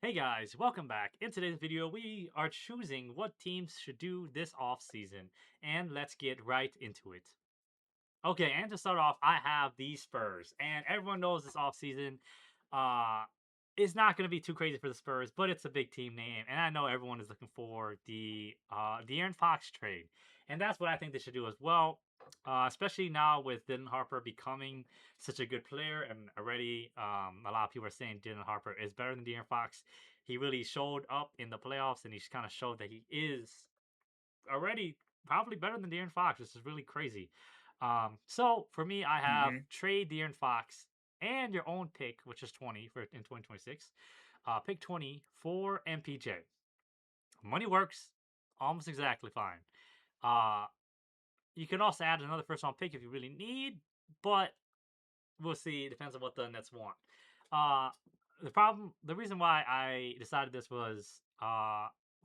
Hey guys, welcome back. In today's video, we are choosing what teams should do this off-season, and let's get right into it. Okay, and to start off, I have the Spurs, and everyone knows this off-season uh, is not going to be too crazy for the Spurs, but it's a big team name, and I know everyone is looking for the Aaron Fox trade, and that's what I think they should do as well. Especially now with Dylan Harper becoming such a good player, and already a lot of people are saying Dylan Harper is better than De'Aaron Fox. He really showed up in the playoffs, and he's kind of showed that he is already probably better than De'Aaron Fox, which is really crazy. So for me, I have Mhm. trade De'Aaron Fox and your own pick, which is 20 for in 2026. Pick 20 for MPJ. Money works almost exactly fine. Uh, you can also add another first round pick if you really need, but we'll see. It depends on what the Nets want. Uh, the reason why I decided this was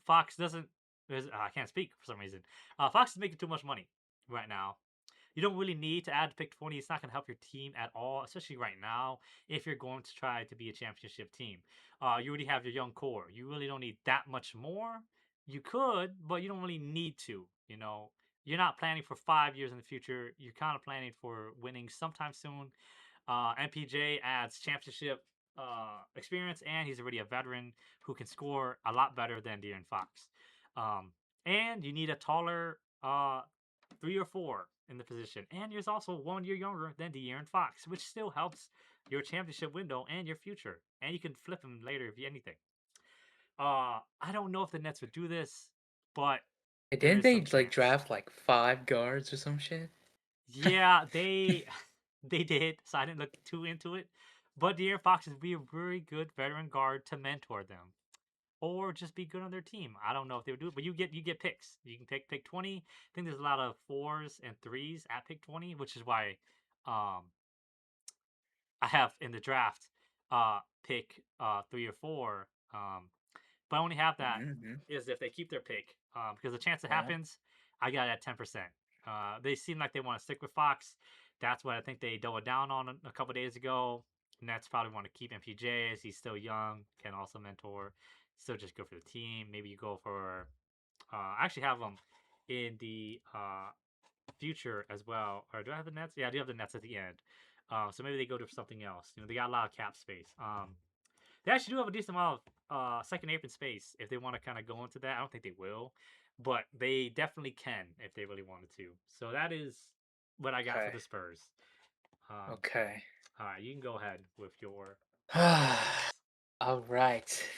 Fox doesn't. I can't speak for some reason. Fox is making too much money right now. You don't really need to add pick 20. It's not going to help your team at all, especially right now if you're going to try to be a championship team. You already have your young core. You really don't need that much more. You could, but you don't really need to. You're not planning for 5 years in the future. You're kind of planning for winning sometime soon. MPJ adds championship experience, and he's already a veteran who can score a lot better than De'Aaron Fox. Um, and you need a taller 3 or 4 in the position. And he's also 1 year younger than De'Aaron Fox, which still helps your championship window and your future. And you can flip him later if you anything. I don't know if the Nets would do this, but there Didn't is they some like chance. draft like 5 guards or some shit? Yeah, they did. So I didn't look too into it. But De'Aaron Fox would be a very good veteran guard to mentor them, or just be good on their team. I don't know if they would do it, but you get picks. You can pick 20. I think there's a lot of fours and threes at pick 20, which is why um I have in the draft pick 3 or 4. But I only have that Mhm. is if they keep their pick. Because the chance it Yeah. happens, I got it at 10%. They seem like they want to stick with Fox. That's what I think they doubled down on a couple days ago. Nets probably want to keep MPJ as he's still young, can also mentor. Still just good for the team. Maybe you go for. I actually have them in the future as well. Or do I have the Nets? Yeah, I do have the Nets at the end. So maybe they go to something else. They got a lot of cap space. They actually do have a decent amount of second open space if they want to kind of go into that. I don't think they will, but they definitely can if they really wanted to. So that is what I got for Okay. the Spurs. Um, Okay. all right, you can go ahead with your All picks. right.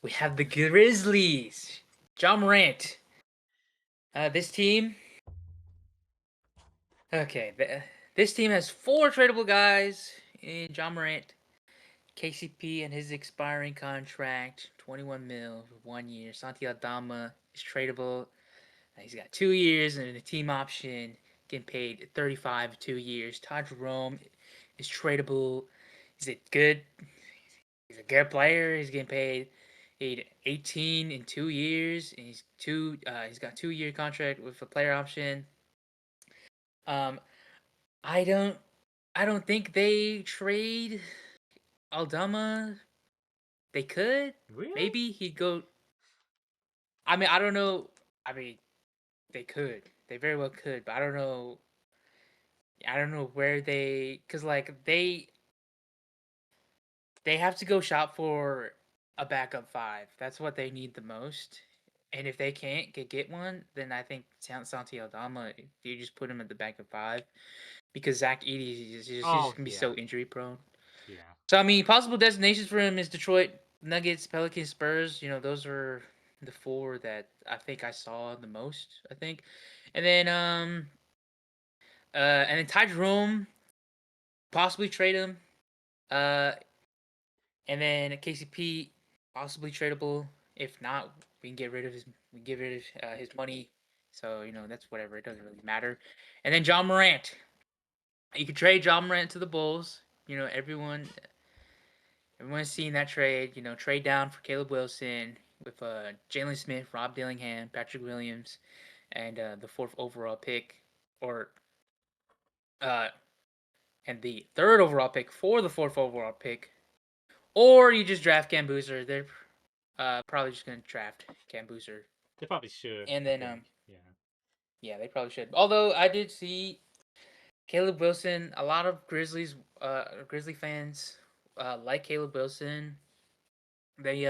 We have the Grizzlies. John Morant. This team. Okay. This team has four tradable guys in John Morant, KCP, and his expiring contract, 21 mil for 1 year. Santi Aldama is tradable. He's got 2 years and a team option, getting paid 35 2 years. Todd Jerome is tradable. Is it good? He's a good player. He's getting paid 18 in 2 years. And he's got 2 year contract with a player option. Um, I don't I don't think they trade Aldama. They could. Really? Maybe he'd go. I mean, I don't know. I mean, they could. They very well could, but I don't know. I don't know where cause like they have to go shop for a backup five. That's what they need the most. And if they can't get one, then I think Santi Aldama, you just put him at the backup five because Zach Edey is just Oh gonna be yeah, so injury prone. yeah. So I mean, possible destinations for him is Detroit, Nuggets, Pelicans, Spurs. Those are the four that I think I saw the most. I think, and then and then Ty Jerome, possibly trade him. Uh, And then KCP possibly tradable. If not, we can get rid of his money. So that's whatever. It doesn't really matter. And then John Morant. You could trade John Morant to the Bulls. Everyone's seen that trade. Trade down for Caleb Wilson with Jalen Smith, Rob Dillingham, Patrick Williams, and the fourth overall pick, or uh, and the third overall pick for the fourth overall pick, Or you just draft Cam Boozer. They're probably just gonna draft Cam Boozer. They probably should. And I then think. Yeah. yeah, they probably should. Although I did see Caleb Wilson. A lot of Grizzly fans like Caleb Wilson. They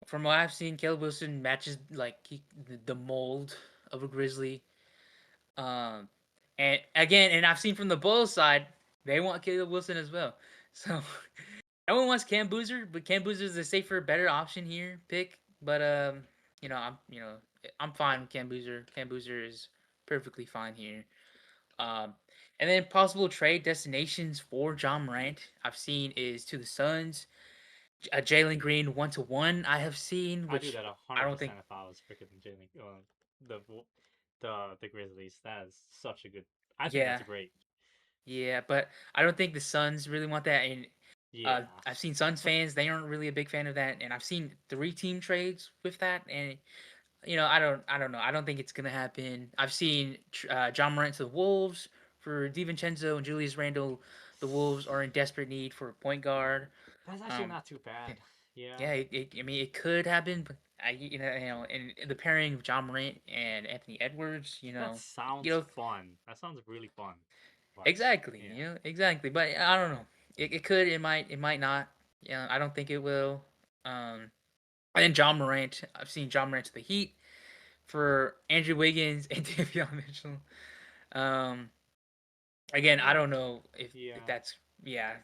from what I've seen, Caleb Wilson matches like the mold of a Grizzly. Um, and again, and I've seen from the Bulls side, they want Caleb Wilson as well. So no one wants Cam Boozer, but Cam Boozer is a safer, better option here pick. But I'm fine with Cam Boozer. Cam Boozer is perfectly fine here. Um, and then possible trade destinations for John Morant I've seen is to the Suns, Jalen Green 1-1 I have seen, I do which that I hundred don't think. percent if I was freaking Jalen. The the Grizzlies. That is such a good. I think Yeah, that's great. yeah, but I don't think the Suns really want that. And Yeah. I've seen Suns fans; they aren't really a big fan of that. And I've seen 3-team trades with that, and I don't know. I don't think it's gonna happen. I've seen John Morant to the Wolves for DiVincenzo and Julius Randle. The Wolves are in desperate need for a point guard. That's actually Um, not too bad. Yeah. yeah, I mean, it could happen, but and the pairing of John Morant and Anthony Edwards, That you sounds know, fun. That sounds really fun. But exactly, yeah. exactly. But I don't know. It could, it might not. Yeah, I don't think it will. And then John Morant, I've seen John Morant to the Heat for Andrew Wiggins and Davion Mitchell. Um, again, I Yeah. don't know if Yeah.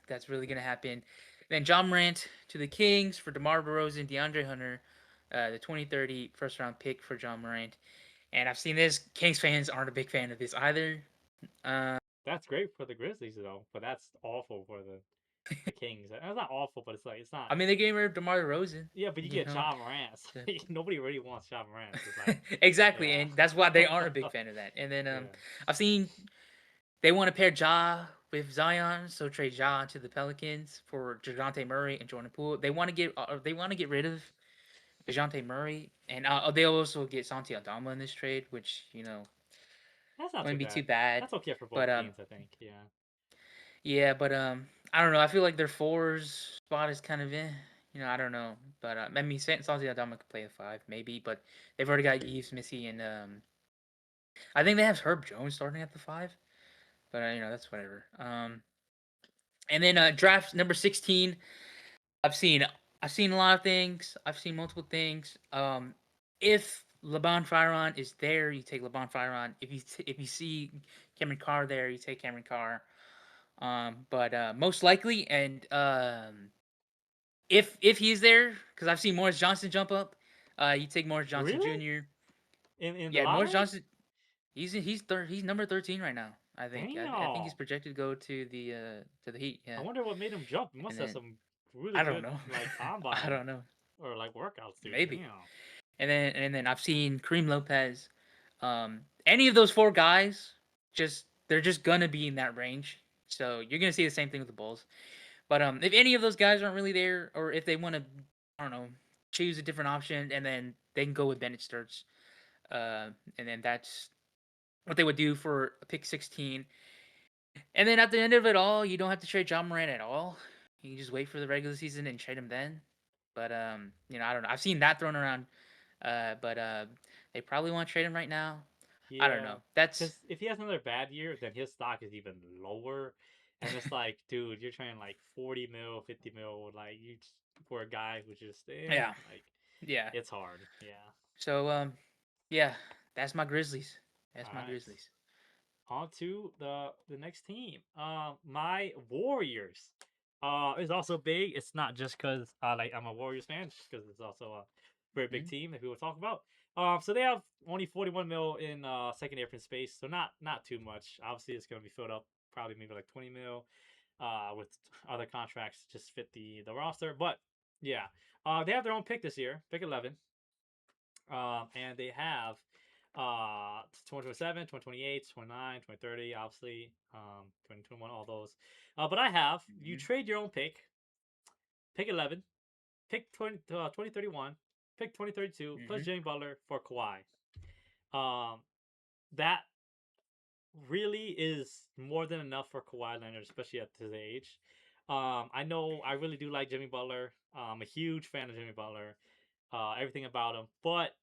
that's really gonna happen. Then John Morant to the Kings for DeMar DeRozan, DeAndre Hunter, the 2030 first round pick for John Morant. And I've seen this. Kings fans aren't a big fan of this either. Uh, That's great for the Grizzlies though, but that's awful for the Kings. It's not awful, but it's like it's not. I mean, they gave rid of DeMar DeRozan. Yeah, but you You get know, Ja Morant. Nobody really wants Ja Morant. It's like, exactly, yeah, and that's why they aren't a big fan of that. And then yeah. I've seen they want to pair Ja with Zion, so trade Ja to the Pelicans for Dejounte Murray and Jordan Poole. They want to get rid of Dejounte Murray, and they also get Santi Aldama in this trade, which That's not too wouldn't be too bad. bad. That's okay for But both teams, I think. Yeah. yeah, but I don't know. I feel like their fours spot is kind of I don't know. But I mean, Santi Aldama could play a five maybe, but they've already got Yves Missy and I think they have Herb Jones starting at the five. But that's whatever. And then draft number 16. I've seen I've seen a lot of things. I've seen multiple things. If LeBron Firon is there, you take LeBron Firon. If you see Cameron Carr there, you take Cameron Carr. But most likely, and if he's there, because I've seen Morris Johnson jump up, you take Morris Johnson Really? Jr. In the Yeah, Morris lottery? Johnson. He's number 13 right now. I think. I think he's Damn. projected to go to the Heat. I Yeah, wonder what made him jump. He must and have then some really I don't good know. like I combine don't know. or like workouts, dude. Maybe. Damn. And then I've seen Kareem Lopez. Any of those four guys, they're just gonna be in that range. So you're gonna see the same thing with the Bulls. But if any of those guys aren't really there, or if they want to, I don't know, choose a different option, and then they can go with Bennett Sturts. And then that's what they would do for a pick 16. And then at the end of it all, you don't have to trade John Moran at all. You can just wait for the regular season and trade him then. But I don't know. I've seen that thrown around. But they probably want to trade him right now. I don't Yeah. know. That's Because if he has another bad year, then his stock is even lower. And it's like, dude, you're trying like 40 mil, 50 mil, like for a guy who's just yeah, like yeah. it's hard. Yeah. So yeah, that's my Grizzlies. That's All my right. Grizzlies. On to the next team. My Warriors. Is also big. It's not just because like I'm a Warriors fan, because it's also a very big Mhm. team that we will talk about. So they have only 41 mil in secondary open space, so not too much. Obviously, it's gonna be filled up probably maybe like 20 mil. With other contracts just fit the roster, but yeah. They have their own pick this year, pick 11. And they have 2027, 2028, 29, 2030, obviously, 2021, all those. But I have, you Mhm. trade your own pick 11, pick 2031, pick 2032, plus Mhm. Jimmy Butler for Kawhi. Um, that really is more than enough for Kawhi Leonard, especially at his age. I know I really do like Jimmy Butler. I'm a huge fan of Jimmy Butler. Everything about him, but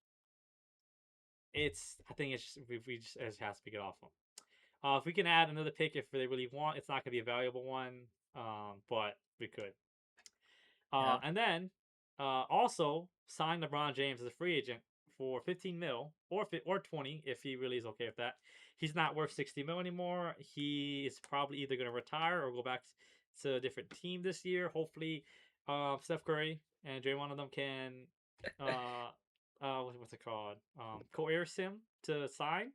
I think it's just we just it has to pick it off him. If we can add another pick if they really want, it's not gonna be a valuable one. But we could. Yeah. And then also sign LeBron James as a free agent for 15 mil or 20 if he really is okay with that. He's not worth 60 mil anymore. He is probably either going to retire or go back to a different team this year. Hopefully, Steph Curry and Draymond of them can what's it called? Coerce him to sign.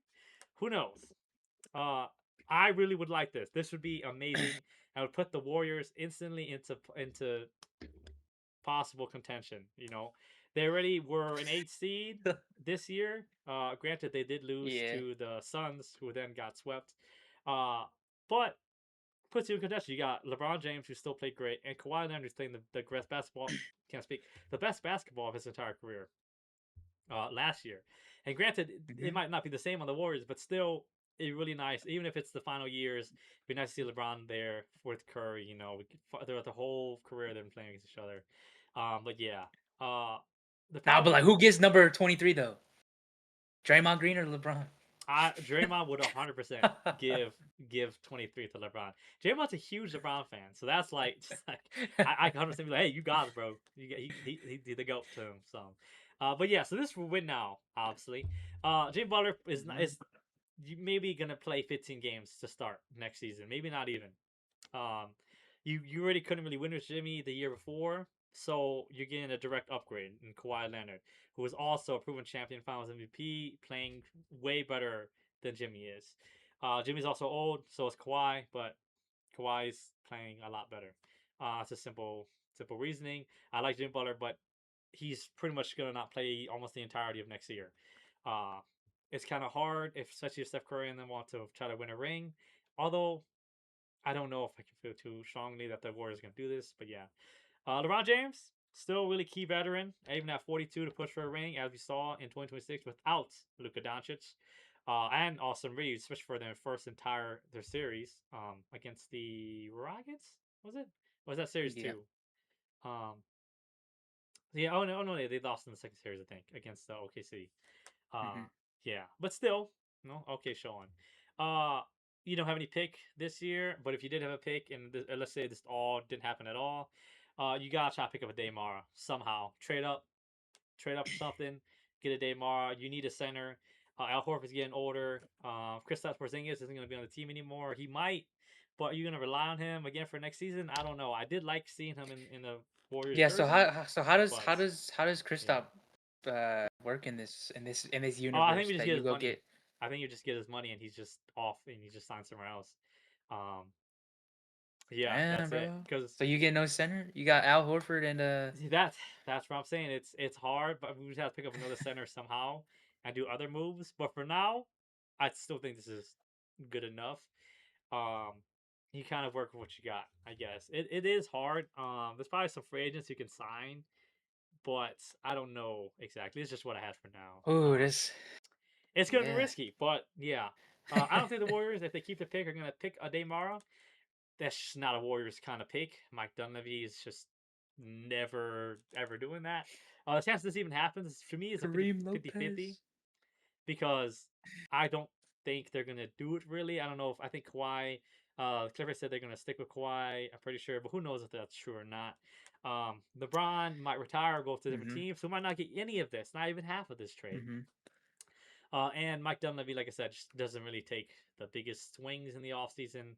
Who knows? Uh, I really would like this. This would be amazing. I would put the Warriors instantly into possible contention. They already were an 8 seed this year. Granted, they did lose Yeah. to the Suns, who then got swept. But puts you in contention. You got LeBron James, who still played great, and Kawhi Leonard, who's playing the best basketball. Can't speak. The best basketball of his entire career last year. And granted, it Mhm. might not be the same on the Warriors, but still, it's really nice. Even if it's the final years, it'd be nice to see LeBron there with Curry. Throughout the whole career, they've been playing against each other. But yeah, the Now, but Falcons. like, who gets number 23 though? Draymond Green or LeBron? Draymond would 100% give 23 to LeBron. Draymond's a huge LeBron fan, so that's like just like I can 100% be like, hey, you got it, bro. You get he the goat to him. So, but yeah, so this will win now, obviously. Jimmy Butler Mhm. is maybe gonna play 15 games to start next season, maybe not even. Um, you already couldn't really win with Jimmy the year before, so you're getting a direct upgrade in Kawhi Leonard, who is also a proven champion, Finals MVP, playing way better than Jimmy is. Jimmy's also old, so is Kawhi, but Kawhi's playing a lot better. It's a simple reasoning. I like Jimmy Butler, but he's pretty much gonna not play almost the entirety of next year. Uh, it's kind of hard, especially if Steph Curry and them want to try to win a ring. Although I don't know if I can feel too strongly that the Warriors are going to do this, but yeah. LeBron James, still really key veteran, even at 42 to push for a ring, as we saw in 2026 without Luka Doncic and Austin Reeves, especially for their first entire their series against the Rockets. Was it? Or was that series Yeah. two? Um, yeah. Oh no, they lost in the second series, I think, against the OKC. Uh, Mhm. yeah, but still, no. Okay, Sean. Uh, you don't have any pick this year, but if you did have a pick, and let's say this all didn't happen at all, you gotta try to pick up a Daymara somehow. Trade up for something, get a Daymara. You need a center. Al Horford's getting older. Kristaps Porzingis isn't gonna be on the team anymore. He might, but are you gonna rely on him again for next season? I don't know. I did like seeing him in the Warriors Yeah. So jersey, how does but Kristaps yeah. work in this Oh, I think universe we just that get you his go money. get? I think you just get his money and he's just off and he just signs somewhere else. Um, yeah, Damn, that's it. bro. Because So you get no center. You got Al Horford and that's what I'm saying. It's hard, but we just have to pick up another center somehow and do other moves. But for now, I still think this is good enough. Um, you kind of work with what you got, I guess. It is hard. There's probably some free agents you can sign, but I don't know exactly. It's just what I had for now. oh this It's gonna be yeah. risky, but yeah. I don't think the Warriors, if they keep the pick, are gonna pick a Daymara. That's just not a Warriors kind of pick. Mike Dunleavy is just never ever doing that. The chance this even happens for me is a Kareem 50-50 Lopez. because I don't think they're gonna do it really. I don't know if I think Kawhi. Clifford said they're gonna stick with Kawhi. I'm pretty sure, but who knows if that's true or not. LeBron might retire or go to a different Mhm. team, so we might not get any of this, not even half of this trade. Mhm. And Mike Dunleavy, like I said, just doesn't really take the biggest swings in the offseason.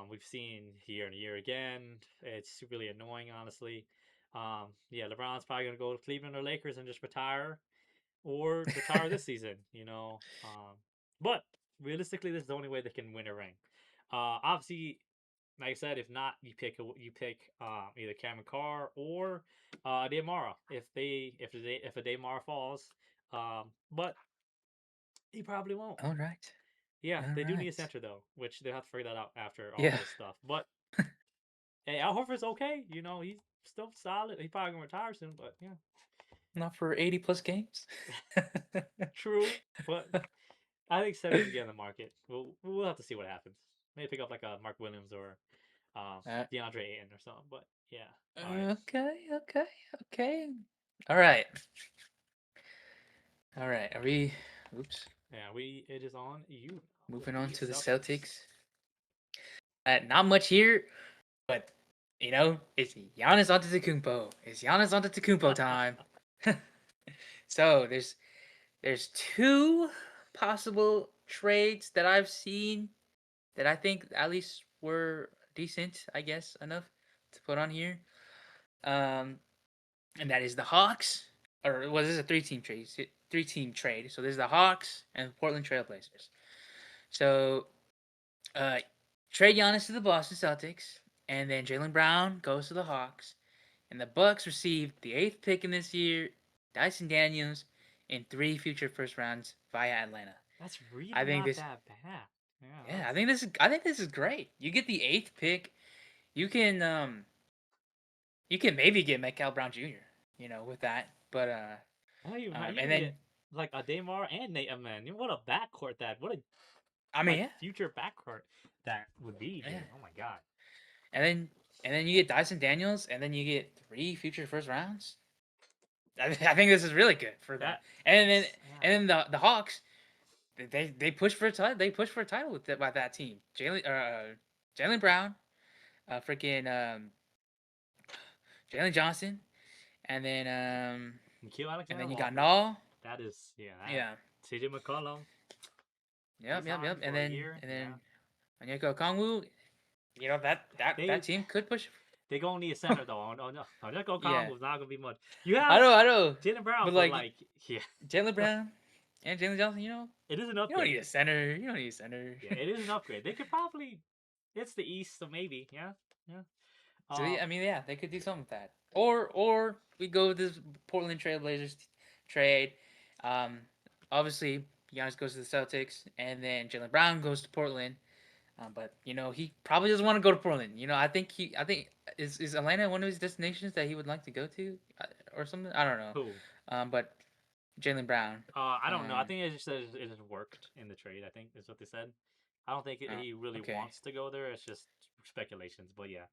We've seen year and year again. It's really annoying, honestly. Yeah, LeBron's probably going to go to Cleveland or Lakers and just retire this season, But realistically, this is the only way they can win a ring. Obviously, like I said, if not, you pick either Cameron Carr or Damara if a Damara falls. But he probably won't. All right. Yeah, All they do need a right. center though, which they have to figure that out after all Yeah. this stuff. But hey, Al Horford's okay. He's still solid. He probably gonna retire soon, but yeah, Not for 80 plus games. true. But I think centers again in the market. We'll have to see what happens. Maybe pick up like a Mark Williams or DeAndre Ayton or something. But yeah, all right. Okay. All right. All right. Are we? Oops. Yeah, it is on you now with Moving on to the Celtics. Celtics. Not much here, but it's Giannis Antetokounmpo. It's Giannis Antetokounmpo time. So there's two possible trades that I've seen that I think at least were decent, I guess, enough to put on here. And that is the Hawks, or was this a three-team trade? Three-team trade. So there's the Hawks and Portland Trailblazers. So uh, trade Giannis to the Boston Celtics, and then Jaylen Brown goes to the Hawks, and the Bucks received the 8th pick in this year, Dyson Daniels, and 3 future first rounds via Atlanta. That's really I think not this, that bad. Yeah, yeah, that's... I think this is great. You get the 8th pick, you can maybe get Michael Brown Jr. With that, but How you and can then get like a Damar and Nate man. What a backcourt that! What a I mean, yeah, future backcourt that would be, dude. yeah. Oh my god. And then you get Dyson Daniels, and then you get 3 future first rounds. I think this is really good for them. That And then yeah. and then the Hawks, they push for a title. They push for a title with by that team. Jaylen Brown, freaking Jalen Johnson, and then Nikhil Alexander you got Walker. Nall. That is Yeah. CJ McCollum. Yep. For And a then year. Onyeka Okongwu. That team could push. They gonna need a center though. Oh no, Onyeka Yeah. Okongwu is not gonna be much. You I have know. Jaylen Brown But for yeah. Jaylen Brown and Jalen Johnson, It is an you don't upgrade. need a center. You don't need a center. Yeah, it is an upgrade. They could probably. It's the East, so maybe. Yeah. So I mean, yeah, they could do something with that. Or we go with this Portland Trailblazers trade. Obviously Giannis goes to the Celtics, and then Jaylen Brown goes to Portland. But he probably doesn't want to go to Portland. I think is Atlanta one of his destinations that he would like to go to, or something. I don't know. Who? But Jaylen Brown. I don't know. I think it just says it just worked in the trade. I think is what they said. I don't think he really wants to go there. It's just speculations. But yeah.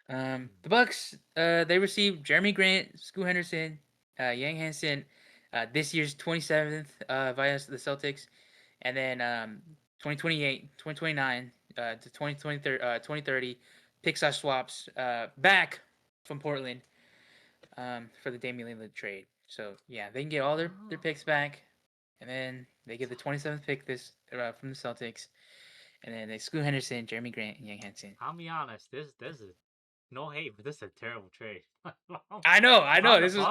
The Bucks, they received Jeremy Grant, Scoot Henderson, Yang Hansen, this year's 27th via the Celtics, and then 2028, 2029 to 2030 pick size swaps back from Portland for the Damian Lillard trade. So yeah, they can get all their picks back, and then they get the 27th pick from the Celtics, and then they Scoot Henderson, Jeremy Grant, and Yang Hansen. I'll be honest. This is no hate, but this is a terrible trade. I know. This is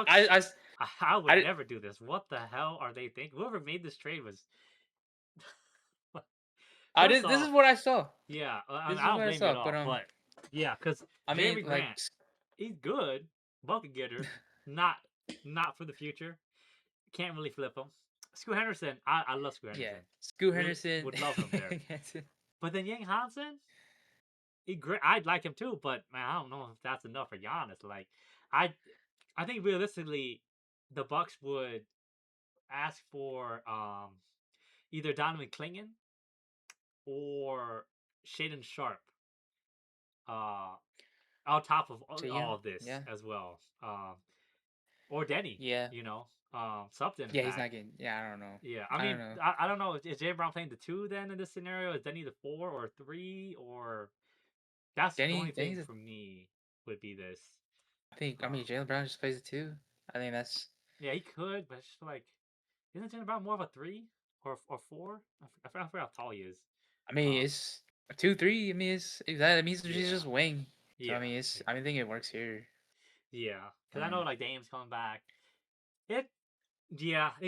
I would never do this. What the hell are they thinking? Whoever made this trade was. This is what I saw. Yeah, I don't blame you at all. But yeah, because Jeremy Grant, he's good, bucket getter, not for the future. Can't really flip him. Scoot Henderson, I love Scoot Henderson. Yeah, Scoot Henderson would love him there. But then Yang Hansen, I'd like him too, but man, I don't know if that's enough for Giannis. Like, I think realistically, the Bucks would ask for either Donovan Clingan or Shaden Sharp. On top of all of this as well. Or Denny. Yeah. Something. Yeah, he's not getting. Yeah, I don't know. Yeah, I mean, I don't know. Is Jaylen Brown playing the 2 then in this scenario? Is Denny the 4 or 3 or? That's the only thing for me would be this. I mean, Jaylen Brown just plays the 2. I think that's. Yeah, he could, but it's just like, isn't Jaylen Brown more of a 3 or 4? I forgot how tall he is. I mean, it's a 2-3. I mean, that means he's just wing. So, Yeah. I think it works here. Yeah, because I know like Dame's coming back. It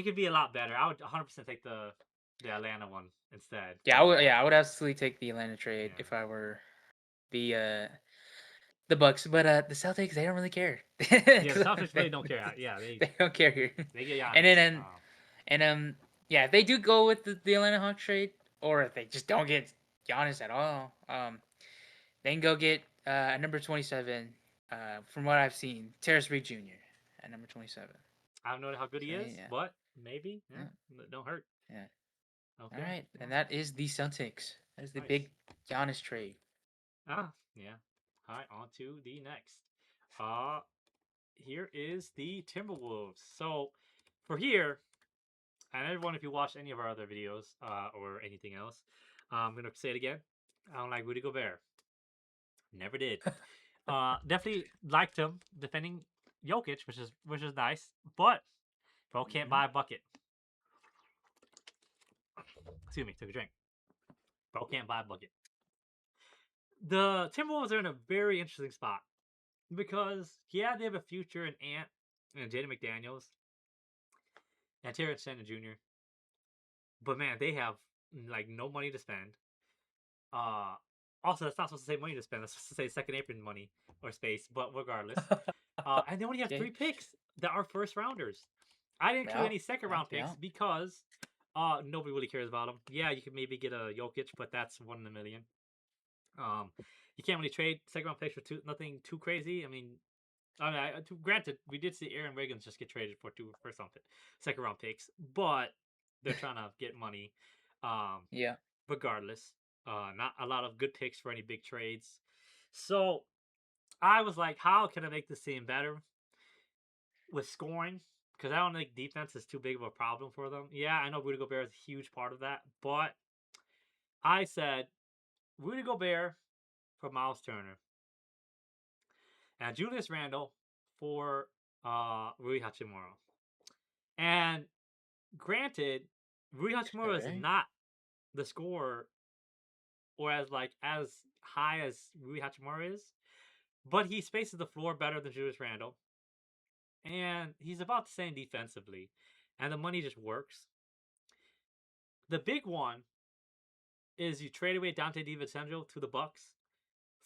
could be a lot better. I would 100% take the Atlanta one instead. Yeah, I would absolutely take the Atlanta trade if I were the Bucks, but the Celtics, they don't really care. Yeah, the Celtics really don't care. Yeah, they don't care here. They get Giannis. And then yeah, if they do go with the Atlanta Hawks trade, or if they just don't get Giannis at all, they can go get number 27. From what I've seen, Terrence Reed Jr. at number 27. I don't know how good he is, but maybe. Yeah. Don't hurt. Yeah. Okay. All right, and that is the Celtics. That is the big Giannis trade. Yeah. All right, on to the next. Uh, Here is the Timberwolves. So, for here, and everyone, if you watch any of our other videos or anything else, I'm gonna say it again. I don't like Rudy Gobert. Never did. Definitely liked him defending Jokic, which is nice, but bro can't Mhm. buy a bucket. Excuse me, took a drink. Bro can't buy a bucket. The Timberwolves are in a very interesting spot because yeah, they have a future in Ant and Jaden McDaniels and Terrence Shannon Jr. But man, they have like no money to spend. Uh, Also, that's not supposed to say money to spend. That's supposed to say second apron money or space. But regardless, and they only have Okay. 3 picks that are first rounders. I didn't include Yeah. any second Yeah. round Yeah. picks because nobody really cares about them. Yeah, you could maybe get a Jokic, but that's 1 in a million. Um, you can't really trade second round picks for nothing too crazy. Granted, we did see Aaron Wiggins just get traded for two first round second round picks, but they're trying to get money. Um, Yeah. Regardless, not a lot of good picks for any big trades. So I was like, how can I make this team better with scoring? Because I don't think defense is too big of a problem for them. Yeah, I know Rudy Gobert is a huge part of that, but I said Rudy Gobert for Miles Turner and Julius Randle for Rui Hachimura. And granted, Rui Hachimura is Okay. not the scorer or as high as Rui Hachimura is, but he spaces the floor better than Julius Randle, and he's about the same defensively, and the money just works. The big one is you trade away Dante DiVincenzo to the Bucks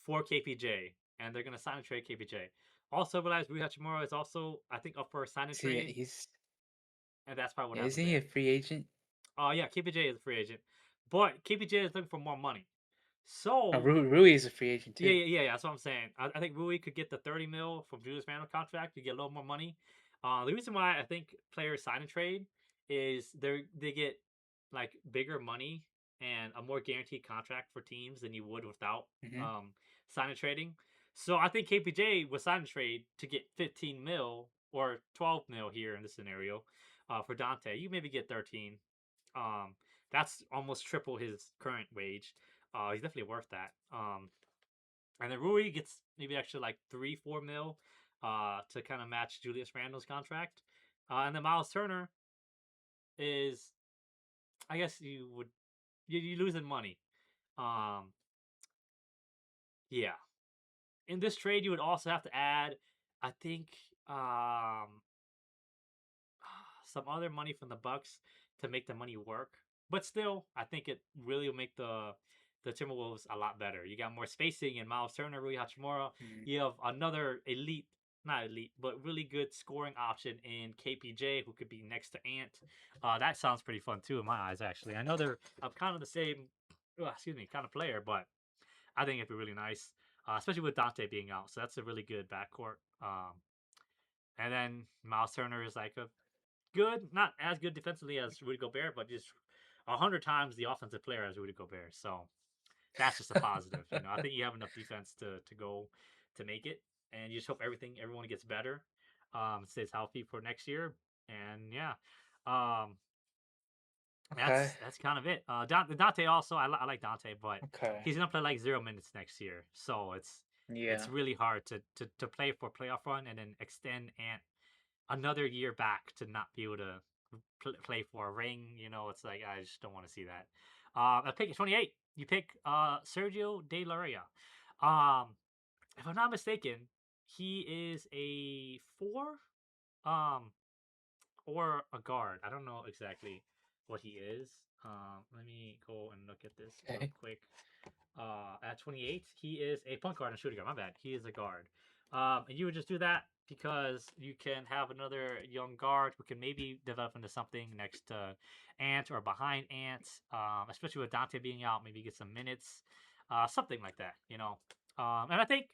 for KPJ, and they're gonna sign and trade KPJ. Also realize Rui Hachimura is also I think up for a sign and See, trade, and that's probably what isn't happened he a there. free agent? Oh yeah, KPJ is a free agent, but KPJ is looking for more money. Oh, So Rui is a free agent yeah, too. yeah, yeah, yeah. That's what I'm saying. I think Rui could get the 30 mil from Julius Randle contract to get a little more money. The reason why I think players sign and trade is they get like bigger money and a more guaranteed contract for teams than you would without Hmm. um, sign and trading. So I think KPJ was sign and trade to get 15 mil or 12 mil here in this scenario for Dante. You maybe get 13. Um, that's almost triple his current wage. He's definitely worth that. And then Rui gets maybe extra like 3-4 mil to kind of match Julius Randle's contract. And then Miles Turner is, I guess you losing money. Um, yeah. In this trade, you would also have to add, I think, um, some other money from the Bucks to make the money work. But still, I think it really will make the Timberwolves a lot better. You got more spacing in Miles Turner, Rui Hachimura. Mm. You have another elite, not elite, but really good scoring option in KPJ, who could be next to Ant. That sounds pretty fun too in my eyes. Actually, I know they're kind of the same, excuse me, kind of player, but I think it'd be really nice, especially with Dante being out. So that's a really good backcourt. And then Miles Turner is like a good, not as good defensively as Rudy Gobert, but just 100 times the offensive player as Rudy Gobert. So that's just a positive. I think you have enough defense to go to make it, and you just hope everyone gets better, stays healthy for next year, and yeah, um, Okay. that's kind of it. Dante also, I like Dante, but Okay. he's gonna play like 0 minutes next year, so it's Yeah. really hard to play for playoff run and then extend and another year back to not be able to play for a ring. It's like I just don't want to see that. At pick 28, you pick Sergio De Laria. Um, if I'm not mistaken, he is a four, um, or a guard. I don't know exactly what he is. Let me go and look at this real Okay. quick. At 28, he is a point guard and shooting guard. My bad. He is a guard. And you would just do that because you can have another young guard who can maybe develop into something next to Ant or behind Ant, especially with Dante being out, maybe get some minutes, something like that. And I think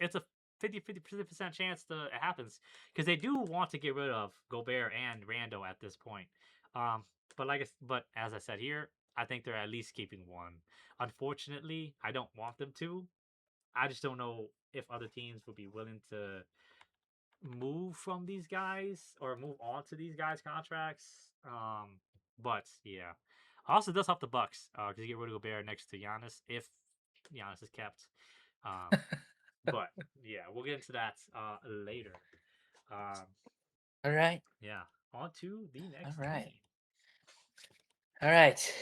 it's a 50% chance that it happens because they do want to get rid of Gobert and Rando at this point. Um, but as I said here, I think they're at least keeping one. Unfortunately, I don't want them to. I just don't know if other teams would be willing to move from these guys or move on to these guys' contracts. But yeah, also does help the Bucks because you get Rudy Gobert next to Giannis if Giannis is kept. Um, but yeah, we'll get into that later. Um, All right. yeah, on to the All next right. team. All right.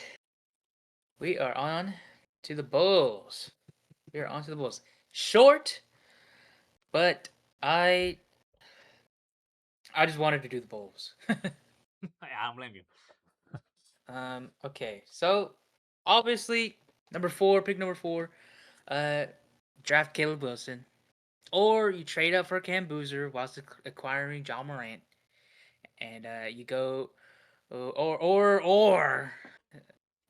We are on to the Bulls. We are on to the Bulls. Short, but I just wanted to do the Bulls. I don't blame you. Okay. So obviously, pick number 4, uh, draft Caleb Wilson, or you trade up for Cam Boozer whilst acquiring John Morant, and you go, or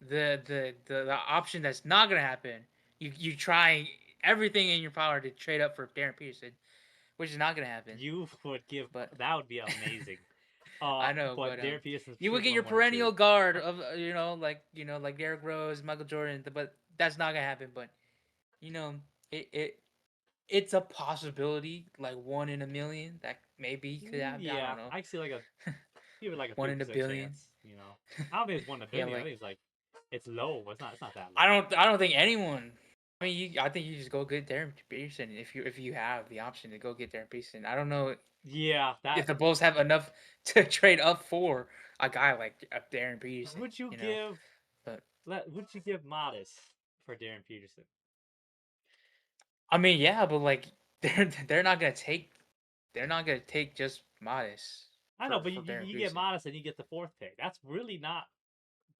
the option that's not gonna happen. You try everything in your power to trade up for Darren Peterson, which is not gonna happen. You would give But that would be amazing. I know, But but Darren Peterson's you would should get win your 1 and 2. perennial guard of like Derrick Rose, Michael Jordan, but that's not gonna happen. But you know, it's a possibility, like 1 in a million that maybe could happen. I Yeah, don't know, I see like a give it like a 1 in a 3% billion. chance. I don't think it's 1 in a Yeah, billion. I like think it's like it's low, but it's not that I low. don't think anyone. I mean, I think you just go get Darren Peterson if you have the option to go get Darren Peterson. I don't know Yeah, if that the Bulls have enough to trade up for a guy like Darren Peterson. would you You know, give but would you give Modest for Darren Peterson? I mean, yeah, but like they're not gonna take just Modest I know, but for Darren you get Peterson. Modest and you get the 4th pick. That's really not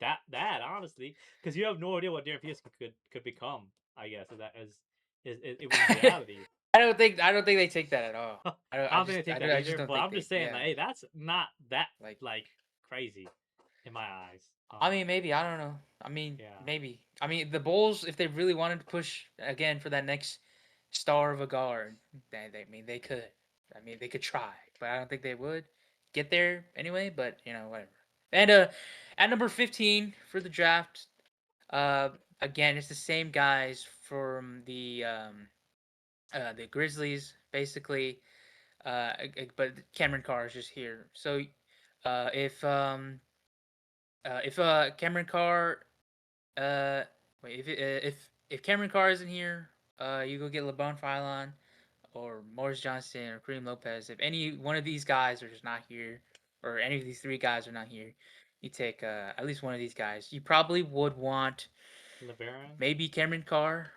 that bad, honestly, because you have no idea what Darren Peterson could become. I guess is that is it in reality. I don't think they take that at all. I don't think they take that I just either. don't But think I'm they just saying, yeah. like, hey, that's not that Like like crazy in my eyes. I mean, maybe I don't know. I mean, Yeah, maybe. I mean, the Bulls, if they really wanted to push again for that next star of a guard, I mean, they could. I mean, they could try, but I don't think they would get there anyway. But whatever. And at number 15 for the draft, uh, again, it's the same guys from the Grizzlies, basically. But Cameron Carr is just here. So, if Cameron Carr wait, if Cameron Carr isn't here, you go get LeBron Philon or Morris Johnson or Kareem Lopez. If any one of these guys are just not here, or any of these 3 guys are not here, you take at least one of these guys. You probably would want LeBaron. maybe Cameron Carr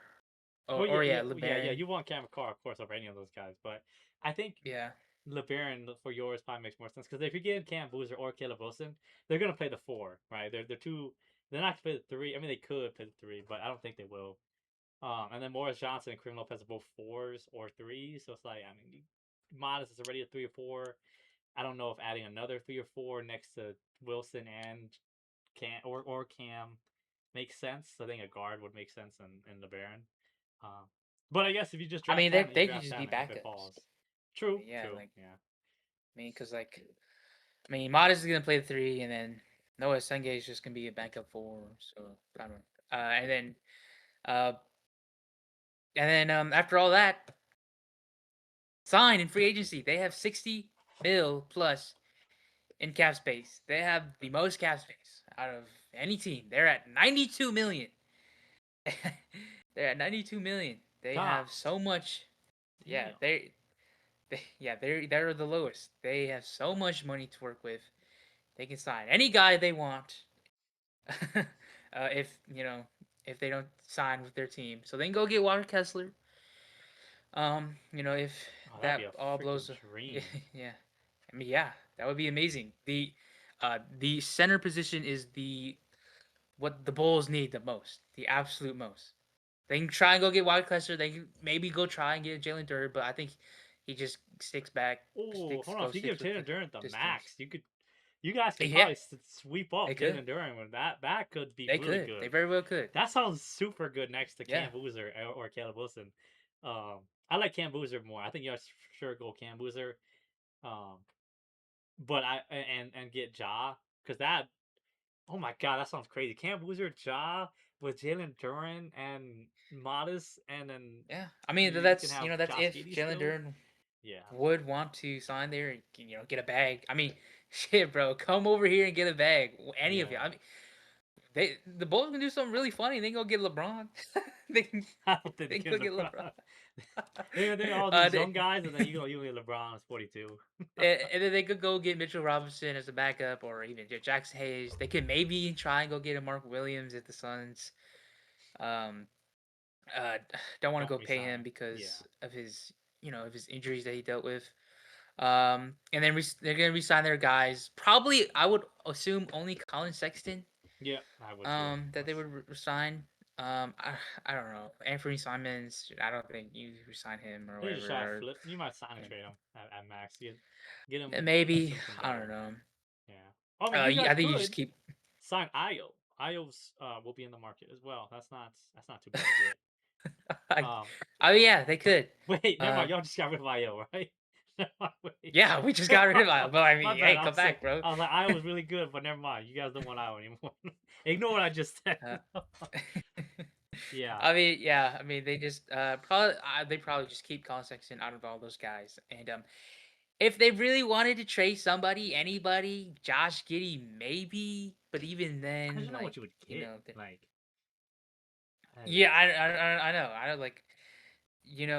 Well, yeah, or yeah, yeah, yeah. LeBaron. You want Cameron Carr, of course, over any of those guys. But I think Yeah. LeBaron for yours probably makes more sense because if you're getting Cam Boozer or Caleb Wilson, they're gonna play the 4, right? They're two. They're not gonna play the 3. I mean, they could play the 3, but I don't think they will. And then Morris Johnson and Kareem Lopez are both 4s or 3s, so it's like I mean, Modest is already a 3 or 4. I don't know if adding another 3 or 4 next to Wilson and Cam or Cam makes sense. I think a guard would make sense in LeBaron. Um, but I guess if you just I draft mean, talent, you they could draft just be talent if it backups. falls. True, Yeah, true, like yeah. I mean, cause like I mean, Modest is gonna play the 3, and then Noah Senge is just gonna be a backup 4. So I don't know. Uh, and then after all that, sign in free agency. They have 60 mil plus in cap space. They have the most cap space out of any team. They're at 92 million. They're at 92 million. They God have so much. Yeah, damn. they're the lowest. They have so much money to work with. They can sign any guy they want. If if they don't sign with their team, so they can go get Walker Kessler. If Oh, that'd be that a all freaking blows, yeah, dream. yeah. I mean, yeah, that would be amazing. The center position is what the Bulls need the most, the absolute most. They can try and go get Walker Kessler. They can maybe go try and get Jalen Durant, but I think he just sticks back, Oh, hold on. If you give sticks with Jalen the Durant the Pistons. max, you guys could Yeah, probably sweep up they could. Jalen Durant with that. That could be They really could. They good. very well could. That sounds super good next to Yeah. Cam Boozer or Caleb Wilson. I like Cam Boozer more. I think you guys sure go Cam Boozer. Um, but and get Ja because that. Oh my god, that sounds crazy. Cam Boozer, Ja with Jalen Duren and Modest, and then Yeah, I mean you can that's have that's Josh if Giddey Jalen still. Duren Yeah, would want to sign there and get a bag. I mean, shit, bro, come over here and get a bag. Any of you. yeah. I mean, the Bulls can do something really funny. They can go get LeBron. they can I don't think they they can give go get LeBron. LeBron. They're all these They, young guys, and then you get LeBron is 42. and then they could go get Mitchell Robinson as a backup, or even Jackson Hayes. They could maybe try and go get a Mark Williams if the Suns um don't want to Don't go pay resign him him. Yeah, because of his of his injuries that he dealt with. And then they're gonna resign their guys. Probably, I would assume only Colin Sexton. yeah, I would too. That they would resign. I don't know. Anthony Simons. I don't think you resign him or You just try to whatever. flip. You might sign and trade him at max. Get him Maybe something I don't better. know. Yeah. Oh, I mean, you guys I think you just could keep. sign Io. Io's will be in the market as well. That's not too bad to get. I, Um, oh yeah, they could. wait, never Uh, mind. Y'all just got rid of Io, right? Never mind, wait. yeah, we just got rid of him. But I My mean, bad. hey, come back, bro. I was like, Io was really good, but never mind. You guys don't want Io anymore. Ignore what I just said. Uh, Yeah. yeah. I mean, they just probably they probably just keep Colin Sexton out of all those guys. And if they really wanted to trade somebody, anybody, Josh Giddey maybe, but even I then, don't know like what you would get. Like, I, yeah, I know, I know, like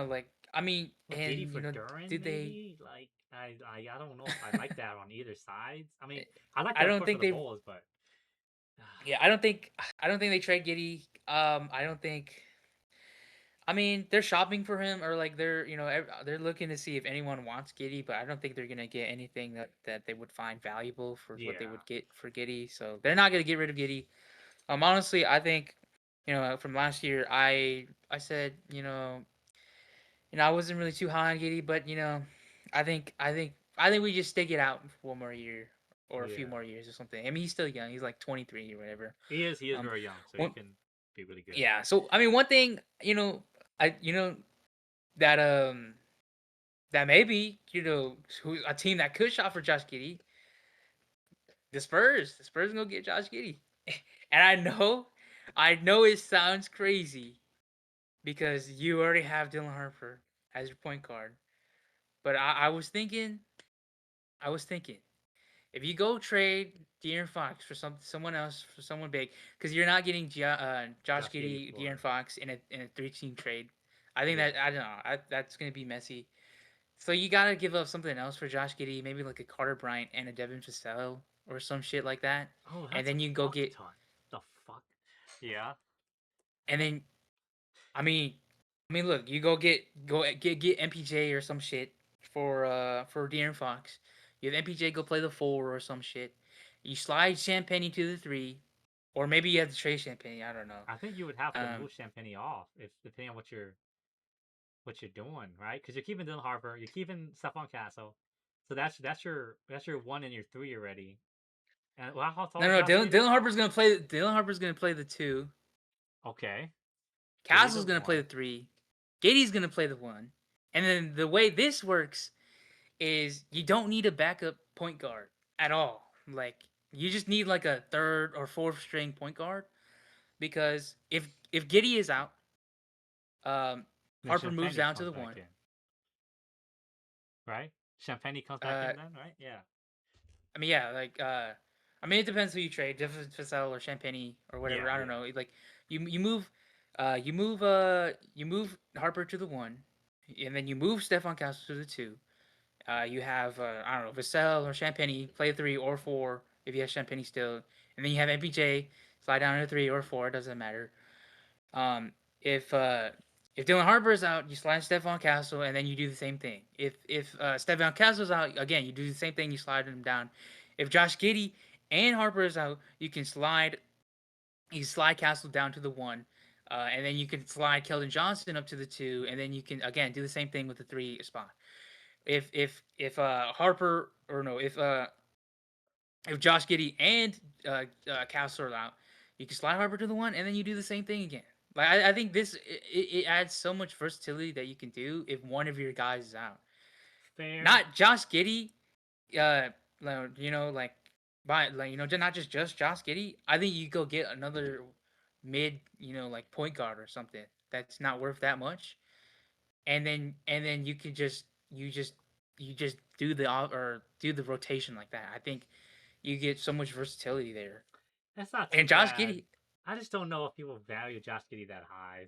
like I mean, Well, Giddy and for Duran, did they? maybe? Like, I don't know if I like that on either sides. I mean, I like I that, of don't course, for think the they. Bulls, but Yeah, I don't think they trade Giddey. I don't think. I mean, they're shopping for him, or like they're they're looking to see if anyone wants Giddy, but I don't think they're gonna get anything that they would find valuable for what they yeah. would get for Giddy. So they're not gonna get rid of Giddy. Honestly, I think from last year, I said I wasn't really too high on Giddy, but I think we just stick it out for one more year or a few Yeah. more years or something. I mean, he's still young. He's like 23 or whatever. He is Um, very young, so he one, can be really good. yeah. So I mean, one thing I that that maybe who a team that could shop for Josh Giddey, the Spurs. The Spurs gonna get Josh Giddey, and I know it sounds crazy because you already have Dylan Harper as your point guard, but I was thinking, if you go trade De'Aaron Fox for someone else for someone big, because you're not getting Josh Josh Giddy Giddey, for De'Aaron Fox in a 3-team trade. I think yeah. that I don't know. That's gonna be messy. So you gotta give up something else for Josh Giddey, maybe like a Carter Bryant and a Devin Vassell or some shit like that, Oh, and that's a then you go fuck get ton. The fuck. Yeah. and then I mean look, you get MPJ or some shit for De'Aaron Fox. You have MPJ go play the 4 or some shit. You slide Champagne to the 3, or maybe you have to trade Champagne. I don't know. I think you would have to Um, move Champagne off if depending on what you're doing, right? Because you're keeping Dylan Harper, you're keeping Stephon Castle, so that's your 1 and your 3 already. And well, how tall no, is no, Josh Dylan Giddy? Harper's gonna play. Dylan Harper's gonna play the 2. Okay, Giddy Castle's the gonna play 1. the 3. Gady's gonna play the 1. And then the way this works is you don't need a backup point guard at all. Like you just need like a third or fourth string point guard because if Giddy is out, um, Then Harper moves Champagne down to comes the back 1. in, right? Champagne comes back Uh, in then, right? Yeah. I mean yeah, like I mean it depends who you trade, Jeff Vassell or Champagne or whatever. Yeah, I don't yeah. know. Like you move Harper to the 1, and then you move Stephon Castle to the 2. You have I don't know Vassell or Champagne play 3 or 4 if you have Champagne still, and then you have MPJ slide down to 3 or 4. It doesn't matter. Um, if Dylan Harper is out, you slide Stephon Castle, and then you do the same thing. If Stephon Castle's out again, you do the same thing. You slide him down. If Josh Giddey and Harper is out, you slide Castle down to the 1. And then you can slide Keldon Johnson up to the 2, and then you can again do the same thing with the 3 spot. If Harper or no if Josh Giddey and Castle are out, you can slide Harper to the 1, and then you do the same thing again. Like I think it adds so much versatility that you can do if one of your guys is out. Fair. Not Josh Giddey, uh, like by not just Josh Giddey. I think you go get another mid, like point guard or something that's not worth that much, and then you just do the rotation like that. I think you get so much versatility there. That's not too And Josh bad. Giddey, I just don't know if people value Josh Giddey that high.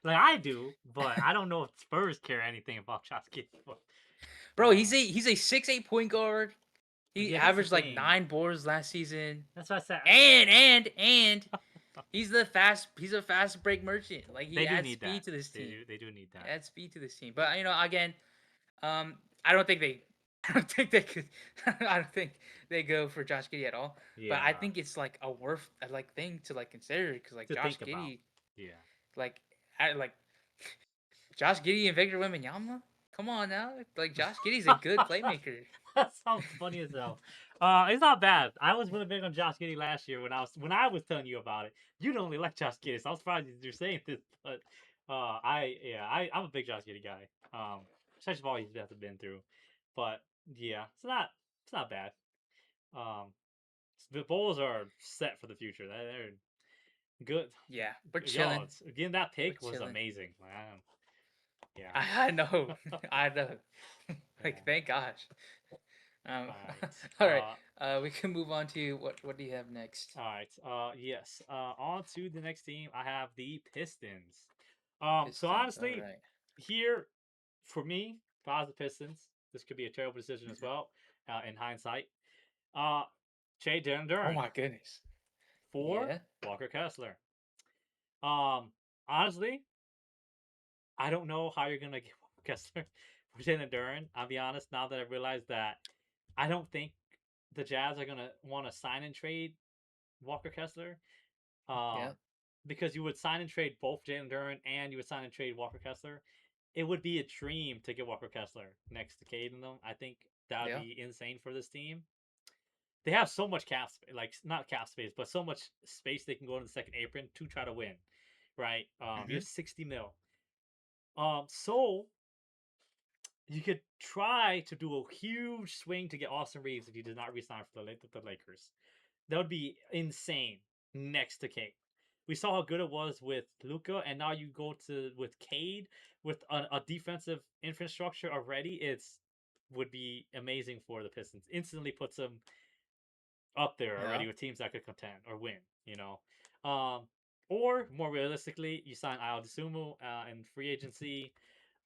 Like I do, but I don't know if Spurs care anything about Josh Giddey. But, bro, he's a 6'8" point guard. He yeah, that's the averaged like thing. 9 boards last season. That's what I said. And he's a fast break merchant. Like he They do adds need speed that. to this They team. do. They do need He that. adds speed to this team. But again, I don't think they I don't think they could I don't think they go for Josh Giddey at all. But I Yeah, think it's like a worth like thing to like consider because like to Josh think about. Giddey, Yeah. like like Josh Giddey and Victor Wembanyama. Come on now, like Josh Giddey's a good playmaker. That sounds funny as hell. It's not bad. I was really big on Josh Giddey last year when I was telling you about it. You'd only like Josh Giddey, so I'm surprised you're saying this. But I'm a big Josh Giddey guy. Especially with all he's been through. But yeah, it's not bad. Um, the Bulls are set for the future. They're good. Yeah, we're Yo, chilling. getting that We're pick was chilling. amazing. Yeah, I know. I know. Like, yeah. thank gosh. Um, All right. all right. We can move on to what do you have next? All right. Yes. On to the next team. I have the Pistons. So Pistons. All honestly, right. here for me, if I was the Pistons, this could be a terrible decision as well. In hindsight, uh, Jay Oh Duran my goodness. for Yeah. Walker Kessler. Um, Honestly, I don't know how you're gonna get Walker Kessler for Jay Duran. I'll be honest. Now that I realize that, I don't think the Jazz are gonna want to sign and trade Walker Kessler. Um, Yeah. because you would sign and trade both Jalen Duren and you would sign and trade Walker Kessler. It would be a dream to get Walker Kessler next to Cade in them. I think that would Yeah. be insane for this team. They have so much cap space, like not cap space, but so much space they can go in the second apron to try to win, right? You have Mm-hmm. 60 mil. So you could try to do a huge swing to get Austin Reeves if he does not resign for the Lakers. That would be insane next to Cade. We saw how good it was with Luca, and now you go to with Cade with a defensive infrastructure already. It's would be amazing for the Pistons. Instantly puts them up there Yeah. already with teams that could contend or win. You know, or more realistically, you sign Ayo Dosunmu in free agency.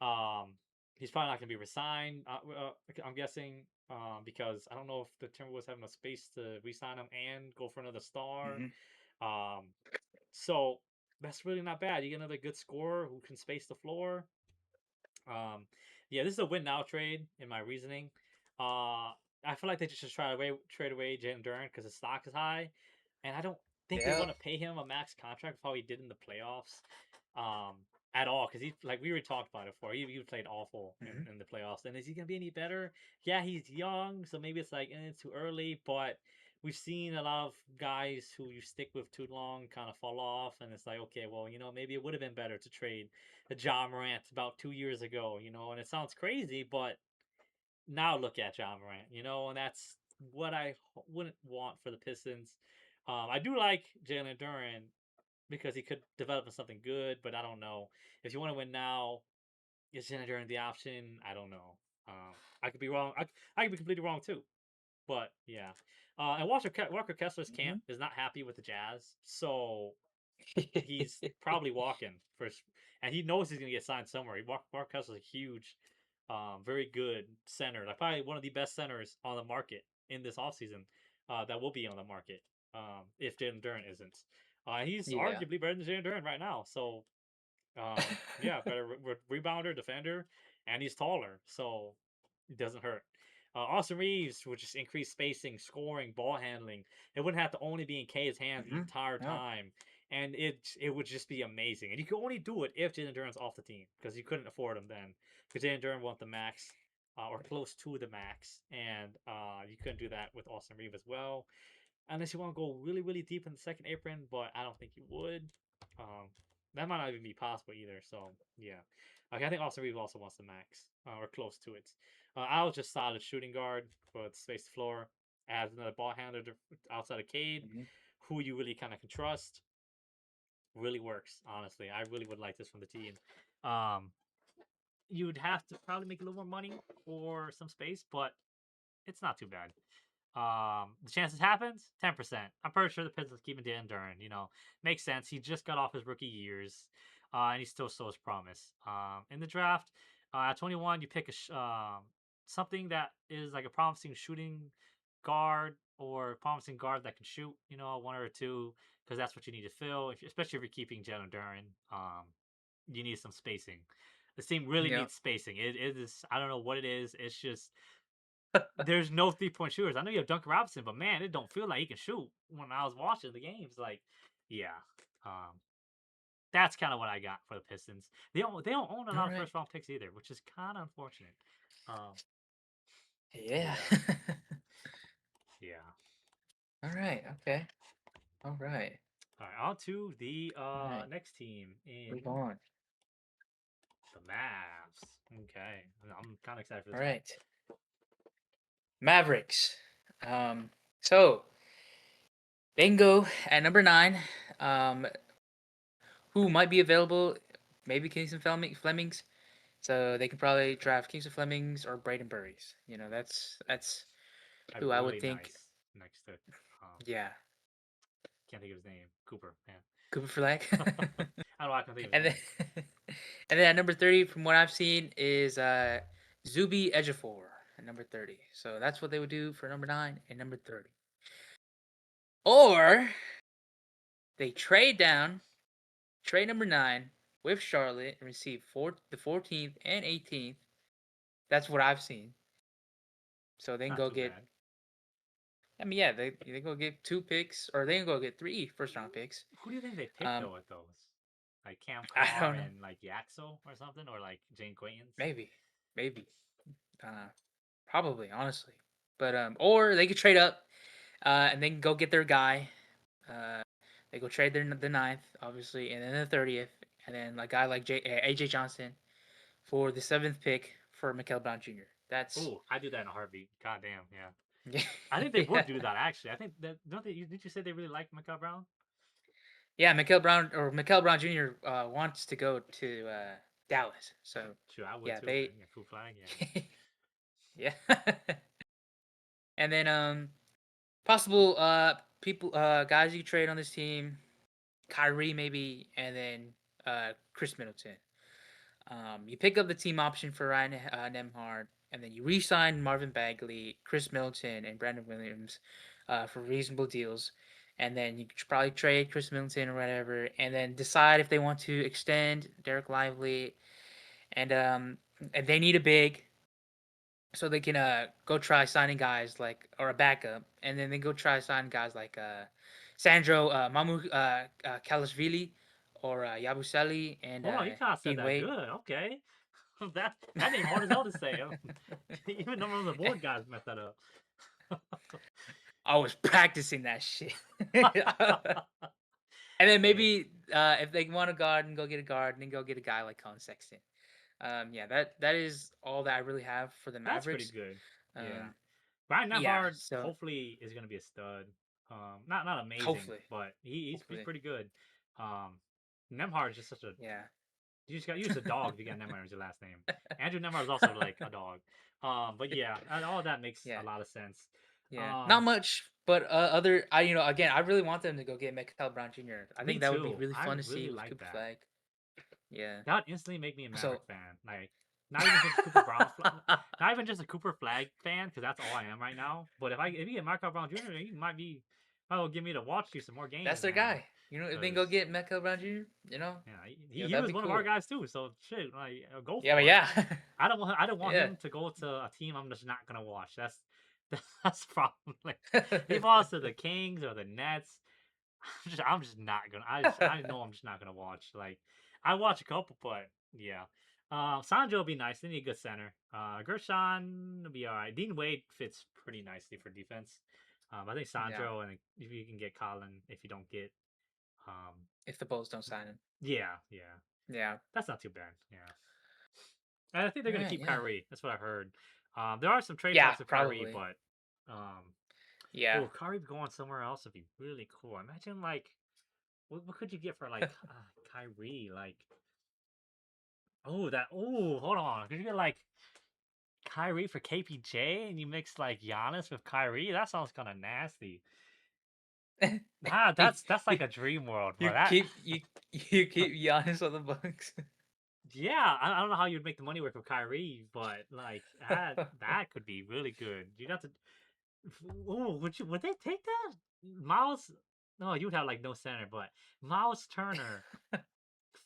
Um, he's probably not going to be resigned. I'm guessing because I don't know if the Timberwolves have enough space to resign him and go for another star. Mm-hmm. Um, so that's really not bad. You get another good scorer who can space the floor. Um, yeah, this is a win now trade in my reasoning. I feel like they just should trade away Jalen Duren because his stock is high, and I don't think they Yeah. want to pay him a max contract for how he did in the playoffs. Um, at all because he like we already talked about it before. He played awful Mm-hmm. in the playoffs. And is he gonna be any better? Yeah, he's young, so maybe it's like it's too early. But we've seen a lot of guys who you stick with too long kind of fall off, and it's like okay, well maybe it would have been better to trade the Ja Morant about 2 years ago. And it sounds crazy, but now look at Ja Morant. And that's what I wouldn't want for the Pistons. I do like Jalen Duren because he could develop into something good, but I don't know. If you want to win now, is Jenna Duran the option? I don't know. I could be wrong. I could be completely wrong too. But yeah. And Walker Kessler's camp is not happy with the Jazz, so he's Mm-hmm. probably walking first, and he knows he's gonna get signed somewhere. Walker Kessler's a huge, very good center, like probably one of the best centers on the market in this offseason. That will be on the market. If Jalen Duren isn't. He's Yeah. arguably better than Jalen Duren right now. So yeah, better rebounder, defender, and he's taller, so it doesn't hurt. Austin Reeves would just increase spacing, scoring, ball handling. It wouldn't have to only be in K's hands the Mm-hmm. entire Yeah. time, and it would just be amazing. And you could only do it if Jalen Duren's off the team because you couldn't afford him then because Jalen Duren want the max. Or close to the max, and you couldn't do that with Austin Reeves as well, unless you want to go really, really deep in the second apron. But I don't think you would. Um, that might not even be possible either. So yeah, okay, I think Austin Reeves also wants the max or close to it. I was just solid shooting guard for the space floor. Adds another ball handler outside of Cade, Mm-hmm. who you really kind of can trust really works. Honestly, I really would like this from the team. Um, you would have to probably make a little more money or some space, but it's not too bad. The chances happens 10%. I'm pretty sure the Pistons keeping Dan Duran. Makes sense. He just got off his rookie years, and he still shows promise. In the draft, at 21, you pick something that is like a promising shooting guard or promising guard that can shoot. One or two, because that's what you need to fill. Especially if you're keeping Jalen Duran, you need some spacing. The team really Yeah. needs spacing. It is. I don't know what it is. It's just there's no 3-point shooters. I know you have Duncan Robinson, but man, it don't feel like he can shoot when I was watching the games. Like, yeah, um, that's kind of what I got for the Pistons. They don't own a All lot of right. first round picks either, which is kind of unfortunate. Um, Yeah. yeah, yeah. All right. Okay. All right. All right, on to the All right. next team in Move on. the Mavs. Okay, I'm kind of excited for All this one. right. Mavericks. So they can go at number 9. Um, who might be available? Maybe Kingston Flemings. So they could probably draft Kingston Flemings or Braden Burries. That's A who I would really think. nice next to Yeah, can't think of his name. Cooper, man. Cooper Flag. I don't know. I can think of his and then name. and then at number 30, from what I've seen, is Zuby Ejiofor at number 30. So that's what they would do for number 9 and number 30. Or they trade down, trade number 9 with Charlotte and receive the 14th and 18th. That's what I've seen. So they can Not go too get. bad. I mean, yeah, they go get 2 picks, or they can go get 3 first-round picks. Who do you think they picked Um, though with those? Like Cam I Carr don't know. and like Yaxo or something, or like Jane Quaintance? Maybe, uh, probably, honestly. But or they could trade up, and they can go get their guy. Uh, they go trade the 9th, obviously, and then the 30th, and then a guy like AJ Johnson for the 7th pick for Mikael Brown Jr. That's Oh, I do that in a heartbeat. God damn, yeah. yeah, I think they would do that actually. I think that don't they? Did you say they really like Mikael Brown? yeah. Mikael Brown Jr. Wants to go to Dallas, so Sure, I would yeah, too. they Yeah, cool flag. Yeah. yeah. And then possible people guys you trade on this team, Kyrie maybe, and then Chris Middleton. You pick up the team option for Ryan Nemhard, and then you re-sign Marvin Bagley, Chris Middleton, and Brandon Williams for reasonable deals. And then you could probably trade Chris Middleton or whatever, and then decide if they want to extend Derek Lively, and they need a big, so they can go try signing guys like or a backup, and then they go try signing guys like Sandro Mamu Kalashvili or Yabusele and Hold on, you kind of said Dean that Wade. good. Okay, that name hard as hell to say. Even some of the board guys messed that up. I was practicing that shit. And then Hey, maybe if they want a guard, and go get a guard, and then go get a guy like Colin Sexton. Yeah, that is all that I really have for the that's pretty Mavericks. good. Yeah. Um, Brian yeah, Nembhard so hopefully is gonna be a stud. Not amazing, hopefully, but he's hopefully, pretty good. Um, Nemhard is just such a yeah, you just got use a dog if you got Nemhard as your last name. Andrew Nemhard is also like a dog. But yeah, all that makes yeah. a lot of sense. Yeah, not Um, much, but other. Again, I really want them to go get Mikael Brown Jr. I Me think that would be too. really I fun to see really with like Cooper that. Flag. Yeah. That would instantly make me a So, Maverick fan. Like, not even just a Cooper Brown, not even just a Cooper Flag fan, because that's all I am right now. But if you get Michael Brown Jr., he might will get me to watch you some more games, that's their man. guy. If they can Because go get Mikael Brown Jr., yeah, he that'd was be one of our cool. guys too. So shit, like go Yeah, but for it. yeah, I don't want yeah. him to go to a team I'm just not gonna watch. That's the problem. Like, he falls to the Kings or the Nets. I'm just not gonna. I know I'm just not gonna watch. Like, I watch a couple, but yeah. Sandro will be nice. They need a good center. Gershon will be all right. Dean Wade fits pretty nicely for defense. I think Yeah. Sandro, and if you can get Colin, if you don't get, If the Bulls don't sign him. yeah, Yeah. that's not too bad. Yeah, and I think they're All gonna right. keep Yeah. Kyrie. That's what I heard. There are some trade Yeah. talks with Kyrie, Probably. but um, Yeah. Oh, Kyrie going somewhere else would be really cool. Imagine like, what could you get for like Kyrie? Like, oh that. Oh, hold on. Could you get like Kyrie for KPJ and you mix like Giannis with Kyrie? That sounds kind of nasty. Ah, you, that's like a dream world, you but that. keep you keep Giannis on the Bucks. Yeah, I don't know how you'd make the money work with Kyrie, but like that could be really good. You'd have to. Oh, would they take that? Miles? No, you'd have like no center, but Miles Turner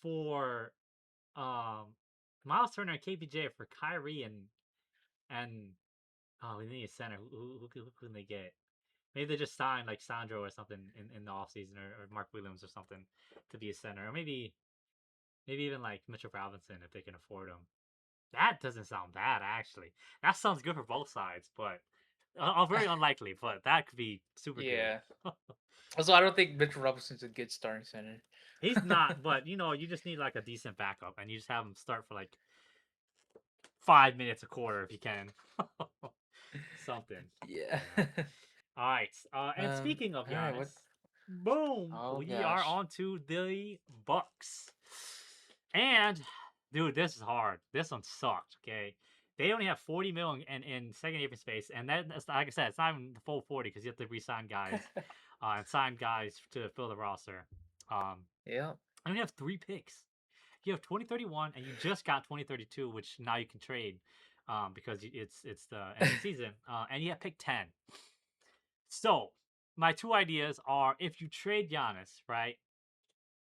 for um Miles Turner and KPJ for Kyrie and oh, we need a center. Who can they get? Maybe they just sign like Sandro or something in the offseason or Mark Williams or something to be a center, or maybe even like Mitchell Robinson if they can afford him. That doesn't sound bad actually. That sounds good for both sides, but very unlikely. But that could be super good. Yeah. Also, I don't think Mitchell Robinson's a good starting center. He's not, but you just need like a decent backup, and you just have him start for like 5 minutes a quarter if you can. Something. Yeah. Yeah. All right. And speaking of All right. What? Giannis, boom, Oh we are gosh. on to the Bucks. And dude, this is hard. This one sucked. Okay, they only have 40 million in second year space, and that's like I said, it's not even the full 40 because you have to re-sign guys, and sign guys to fill the roster. Um, Yeah. and we have 3 picks. You have 2031, and you just got 2032, which now you can trade, because it's the end of the season. And you have pick 10. So my two ideas are if you trade Giannis, right?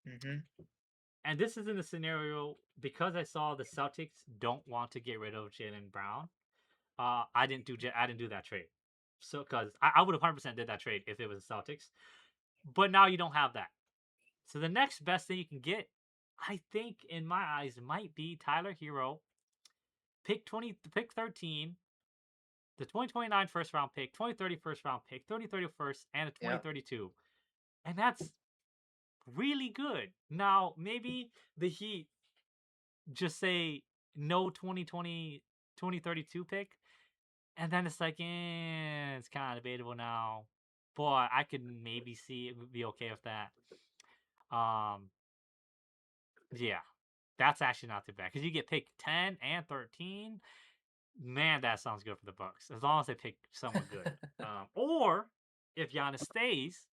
Mhm. And this is in the scenario because I saw the Celtics don't want to get rid of Jalen Brown. I didn't do that trade. So because I would have 100% did that trade if it was the Celtics, but now you don't have that. So the next best thing you can get, I think in my eyes, might be Tyler Hero, pick 13, the 2029 first round pick, 2030 first round pick, 2031st, and a Yeah. 2032, and that's really good. Now maybe the Heat just say no 2020 2032 pick, and then it's like it's kind of debatable now, but I could maybe see it would be okay with that. um yeah, that's actually not too bad because you get pick 10 and 13. Man, that sounds good for the Bucks as long as they pick someone good. Or if Giannis stays,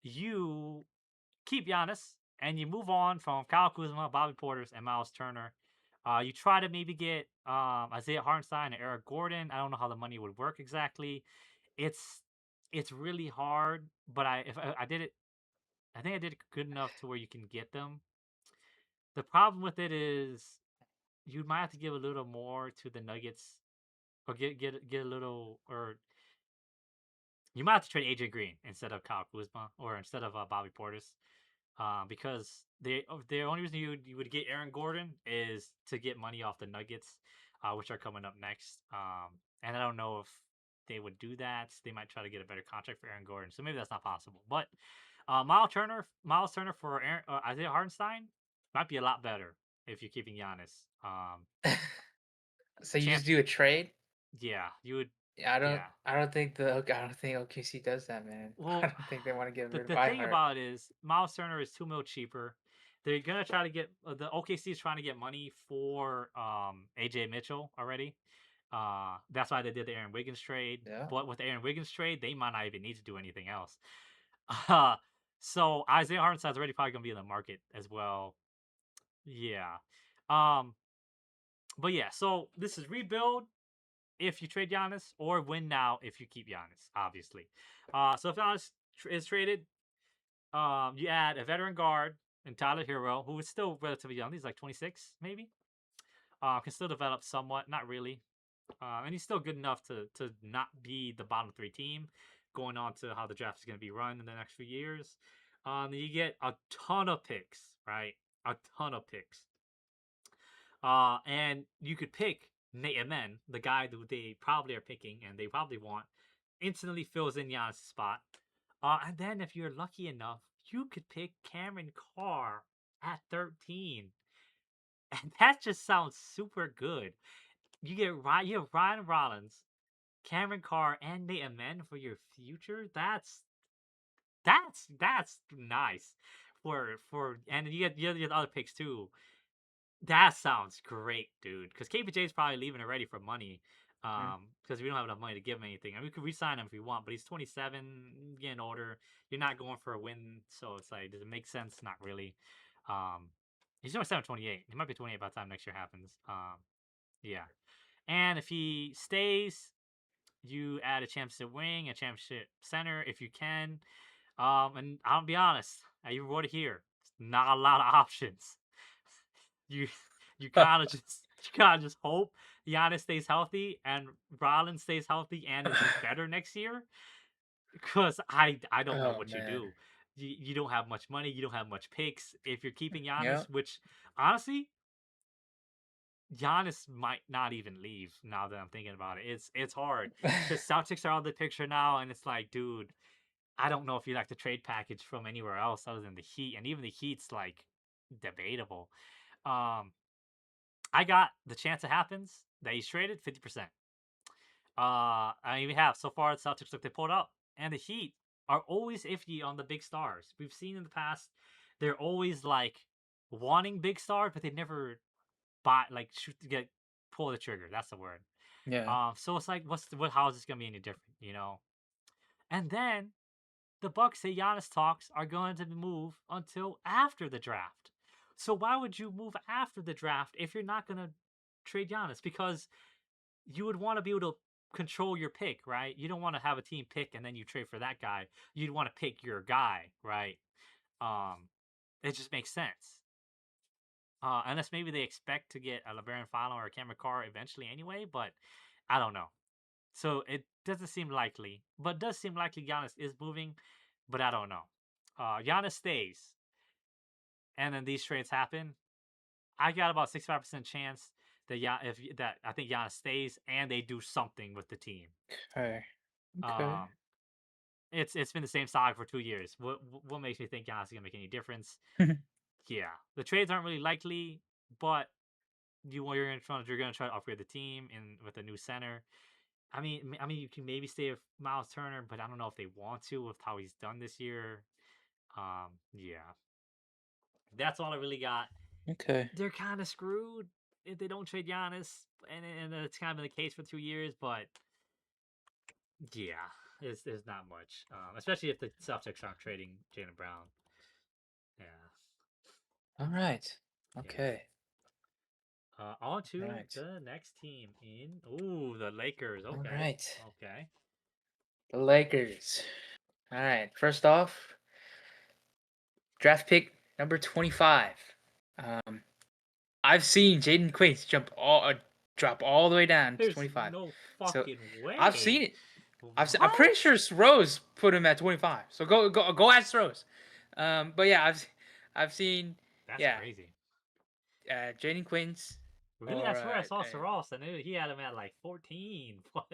you keep Giannis and you move on from Kyle Kuzma, Bobby Portis, and Miles Turner. You try to maybe get Isaiah Hartenstein and Eric Gordon. I don't know how the money would work exactly. It's it's really hard, but I did it. I think I did it good enough to where you can get them. The problem with it is you might have to give a little more to the Nuggets, or get a little, or you might have to trade AJ Green instead of Kyle Kuzma or instead of Bobby Portis. Because the only reason you would get Aaron Gordon is to get money off the Nuggets, which are coming up next. And I don't know if they would do that. They might try to get a better contract for Aaron Gordon, so maybe that's not possible. But Miles Turner for Isaiah Hartenstein might be a lot better if you're keeping Giannis. So you just Chance, do a trade? yeah, you would, Yeah, yeah. I don't think OKC does that, man. I Well, don't think they want to get rid of the thing Ihart. about it is Miles Turner is 2 mil cheaper. They're gonna try to get the OKC is trying to get money for AJ Mitchell already. That's why they did the Aaron Wiggins trade. Yeah. But with the Aaron Wiggins trade, they might not even need to do anything else. Uh, so Isaiah Hartenstein's already probably gonna be in the market as well. Yeah. Um, but yeah, so this is rebuild if you trade Giannis, or win now if you keep Giannis, obviously. So if Giannis is traded, you add a veteran guard and Tyler Hero, who is still relatively young. He's like 26, maybe. Can still develop somewhat, not really. And he's still good enough to not be the bottom 3 team, going on to how the draft is going to be run in the next few years. You get a ton of picks, right? A ton of picks. And you could pick Nate Amen, the guy who they probably are picking and they probably want, instantly fills in Giannis' spot. And then if you're lucky enough, you could pick Cameron Carr at 13. And that just sounds super good. You have Ryan Rollins, Cameron Carr, and they amend for your future. That's nice. And you get the other picks too. That sounds great, dude. Because KPJ is probably leaving already for money. Mm. Because we don't have enough money to give him anything. I mean, we could re-sign him if we want, but he's 27, getting older. You're not going for a win, so it's like, does it make sense? Not really. Um, he's 27, 28. He might be 28 by the time next year happens. Yeah. And if he stays, you add a championship wing, a championship center if you can. And I'll be honest, you wrote it here. Not a lot of options. You you kind of just hope Giannis stays healthy and Rollins stays healthy and is just better next year. Because I don't know Oh what you man. do. You don't have much money. You don't have much picks. If you're keeping Yeah. Giannis, which honestly, Giannis might not even leave. Now that I'm thinking about it, it's hard because Celtics are out of the picture now, and it's like, dude, I don't know if you like the trade package from anywhere else other than the Heat, and even the Heat's like debatable. Um, I got the chance it happens that he's traded 50%. I even have so far the Celtics look they pulled up, and the Heat are always iffy on the big stars. We've seen in the past they're always like wanting big stars, but they never buy like shoot to get pull the trigger. That's the word. Yeah. So it's like, how is this gonna be any different? And then the Bucks say Giannis talks are going to move until after the draft. So why would you move after the draft if you're not going to trade Giannis? Because you would want to be able to control your pick, right? You don't want to have a team pick and then you trade for that guy. You'd want to pick your guy, right? Um, it just makes sense. Unless maybe they expect to get a LeBaron Follow or a Cameron Carr eventually anyway, but I don't know. So it doesn't seem likely, but it does seem likely Giannis is moving, but I don't know. Giannis stays, and then these trades happen. I got about 65% chance that I think Giannis stays and they do something with the team. Okay. Okay. Um, it's been the same saga for 2 years. What makes me think Giannis is gonna make any difference? Yeah, the trades aren't really likely, but you're gonna try to upgrade the team in with a new center. I mean, you can maybe stay with Miles Turner, but I don't know if they want to with how he's done this year. Yeah, that's all I really got. Okay. They're kind of screwed if they don't trade Giannis, and it's kind of been the case for 2 years. But yeah, there's not much, especially if the Celtics aren't trading Jaylen Brown. Yeah, All right. yeah. Okay. On All to right. the next team in the Lakers. All Okay, right. okay. The Lakers. All right. First off, draft pick number 25. Um, I've seen Jaden Quates drop all the way down to There's 25. no So fucking I've seen way. it. I'm What? pretty sure Rose put him at 25. So go ask Rose. But yeah, I've seen That's yeah, crazy. Jaden Quince Really, I or swear I saw Saros and he had him at like 14. What?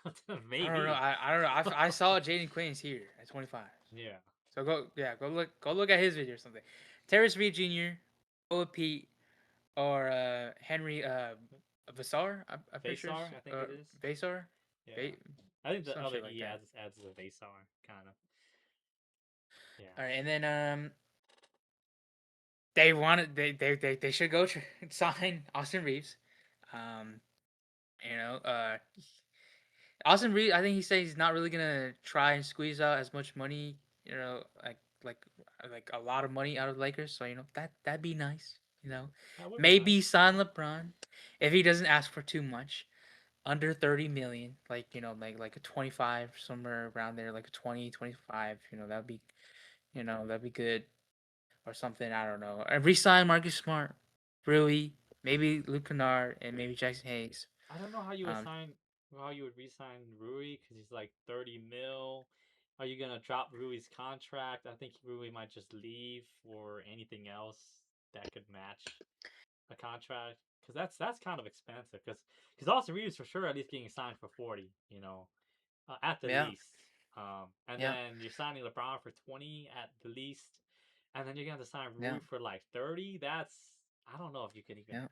I don't know. Maybe. I don't know. I saw Jaden Quince here at 25. Yeah. So go look at his video or something. Terrence Reed Jr., Noah Pete, or Henry Vassar. I'm pretty sure Vasar, it's I think it is. Vasar. Yeah. Va- I think the some other shit like E that. adds as a Vasar, kind of. Yeah. All right, and then they wanted they should go sign Austin Reeves. Um, you know, Austin Reeves. I think he said he's not really gonna try and squeeze out as much money. You know, like like a lot of money out of the Lakers. So that'd be nice. That would be Maybe nice. sign LeBron if he doesn't ask for too much, under 30 million, like like a 25 somewhere around there, like a 20, 25. That'd be good or something. I don't know. And resign Marcus Smart, Rui, maybe Luke Kennard, and maybe Jackson Hayes. I don't know Um, how you would re-sign Rui because he's like 30 mil. Are you gonna drop Rui's contract? I think Rui might just leave for anything else that could match a contract because that's kind of expensive because Austin Reeves for sure at least getting signed for 40, at the yeah, least. And yeah, then you're signing LeBron for 20 at the least, and then you're gonna have to sign yeah, Rui for like 30. I don't know if you can even yeah.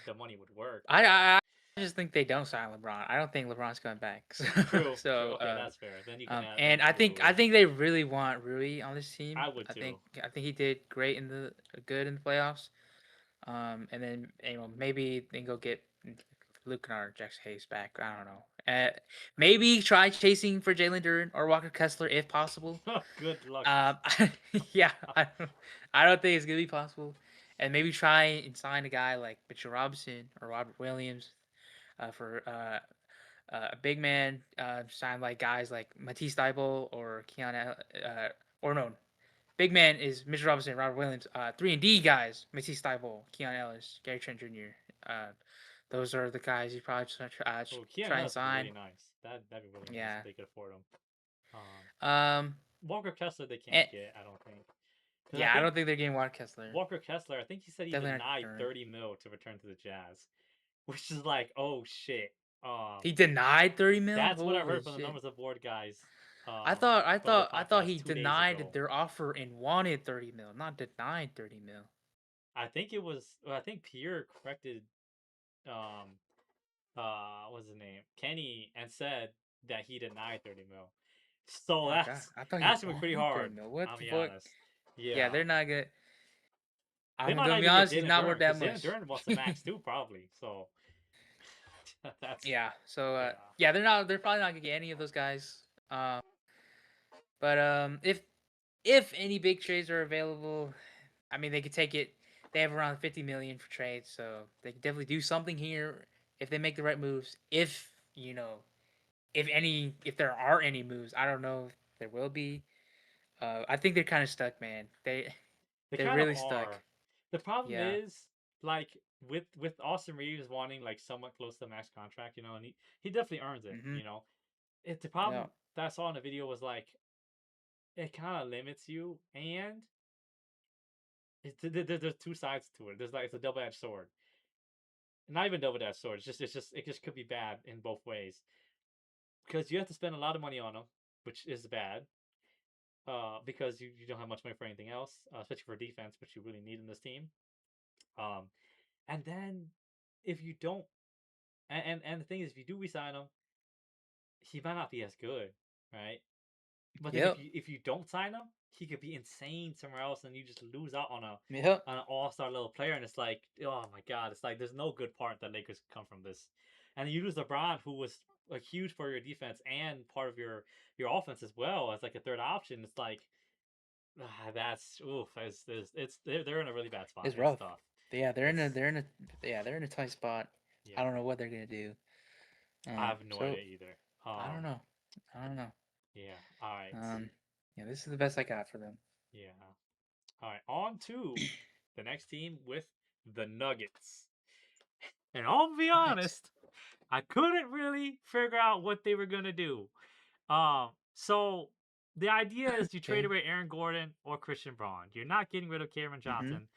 the money would work, I but I just think they don't sign LeBron. I don't think LeBron's coming back. So, True, true. so Okay, that's fair. Then you can add and include I Rui. think they really want Rui on this team. I would too. I think he did great in the good in the playoffs. And then maybe they go get Luke Kennard, Jackson Hayes back. I don't know. Maybe try chasing for Jalen Duren or Walker Kessler if possible. Good luck. Yeah, I don't think it's gonna be possible. And maybe try and sign a guy like Mitchell Robinson or Robert Williams for a big man. Sign like guys like Matisse Thybulle or Keanu, or no, big man is Mitchell Robinson, Robert Williams. 3-and-D guys, Matisse Thybulle, Keon Ellis, Gary Trent Jr. Those are the guys you probably Oh, try and Keanu would be sign. really nice. That'd be really nice if Yeah. they could afford him. Um, Um. Walker Kessler they can't And, get, I don't think, because I yeah, I think don't think they're getting Walker Kessler. Walker Kessler. I think he said he Definitely not denied Duren. 30 mil to return to the Jazz, which is like, oh shit. He denied 30 mil. That's what I Holy heard from the shit! Numbers of Board guys. From the I thought podcast he 2 days denied ago. their offer and wanted 30 mil, not denied 30 mil. I think it was. Well, I think Pierre corrected. Um, what's his name? Kenny, and said that he denied 30 mil. So Oh god, I thought he that's gonna be pretty wanted hard. 30 mil. What I'll the be fuck? honest. Yeah, Yeah, they're not good. they I'm might not gonna be even get honest. He's Jalen not Duren worth that because Jalen much. Duren wants the max too, probably. So that's Yeah. So yeah. yeah, they're not. They're probably not gonna get any of those guys. But if any big trades are available, I mean they could take it. They have around 50 million for trades, so they can definitely do something here if they make the right moves. If if there are any moves, I don't know if there will be. I think they're kind of stuck, man. They They're kind of really stuck. are. The problem Yeah. is like with Austin Reeves wanting like somewhat close to the max contract, and he definitely earns it. Mhm. The Yeah. problem that I saw in the video was like it kind of limits you, and there's two sides to it. There's like it's a double edged sword. Not even double edged sword. It just could be bad in both ways because you have to spend a lot of money on them, which is bad. Because you don't have much money for anything else, especially for defense, which you really need in this team. Um, and then if you don't, and the thing is, if you do resign him, he might not be as good, right? But then Yep. if you don't sign him, he could be insane somewhere else, and you just lose out on a Yep. on an all star level player, and it's like, oh my god, it's like there's no good part that Lakers can come from this, and you lose LeBron, who was like huge for your defense and part of your offense as well as like a third option. It's like that's oof, it's they're in a really bad spot. It's It's rough. tough. Yeah, It's they're in a tight spot. I yeah, don't know what they're gonna do. I have no So idea either. I don't know. I don't know. Yeah. All right. Um, yeah, this is the best I got for them. Yeah. All right. On to the next team with the Nuggets. And I'll be Nice. honest, I couldn't really figure out what they were gonna do. So the idea is you trade Okay. away Aaron Gordon or Christian Braun. You're not getting rid of Cameron Mm-hmm. Johnson.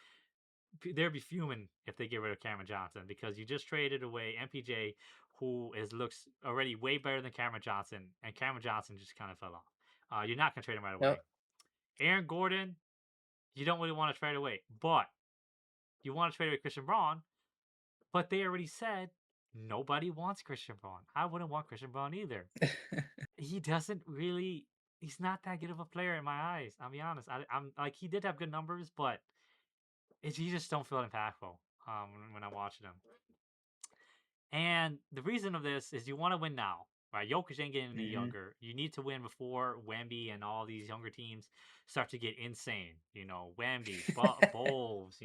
They'd be fuming if they get rid of Cameron Johnson because you just traded away MPJ, who looks already way better than Cameron Johnson, and Cameron Johnson just kind of fell off. You're not gonna trade him right away. Yep. Aaron Gordon, you don't really want to trade away, but you want to trade away Christian Braun. But they already said nobody wants Christian Braun. I wouldn't want Christian Braun either. He doesn't really. He's not that good of a player in my eyes. I'll be honest. I'm like he did have good numbers, but he just don't feel impactful when I'm watching him. And the reason of this is you want to win now, right? Jokic ain't getting any Mm-hmm. younger. You need to win before Wemby and all these younger teams start to get insane. Wemby, Bulls,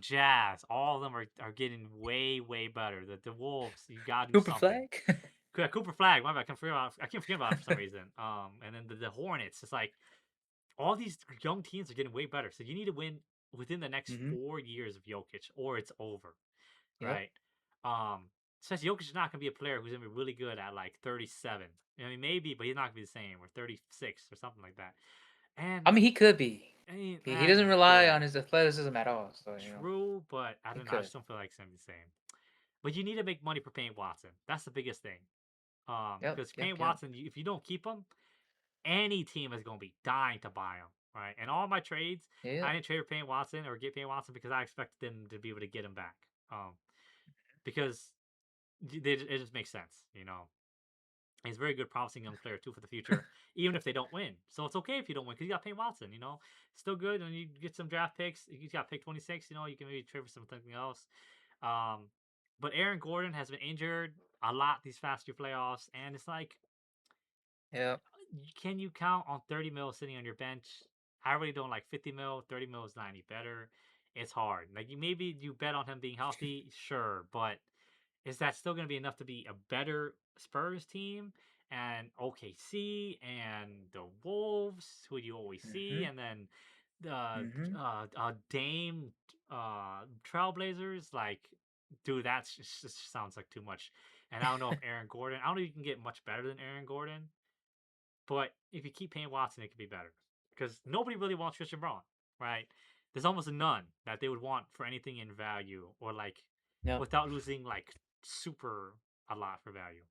Jazz, all of them are getting way better. The Wolves, you gotta do Cooper something. Flag. Cooper Flag, my bad. I can't forget about it for some reason. And then the Hornets. It's like all these young teams are getting way better. So you need to win within the next Mm-hmm. 4 years of Jokic, or it's over, Yep. right? Um, Since Jokic is not gonna be a player who's gonna be really good at like 37. I mean, maybe, but he's not gonna be the same, or 36 or something like that. And I mean, he could be. I mean, He doesn't rely could on his athleticism at all. So true, but I he don't know. I could. just don't feel like it's gonna be the same. But you need to make money for Payne Watson. That's the biggest thing. Yep. Because Yep. Payne Yep. Watson, if you don't keep him, any team is going to be dying to buy him, right? And all my trades, I Yep. didn't trade for Payne Watson or get Payne Watson because I expected them to be able to get him back. Because it just makes sense, you know. He's a very good, promising young player too for the future, even if they don't win. So it's okay if you don't win because you got Payne Watson. You know, still good, and you get some draft picks. You got pick 26. You know, you can maybe trade for something else. Um, but Aaron Gordon has been injured a lot these past few playoffs, and it's like, Yeah. can you count on 30 mil sitting on your bench? I really don't like 50 mil. 30 mil is not any better. It's hard. Like maybe you bet on him being healthy, sure, but is that still going to be enough to be a better Spurs team and OKC and the Wolves, who you always see, Mhm. and then the Mhm. Dame Trailblazers? Like, dude, that just sounds like too much. And I don't know if Aaron Gordon, I don't know if you can get much better than Aaron Gordon, but if you keep paying Watson, it could be better because nobody really wants Christian Braun, right? There's almost none that they would want for anything in value or like Yep. without losing like super a lot for value.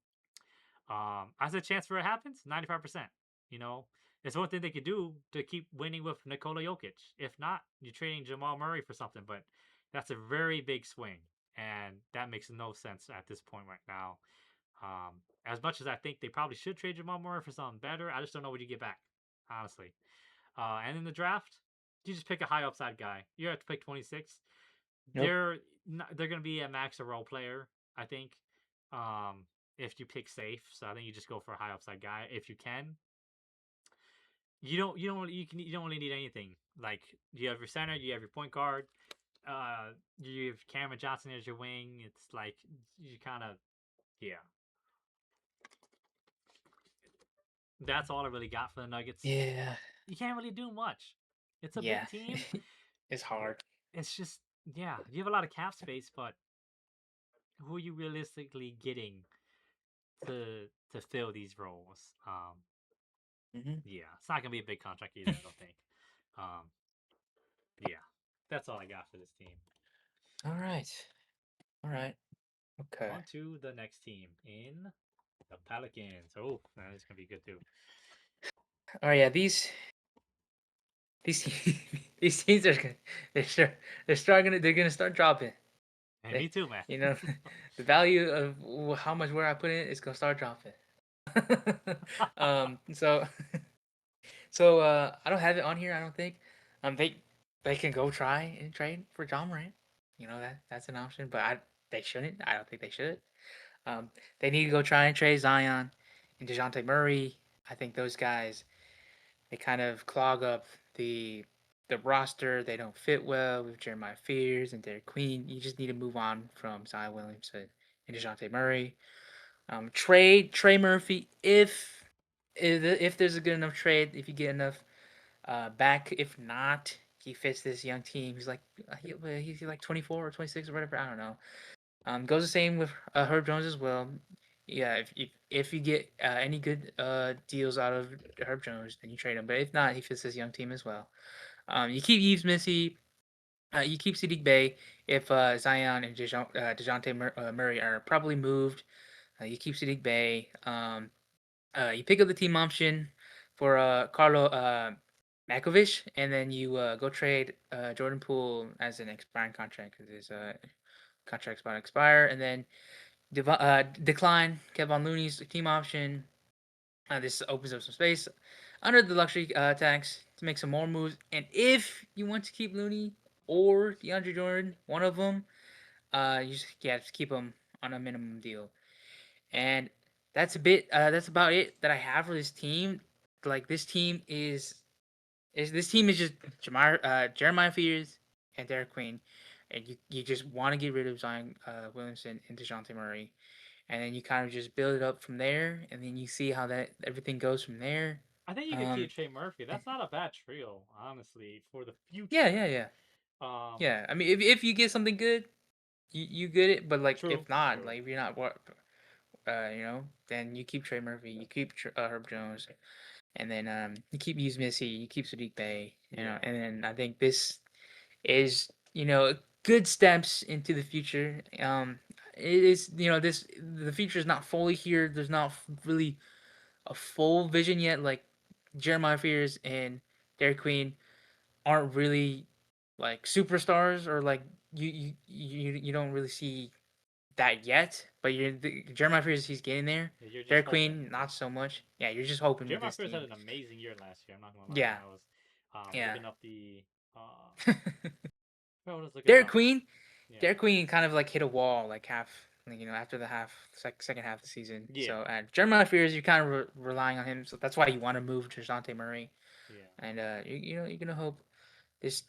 As a chance for it happens, 95%. You know, it's one thing they could do to keep winning with Nikola Jokic. If not, you're trading Jamal Murray for something, but that's a very big swing, and that makes no sense at this point right now. As much as I think they probably should trade Jamal Murray for something better, I just don't know what you get back, honestly. And in the draft, you just pick a high upside guy. You have to pick 26. Yep. They're going to be a max or role player, I think. Um, if you pick safe, so I think you just go for a high upside guy if you can. You don't really need anything. Like you have your center, you have your point guard, you have Cameron Johnson as your wing. It's like you kind of yeah. That's all I really got for the Nuggets. Yeah. You can't really do much. It's a Yeah. big team. It's hard. It's just yeah, you have a lot of cap space, but who are you realistically getting to fill these roles? Mhm. Yeah, it's not gonna be a big contract either. I don't think. Um, yeah, that's all I got for this team. All right. All right. Okay. On to the next team in the Pelicans. Oh, that is gonna be good too. All right. Yeah. These these teams are they're starting they're gonna start dropping. Hey, They, me too, man. you know, the value of how much where I put in is gonna start dropping. So I don't have it on here. I don't think. They can go try and trade for John Morant. You know that's an option, but they shouldn't. I don't think they should. They need to go try and trade Zion and Dejounte Murray. I think those guys they kind of clog up the roster. They don't fit well with Jeremiah Fears and Derek Queen. You just need to move on from Zion Williamson and Dejounte Murray. Trade Trey Murphy if there's a good enough trade. If you get enough back. If not, he fits this young team. He's like 24 or 26 or whatever. I don't know. Goes the same with Herb Jones as well. Yeah, if you get any good deals out of Herb Jones, then you trade him. But if not, he fits this young team as well. You keep Yves Missy. You keep Sadiq Bey if Zion and Dejounte Murray are probably moved. You keep Sadiq Bey. You pick up the team option for Carlo Makovic, and then you go trade Jordan Poole as an expiring contract because his contract's about to expire, and then decline Kevin Looney's team option. This opens up some space under the luxury tax to make some more moves. And if you want to keep Looney or DeAndre Jordan, one of them, just keep them on a minimum deal. And that's about it that I have for this team. Like this team is just Jeremiah Fears and Derek Queen, and you just want to get rid of Zion Williamson and Dejounte Murray, and then you kind of just build it up from there, and then you see how that everything goes from there. I think you could Um, keep Trey Murphy. That's not a bad trio, honestly, for the yeah, future. yeah, yeah, Um, yeah. I mean, if you get something good, you get it, but like true, if not, true. like if you're not then you keep Trey Murphy, you keep Herb Jones, and then you keep Use Missy, you keep Sadiq Bey, Yeah. and then I think this is good steps into the future. It is this the future is not fully here. There's not really a full vision yet. Like Jeremiah Fears and Derek Queen aren't really like superstars or like you don't really see that yet. But Jeremiah Fears, he's getting there. Yeah, you're just Derek hoping. Queen, not so much. Yeah, you're just hoping with Jeremiah this Fears had team. an amazing year last year. I'm not gonna lie. Yeah, I was yeah. looking up the I was looking Derek up. Queen, Yeah. Derek Queen kind of like hit a wall like after the second half of the season. Yeah. So Jeremiah Fears, you're kind of relying on him. So that's why you want to move to Dejounte Murray, Yeah. and you're gonna hope this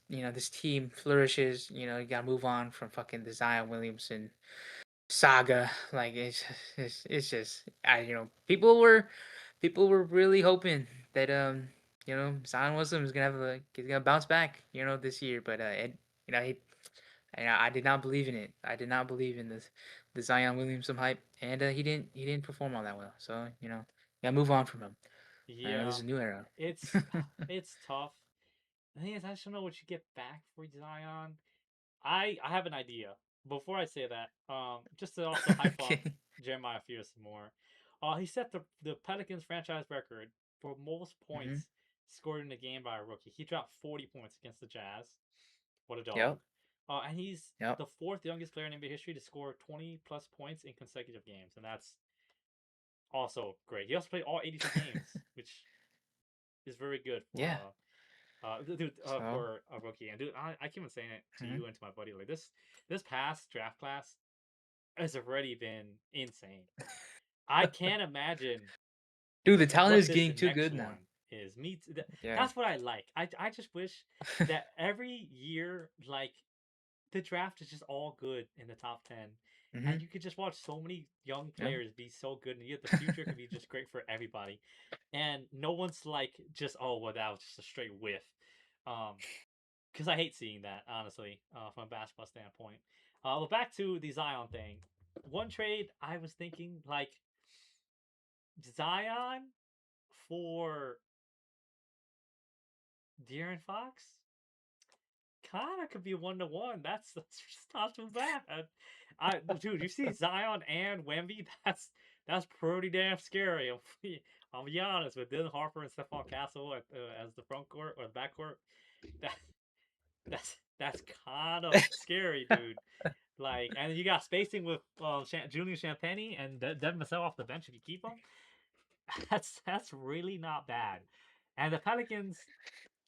team flourishes. You gotta move on from fucking the Zion Williamson saga. Like it's just people were really hoping that Zion Wilson was he's gonna bounce back this year, but he I did not believe in it. I did not believe in the Zion Williamson hype, and he didn't perform all that well. So gotta move on from him. This Yeah. is a new era. It's it's tough. The thing is, I just don't know what you get back for Zion. I have an idea. Before I say that, just to also hype up Okay. Jeremiah Fears some more. He set the Pelicans franchise record for most Hmm. points scored in a game by a rookie. He dropped 40 points against the Jazz. What a dog. Yep. And he's Yep. the fourth youngest player in NBA history to score 20 plus points in consecutive games, and that's also great. He also played all 82 games, which is very good for Yeah. So. for a rookie. And dude, I keep on saying it to Mhm. you and to my buddy. Like this past draft class has already been insane. I can't imagine Dude, the talent what is this getting too next good now. one is. Yeah. That's what I like. I just wish that every year, like the draft is just all good in the top 10, Hmm. and you could just watch so many young Yeah. players be so good, and yet the future could be just great for everybody. And no one's like just, oh well, that was just a straight whiff. Because I hate seeing that, honestly, from a basketball standpoint. But back to the Zion thing. One trade I was thinking, like Zion for De'Aaron Fox, kind of could be 1-to-1. That's just not too bad. Dude, you see Zion and Wemby? That's pretty damn scary. I'll be honest, with Dylan Harper and Stephon Castle as the front court or the back court, that that's kind of scary, dude. Like, and you got spacing with Julian Champagnie and Devin Vassell off the bench if you keep them. That's really not bad. And the Pelicans,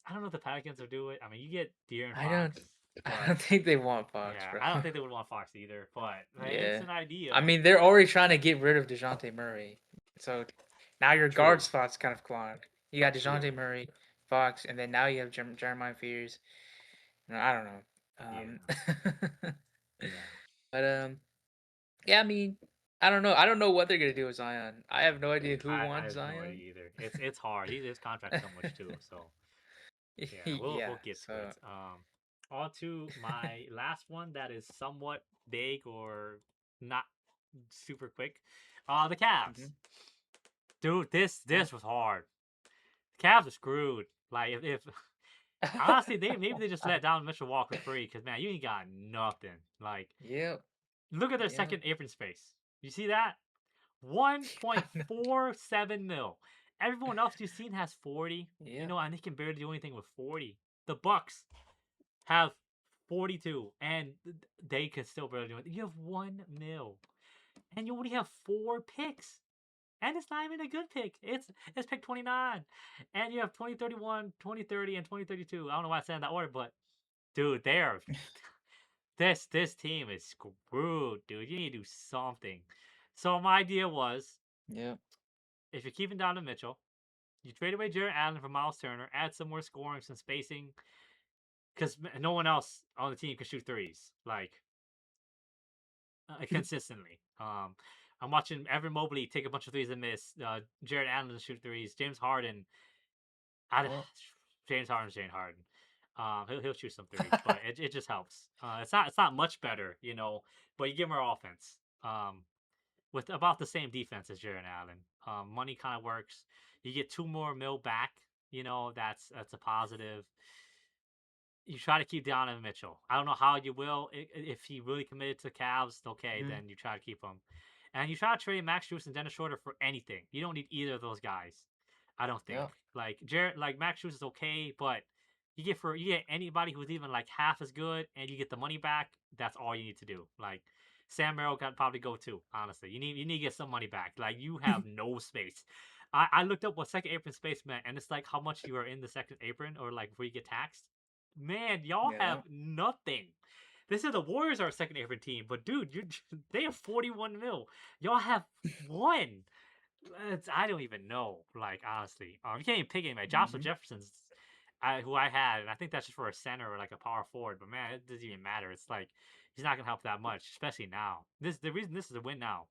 I don't know what the Pelicans will do. It. I mean, you get De'Aaron I don't. Fox, I but don't think they want Fox, yeah, bro. I don't think they would want Fox either. But it's Yeah. an I idea. mean, they're already trying to get rid of Dejounte Murray, so now your guard True, spot's kind of clogged. You got true. Dejounte Murray, Fox, and then now you have Jeremiah Fears. I don't know. Yeah, yeah. But yeah. I mean, I don't know. I don't know what they're gonna do with Zion. I have no idea who I wants have no Zion. idea either. It's hard. His contract's so much too. So yeah, we'll Yeah. get to So. it. On to my last one that is somewhat big or not super quick. The Cavs. Mhm. Dude, this Oh. this was hard. The Cavs are screwed. Like if honestly they maybe they just let down Mitchell Walker free because man, you ain't got nothing. Like Yep. look at their Yep. second apron space. You see that? 1.47 mil. Everyone else you've seen has 40, Yep. and they can barely do anything with 40. The Bucks have 42, and they could still barely do it. You have 1 mil, and you only have 4 picks. And it's not even a good pick. It's pick 29. And you have 2031, 2030, and 2032. I don't know why I said in that order, but dude, they're this team is screwed, dude. You need to do something. So my idea was Yep. if you're keeping Donovan Mitchell, you trade away Jarrett Allen for Miles Turner, add some more scoring, some spacing, because no one else on the team can shoot threes like consistently. I'm watching Evan Mobley take a bunch of threes and miss. Jarrett Allen shoot threes. James Harden, I, Well. James Harden's James Harden. He'll shoot some threes, but it just helps. It's not much better, but you give him more offense. With about the same defense as Jared Allen. Money kind of works. You get 2 more mil back. That's a positive. You try to keep Donovan Mitchell. I don't know how you will. If he really committed to the Cavs, okay, Mhm. then you try to keep him. And you try to trade Max Strus and Dennis Schroeder for anything. You don't need either of those guys. I don't think. Yep. Like Max Strus is okay, but you get anybody who's even like half as good, and you get the money back. That's all you need to do. Like Sam Merrill got probably go too. Honestly, you need to get some money back. Like you have no space. I looked up what second apron space meant, and it's like how much you are in the second apron, or like where you get taxed. Man, y'all have Yeah. nothing. They said the Warriors are a second apron team, but dude, they have 41 mil. Y'all have one. I don't even know. Like honestly, you can't even pick anybody. Joshua Mhm. Jefferson's, who I had, and I think that's just for a center or like a power forward. But man, it doesn't even matter. It's like he's not gonna help that much, especially now. The reason this is a win now.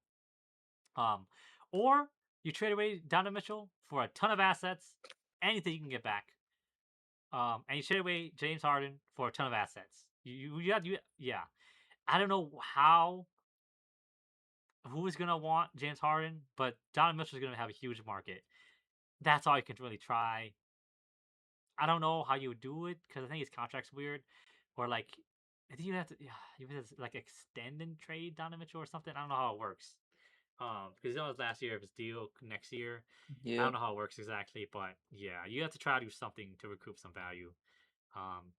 Um, or you trade away Donovan Mitchell for a ton of assets, anything you can get back. And you trade away James Harden for a ton of assets. Yeah. I don't know who is gonna want James Harden, but Donovan Mitchell is gonna have a huge market. That's all you can really try. I don't know how you would do it because I think his contract's weird, or like I think you have to, yeah, you have to like extend and trade Donovan Mitchell or something. I don't know how it works. Because that was last year of his deal next year. I don't Yep. know how it works exactly, but yeah, you have to try to do something to recoup some value. Um,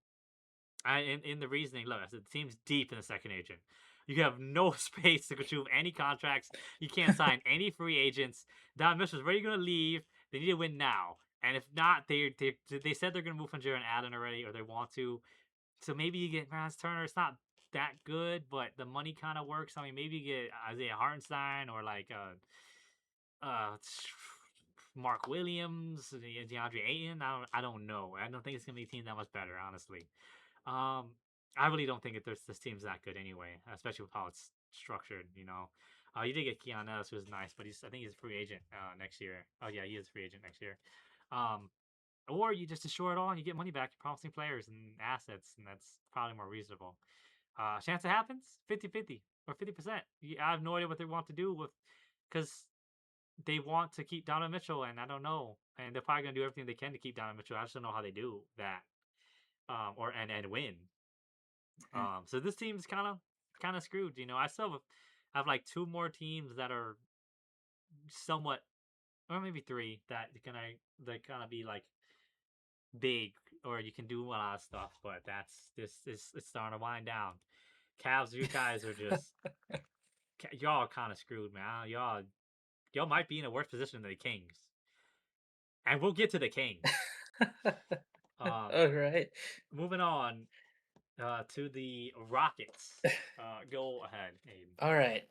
in the reasoning, look, I said the team's deep in the second agent. You have no space to consume any contracts. You can't sign any free agents. Don Mitchell's already going to leave. They need to win now. And if not, they said they're going to move from Jaron Allen already, or they want to. So maybe you get Miles Turner. It's not that good, but the money kind of works. I mean, maybe you get Isaiah Hartenstein or like Mark Williams, DeAndre Ayton. I don't know. I don't think it's gonna be a team that much better, honestly. Um, I really don't think this team's that good anyway, especially with how it's structured. You did get Keon Ellis, who was nice, but I think he's a free agent next year. Oh yeah, he is a free agent next year. Um, or you just destroy it all and you get money back. You're promising players and assets, and that's probably more reasonable. Chance it happens 50-50 or 50%. I have no idea what they want to do with because they want to keep Donovan Mitchell, and I don't know. And they're probably gonna do everything they can to keep Donovan Mitchell. I just don't know how they do that, or and win. Mhm. So this team's kind of screwed. I still have like two more teams that are somewhat, or maybe three that kind of be like big, or you can do a lot of stuff. But it's starting to wind down. Cavs, you guys are just y'all are kind of screwed, man. Y'all might be in a worse position than the Kings, and we'll get to the Kings. Um, All right. moving on to the Rockets. Go ahead, Abe. All right.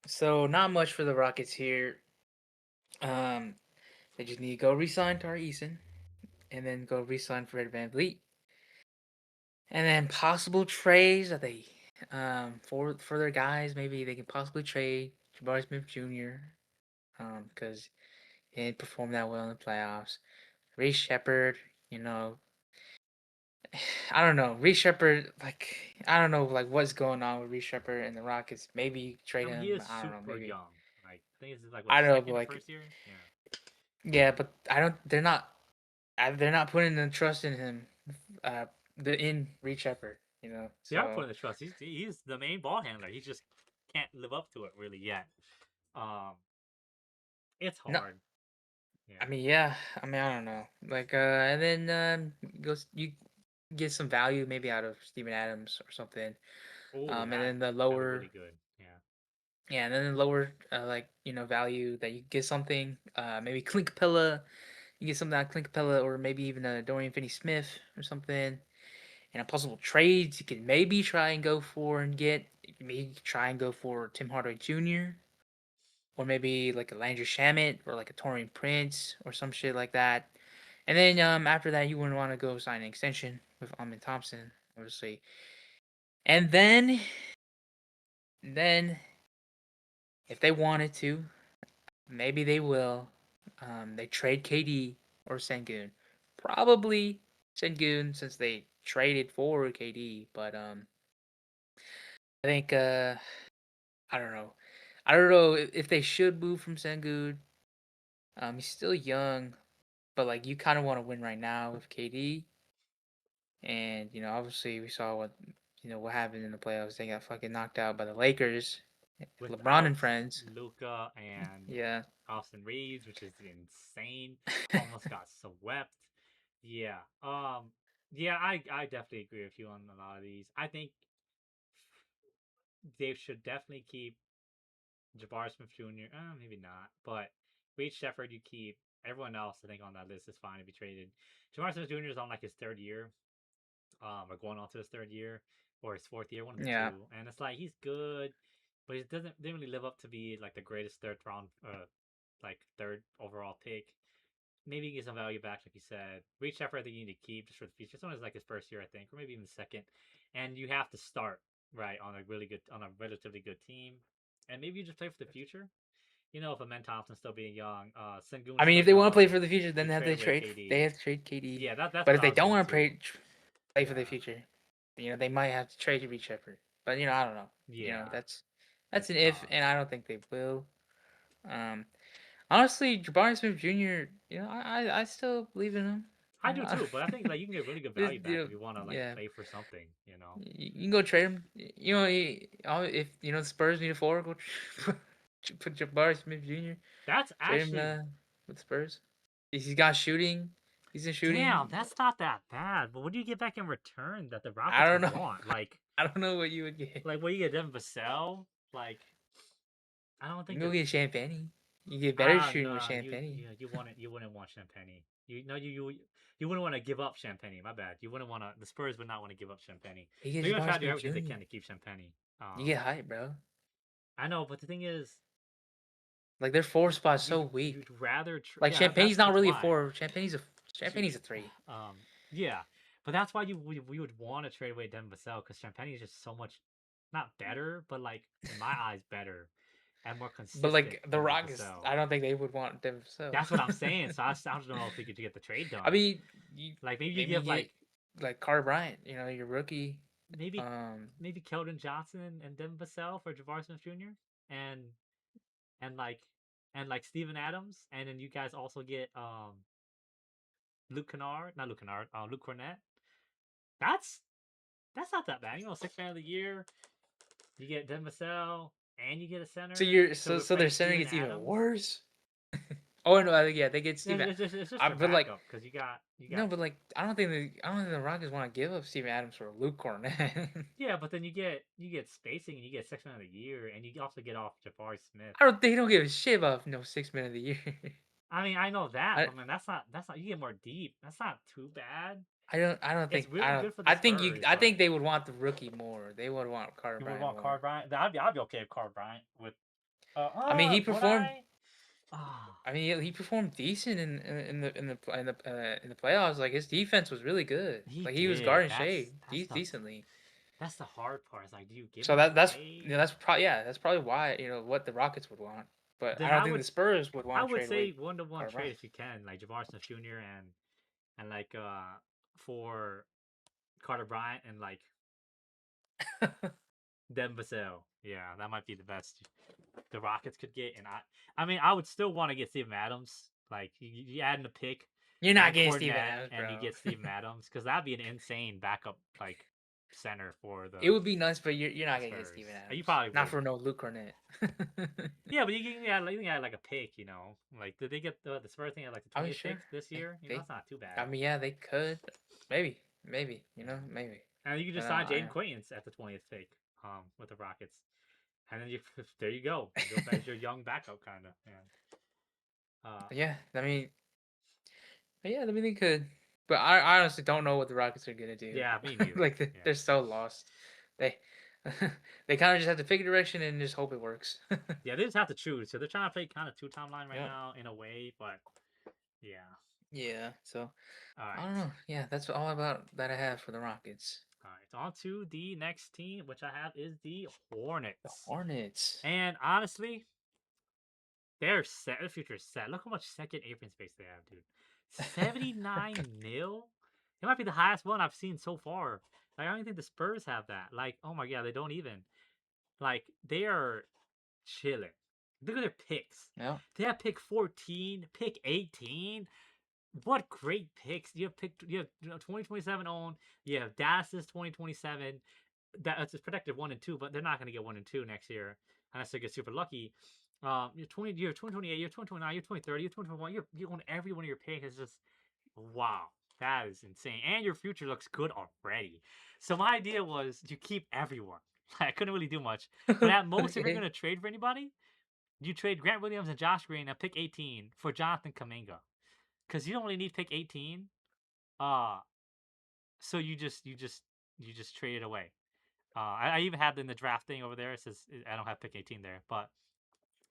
So not much for the Rockets here. Um, they just need to go resign Tar Eason, and then go resign Fred VanVleet, and then possible trades that they for their guys. Maybe they can possibly trade Jabari Smith Jr. Because he didn't perform that well in the playoffs. Reese Shepard, you know, I don't know. Reese Shepard, like I don't know, like what's going on with Reese Shepard and the Rockets. Maybe I trade mean, he him. is I don't know. super Maybe young. Like, I think this is like what I don't know, but second or like first year. Yeah, yeah, but I don't. They're not. They're not putting the trust in him. In Reese Shepard, they are So putting the trust. He's the main ball handler. He just can't live up to it really yet. Um, it's no. hard. Yeah. I mean, yeah. I mean, I don't know. Like, and then you get some value maybe out of Steven Adams or something. Oh, And then the that'd be lower really good. Yeah. Yeah, and then the lower, like value that you get something, maybe Clint Capella, you get something out of Clint Capella, or maybe even a Dorian Finney-Smith or something, and a possible trades you can maybe try and go for and get. You can maybe try and go for Tim Hardaway Jr. or maybe like a Landry Shamet or like a Torian Prince or some shit like that. And then after that, you wouldn't want to go sign an extension with Amin Thompson, obviously. And then if they wanted to, maybe they will. They trade KD or Sengun. Probably Sengun since they traded for KD. But I think I don't know. I don't know if they should move from Sengun. He's still young, but like you kind of want to win right now with KD. And obviously we saw what happened in the playoffs. They got fucking knocked out by the Lakers. LeBron Without and friends. Luca and Yeah. Austin Reeves, which is insane. Almost got swept. Yeah. Yeah, I definitely agree with you on a lot of these. I think they should definitely keep Jabari Smith Jr. Maybe not, but Reed Shepard you keep. Everyone else I think on that list is fine to be traded. Jabari Smith Jr. is on like his third year, or going on to his third year or his fourth year, one of the Yeah. two. And it's like he's good, but he didn't really live up to be like the greatest third round, like third overall pick. Maybe get some value back, like you said. Reed Shepard, I think you need to keep just for the future. This one is like his first year, I think, or maybe even second. And you have to start right on a relatively good team, and maybe you just play for the future. You know, if Amen Thompson's still being young, I Sengun's mean, still if they want to play young, for the future, then you they have trade to away trade. They KD. have to trade KD. Yeah, that's But what if I they was don't saying want to too. play for the Yeah, future, they might have to trade Reed Shepard. But I don't know. yeah, That's it's an if, tough. and I don't think they will. Honestly, Jabari Smith Jr. I still believe in him. I do too, but I think like you can get really good Just, value back if you want to like yeah, play for something. you can go trade him. If the Spurs need a forward, go put Jabari Smith Jr. That's Trade him actually with Spurs. He's got shooting. He's in damn. shooting. That's not that bad. But what do you get back in return that the I Rockets don't would know. want? Like, I don't know what you would get. what do you get? Devin Vassell? Like, I don't You think can go that. get Champagne. You get better Ah, shooting with no, Champagne. you wouldn't want Champagne. You wouldn't want to give up Champagne. My bad. You wouldn't want to. The Spurs would not want to give up Champagne. You They're get gonna Jabari try to do Smith everything they Jr. can to keep Champagne. You get hype, bro. I know, but the thing is, Like their four spot's so you'd weak. rather Like yeah, Champagne's not that's really a why. four. Champagne's a three. Um, yeah, but that's why we would want to trade away Devin Vassell because Champagne is just so much not better, but like in my eyes better and more But consistent like the than Rockets, Vassell. I don't think they would want them. So That's what I'm saying. So I don't know if we could get the trade I done. mean, you Like maybe you maybe you give get like Carter Bryant. Your rookie. maybe Um, maybe Keldon Johnson and Devin Vassell for Javaris Smith Jr. and and like Steven Adams, and then you guys also get Luke Kennard, not Luke Kennard, Luke Cornett. That's that's not that bad. Sixth man of the year. You get Devin Vassell, and you get a so center you're to so their replace center Steven gets even Adams. worse. Oh no, I think yeah, they get Yeah, Steven. it's just your But like backup because you no, got but like I don't think the Rockets want to give up Steven Adams for Luke Cornett. yeah, but then you get spacing and you get sixth man of the year, and you also get off Jabari Smith. I don't. They don't give a shit about no 6 man of the year. I mean, I know that, I but man, that's not you get more deep. That's not too bad. I don't It's think really good for the I think you Spurs, I but think they would want the rookie more. They would want Carter you would Bryant want more. Card Bryant. I'd be okay with Card Bryant with. I mean, he Would performed. I? Ah, I mean, he performed decent in the playoffs. Like his defense was really good. he Like he was did. guarding Shea decently. That's the hard part. It's like, do you give So him that's away? that's probably why what the Rockets would want. But I Then don't think the Spurs would I want to would trade say away 1-to-1 Carter trade if you can, like Javaris Smith Jr. and like for Carter Bryant and like Bryant. Devin Vassell. Yeah, that might be the best the Rockets could get. And I mean, I would still want to get Steven Adams. Like you add in a pick You're not and getting Steven Cornette, Adams, and you bro. get Steven Adams because that'd be an insane backup like center for It would be nice, but you're not the gonna get Spurs. Steven You Adams. probably Not wouldn't. for no Luke Cornett. Yeah, but you can add like a pick, Like, did they get the Spurs thing at like the I mean, 20th sure. pick this year? That's not too I bad. mean, yeah, they could. Maybe. Maybe. Yeah. Maybe. And you can just sign Jaden Quaintance at the 20th pick, with the Rockets, and then there you go. You go as your young backup kind of. Yeah, I mean, they could. But I honestly don't know what the Rockets are gonna do. Yeah, me neither. Like Yeah, they're so lost. They they kind of just have to pick a direction and just hope it works. yeah, they just have to choose. So they're trying to play kind of two timeline right Yep. now in a way, but yeah. Yeah. So All I don't right. know. Yeah, that's all about that I have for the Rockets. All right, on to the next team, which I have is the Hornets. The Hornets. And honestly, they're set. The future is set. Look how much second apron space they have, dude. 79 mil? It might be the highest one I've seen so far. Like, I don't even think the Spurs have that. Like, oh my god, they don't even. Like, they are chilling. Look at their picks. Yeah. They have pick 14, pick 18. What great picks. You have 2027 owned. You have Dallas's 2027. That's protected 1 and 2, but they're not going to get 1 and 2 next year unless they get super lucky. You're 2028, you're 2029, you're 2030, you're 2021. You own every one of your picks. It's just wow, that is insane. And your future looks good already. So my idea was you keep everyone. I couldn't really do much. But at most, if you're Okay. gonna trade for anybody, you trade Grant Williams and Josh Green at pick 18 for Jonathan Kaminga, because you don't really need pick 18. Uh, so you just trade it away. I even had in the draft thing over there. It says I don't have pick 18 there, but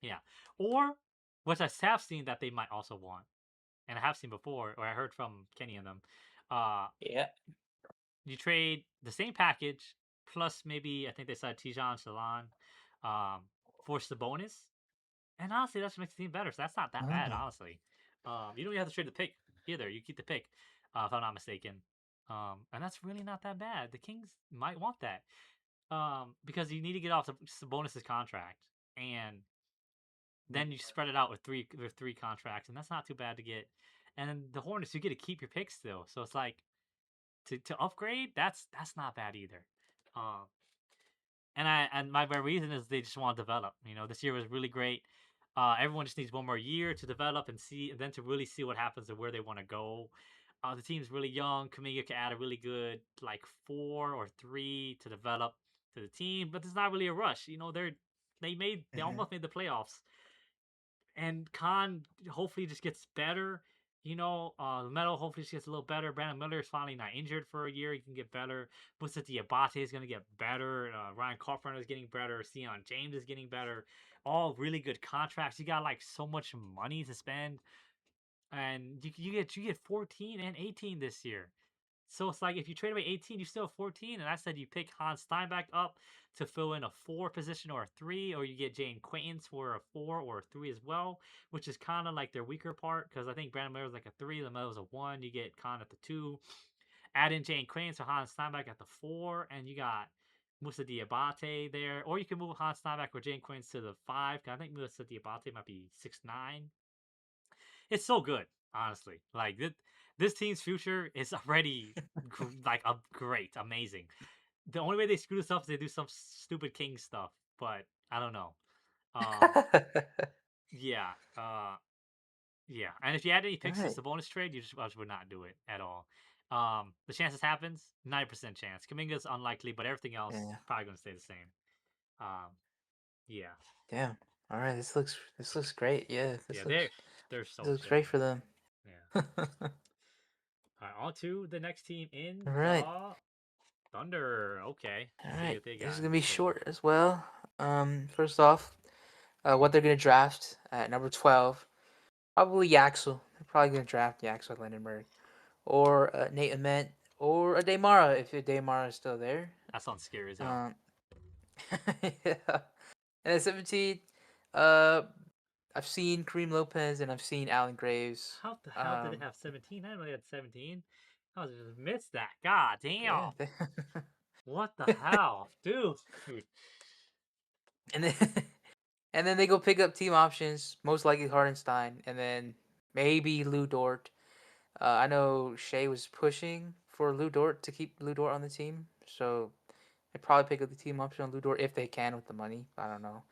yeah. Or which I have seen that they might also want, and I have seen before, or I heard from Kenny and them. Uh, Yeah. you trade the same package plus maybe I think they said Tijan Shalon, for Sabonis, and honestly, that just makes the team better. So that's not that bad, Oh. honestly. You don't even have to trade the pick either. You keep the pick, if I'm not mistaken. And that's really not that bad. The Kings might want that, because you need to get off the Sabonis's contract, and then you spread it out with three contracts, and that's not too bad to get. And then the Hornets, you get to keep your picks still. So it's like to upgrade, that's not bad either. Um, and my reason is they just want to develop. This year was really great. Everyone just needs one more year to develop and see, and then to really see what happens and where they want to go. The team's really young. Kaminga can add a really good like 4 or 3 to develop to the team, but there's not really a rush. They Mhm. almost made the playoffs, and Khan hopefully just gets better. Metal hopefully just gets a little better. Brandon Miller is finally not injured for a year. He can get better. Musa Diabate is going to get better. Ryan Carpenter is getting better. Sion James is getting better. All really good contracts. You got like so much money to spend, and you get 14 and 18 this year. So it's like if you trade away 18, you still have 14. And I said you pick Hans Steinbach up to fill in a 4 position or a 3, or you get Jane Quaintance for a 4 or a 3 as well, which is kind of like their weaker part because I think Brandon Miller was like a 3, Lamelo was a 1. You get Khan at the 2. Add in Jane Quaintance or Hans Steinbach at the 4, and you got Musa Diabate there. Or you can move Hans Steinbach or Jane Quaintance to the 5. I think Musa Diabate might be 6'9". It's so good, honestly. Like this team's future is already like great, amazing. The only way they screw this up is they do some stupid king stuff, but I don't know. Um, yeah, yeah. And if you add any All picks to right. the bonus trade, I just would not do it at all. The chances happens 90% chance. Kaminga's unlikely, but everything else Yeah. probably gonna stay the same. Um, yeah, Damn. All right. This looks great. Yeah. yeah. They're This so looks great chilling. for them. Yeah. All All right, on to the next team in right. the Thunder. Okay, All let's see right. what they This is got in gonna be store. short as well. First off, what they're gonna draft at number 12. Probably Yaxel. They're probably gonna draft Yaxel Lendenberg or Nate Ament or a Daymara if Daymara is still there. That sounds scary as hell. Um, yeah. And at 17, uh, I've seen Kareem Lopez and I've seen Alan Graves. How the hell did they Um, have 17? I didn't know they had 17. I was just missed that. God yeah. damn. What the hell, dude? And then and then they go pick up team options, most likely Hardenstein, and then maybe Lou Dort. I know Shea was pushing for Lou Dort to keep Lou Dort on the team, so they probably pick up the team option on Lou Dort if they can with the money. I don't know.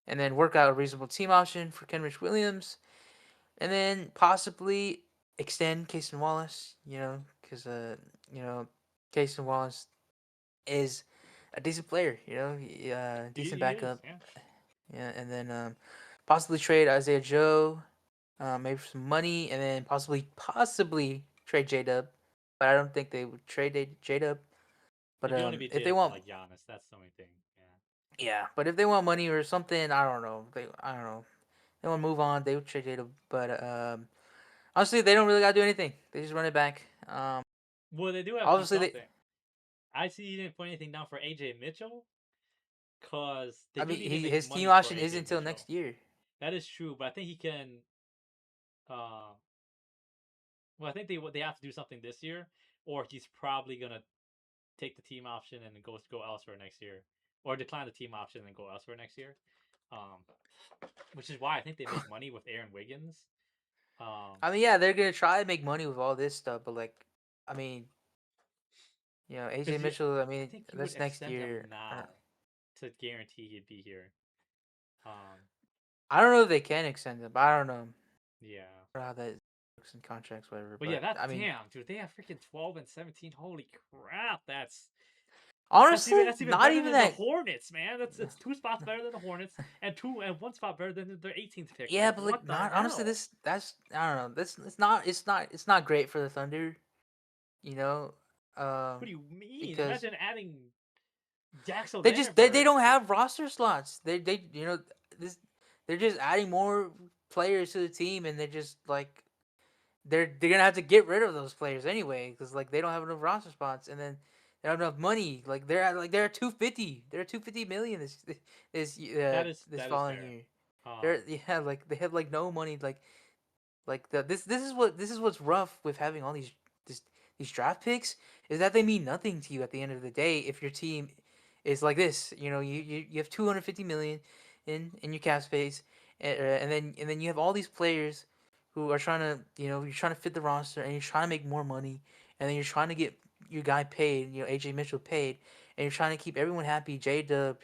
And then work out a reasonable team option for Kenrich Williams, and then possibly extend Casey Wallace. Because you know, Casey Wallace is a decent player. Decent He is, backup. yeah. Yeah, and then possibly trade Isaiah Joe, maybe for some money, and then possibly trade J Dub. But I don't think they would trade J Dub. But It could only be if they Jada for want, like Giannis. That's the only thing. Yeah. yeah. But if they want money or something, I don't know. I don't know. They want to move on. They would trade J Dub. But honestly, they don't really gotta do anything. They just run it back. Well, they do have to do Obviously they. something. I see you didn't put anything down for AJ Mitchell, cause they I do mean, need to make his team money for option isn't AJ until Mitchell. next year. That is true, but I think he can. Uh, well, I think they have to do something this year, or he's probably gonna take the team option and then go elsewhere next year, or decline the team option and go elsewhere next year. Um, which is why I think they make money with Aaron Wiggins. Um, I mean, yeah, they're gonna try to make money with all this stuff, but like, I mean, AJ because Mitchell. I I mean, think you would that's next extend him year. now to guarantee he'd be here. Um, I don't know if they can extend it, but I don't know yeah. how that works in contracts, whatever. But yeah, But that I mean, damn dude, they have freaking 12 and 17. Holy crap, that's Honestly, That's even not better even than the that. Hornets, man. That's it's 2 spots better than the Hornets and 1 spot better than their 18th pick. Yeah, Like, but like what the not honestly. hell? That's I don't know. This it's not great for the Thunder. You know, What do you mean? because Imagine adding Dax they O'Bannifer don't to have roster slots. They this they're just adding more players to the team, and they're just like they're gonna have to get rid of those players anyway because like they don't have enough roster spots, and then they don't have enough money. Like they're at 250. They're at 250 million this that is following fair. year. Um, They're yeah like they have like no money like this is what's rough with having all this, these draft picks is that they mean nothing to you at the end of the day if your team is like this. You know, you have 250 million in your cap space, and then you have all these players who are trying to you're trying to fit the roster and you're trying to make more money, and then you're trying to get your guy paid, AJ Mitchell paid, and you're trying to keep everyone happy, J Dub,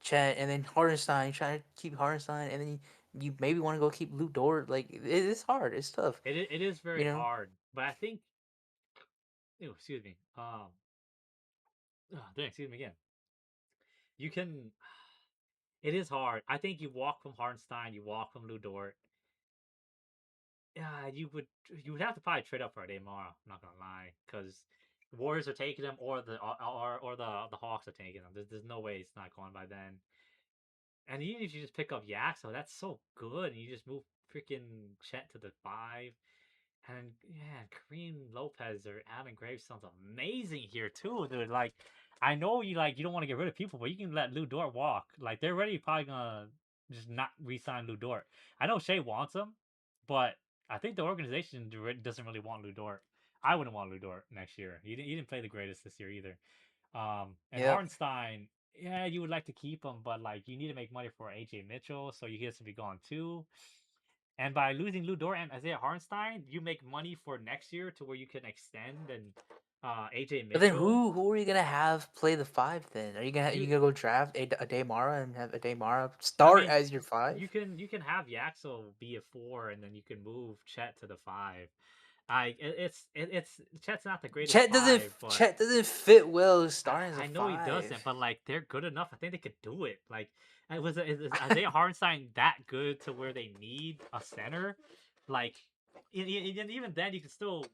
Chet, and then Hardenstein, you're trying to keep Hardenstein, and then you maybe want to go keep Luke Dort. Like it's hard. It's tough. it is You very know. hard, but I think. Ew, excuse me. Excuse me again. You can. It is hard. I think you walk from Hardenstein, you walk from Lou Dort. Yeah, you would have to probably trade up for a Damar. I'm not gonna lie, because Warriors are taking him, or the Hawks are taking him. There's no way it's not going by then. And even if you just pick up Yaxo, that's so good. And you just move freaking Chet to the 5. And yeah, Kareem Lopez or Adam Graves sounds amazing here too, dude. Like, I know you don't want to get rid of people, but you can let Lou Dort walk. Like, they're already probably gonna just not re-sign Lou Dort. I know Shea wants him, but I think the organization doesn't really want Lou Dort. I wouldn't want Lou Dort next year. He didn't play the greatest this year either. And Yep. Hardenstein, yeah, you would like to keep him, but like you need to make money for AJ Mitchell, so he has to be gone too. And by losing Lou Dort and Isaiah Hardenstein, you make money for next year to where you can extend and AJ But then Mitchell. who are you gonna have play the 5 then? Are you You, gonna go draft a Daymara and have a Daymara I start mean, as your 5? you can have Yaxel be a 4, and then you can move Chet to the 5. It's Chet's not the greatest 5, but Chet doesn't fit well starting as a I know he 5. doesn't, but like they're good enough. I think they could do it. Like, is Isaiah Hardenstein that good to where they need a center? Like, even then, you can still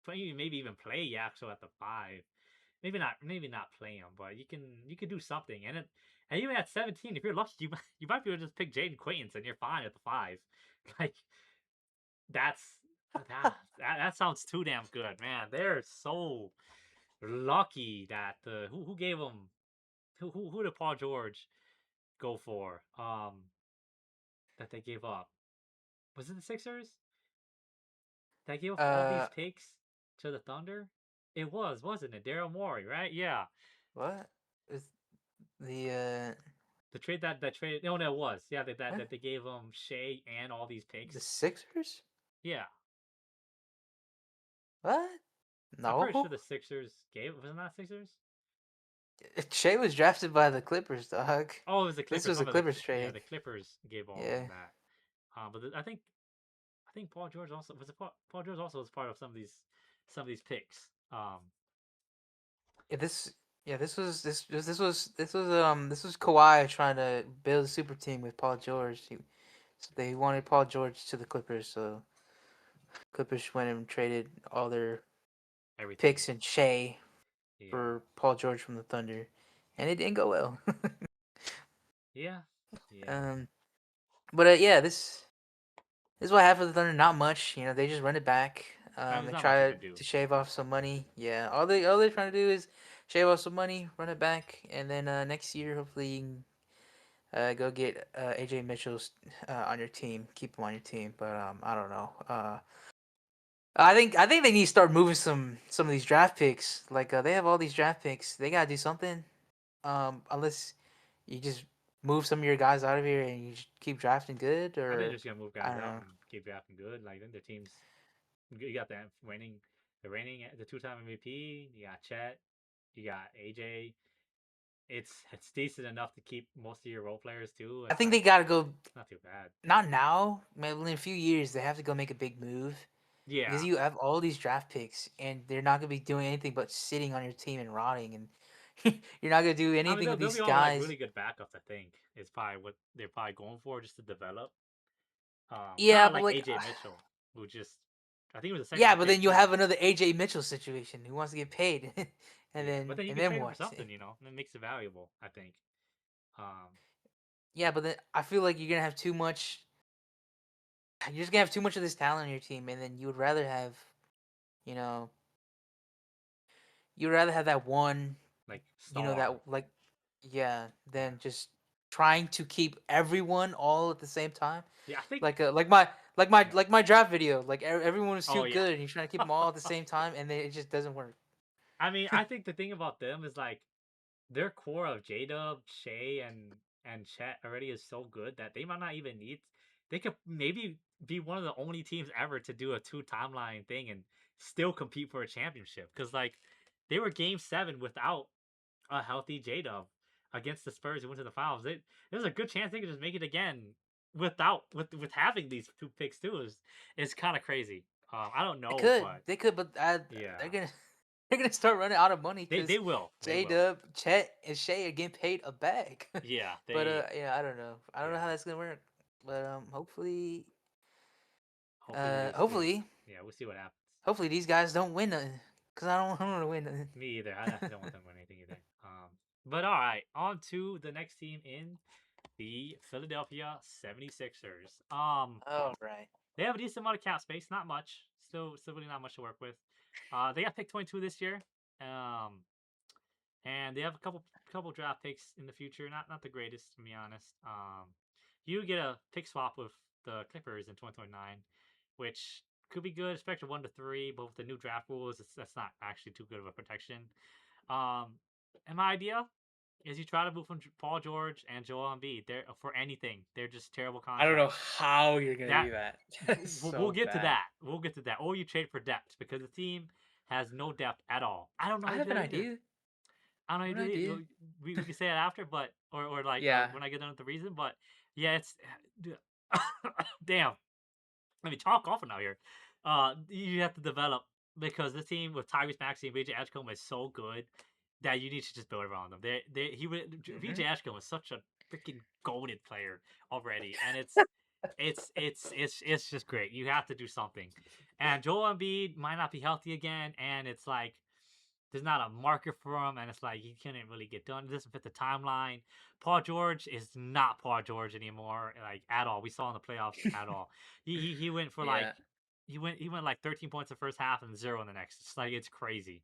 maybe even play Yaxo at the 5. Maybe not play him, but you can do something. And even at 17, if you're lucky, you might be able to just pick Jaden Quaintance and you're fine at the 5. Like, that's that sounds too damn good, man. They're so lucky that who gave them who did Paul George go for? That they gave up. Was it the Sixers? That gave up all these uh, picks to the Thunder? It was, wasn't it? Daryl Morey, right? Yeah. what is the The trade. No, no, it was. Yeah, what? that they gave him Shea and all these The picks. Sixers? Yeah, What? I'm pretty sure No. the Sixers gave. Wasn't that Sixers? Shea was drafted by the Clippers, dog. Oh, it was the This Clippers. was My a bad, Clippers yeah, trade. the Clippers gave all of them Yeah. that. But I think Paul George also Paul George also was part of some of these picks. Yeah, this was Kawhi trying to build a super team with Paul George. So they wanted Paul George to the Clippers, so Clippers went and traded all their Everything. picks and Shea Yeah. for Paul George from the Thunder, and it didn't go well. Yeah. Yeah. um, but yeah, this is what I have for the Thunder. Not much, they just run it back. I mean, there's They not much you try can do. to shave off some money. Yeah, all they're trying to do is shave off some money, run it back, and then next year hopefully you can go get AJ Mitchell's on your team, keep him on your team. But I don't know. I think they need to start moving some of these draft picks. Like they have all these draft picks, they gotta do something. Unless you just move some of your guys out of here and you just keep drafting good, I think they're or just gonna move I guys don't out know. and keep drafting good. Like, then their teams, you got the 2-time MVP. You got Chet. You got AJ. It's decent enough to keep most of your role players too. I It's think like they gotta go. it's not too bad. Not now. Maybe in a few years they have to go make a big move because Yeah. you have all these draft picks and they're not gonna be doing anything but sitting on your team and rotting and You're not gonna do I mean, anything with they'll these be all like guys. really good backups. I think is probably what they're probably going for, just to develop. Kind Yeah, of but like like, AJ Mitchell, who just I think it was a second yeah, round but pick then you'll too. have another AJ Mitchell situation who wants to get paid, Yeah, but then you and can then trade him for what? something, and it makes it valuable. I think. Um, Yeah, but then I feel like you're gonna have too much. You're just gonna have too much of this talent on your team, and then you would rather have, you know, you'd rather have that one, like that star. like, yeah, Yeah, than just trying to keep everyone all at the same time. yeah. I think. Like my Yeah. draft video. Like everyone was Oh too yeah. good, and you're trying to keep them all at the same time, and then it just doesn't work. I mean, I think the thing about them is like their core of J Dub, Shea, and Chet already is so good that they might not even need. They could maybe be one of the only teams ever to do a two timeline thing and still compete for a championship. Because like they were Game 7 without a healthy J Dub against the Spurs who went to the finals. There's a good chance they could just make it again without with having these two picks too. Is kind of crazy. I don't know, but They could, but yeah, they're gonna they're gonna start running out of money they because will, they J will. Dub, Chet, and Shea are getting paid a bag. Yeah, But they yeah, I don't know. I don't know how yeah. that's gonna work. But Hopefully we'll see. hopefully, Yeah, we'll see what happens. hopefully these guys don't win nothing. Cause I don't want to win nothing. Me either. I definitely don't want them to win anything either. But all right, on to the next team in the Philadelphia 76ers. Oh right. They have a decent amount of cap space, not much. Still really not much to work with. They got pick 22 this year. Um, and they have a couple draft picks in the future. Not the greatest, to be honest. You get a pick swap with the Clippers in 2029, which could be good, especially 1 to 3. But with the new draft rules, that's not actually too good of a protection. Um, and my idea is you try to move from Paul George and Joel Embiid. They're for anything. They're just terrible I don't know contracts. how you're gonna That do that. That's we'll so get to bad. that. We'll get to that. Or you trade for depth because the team has no depth at all. I don't know I how you have do an that either. idea. I don't know I how have you an do it. idea. We can say it after, but or like Yeah. when I get done with the reason. But yeah, it's damn. Let me talk off now here. You have to develop because this team with Tyrese Maxey and VJ Edgecombe is so good that you need to just build around them. Hmm. VJ Edgecombe is such a freaking golden player already, and it's just great. You have to do something. And Joel Embiid might not be healthy again, and it's like there's not a marker for him, and it's like he couldn't really get done. It doesn't fit the timeline. Paul George is not Paul George anymore, like at all. We saw in the playoffs at all. He went for like Yeah. he went like 13 points the first half and 0 in the next. It's like it's crazy.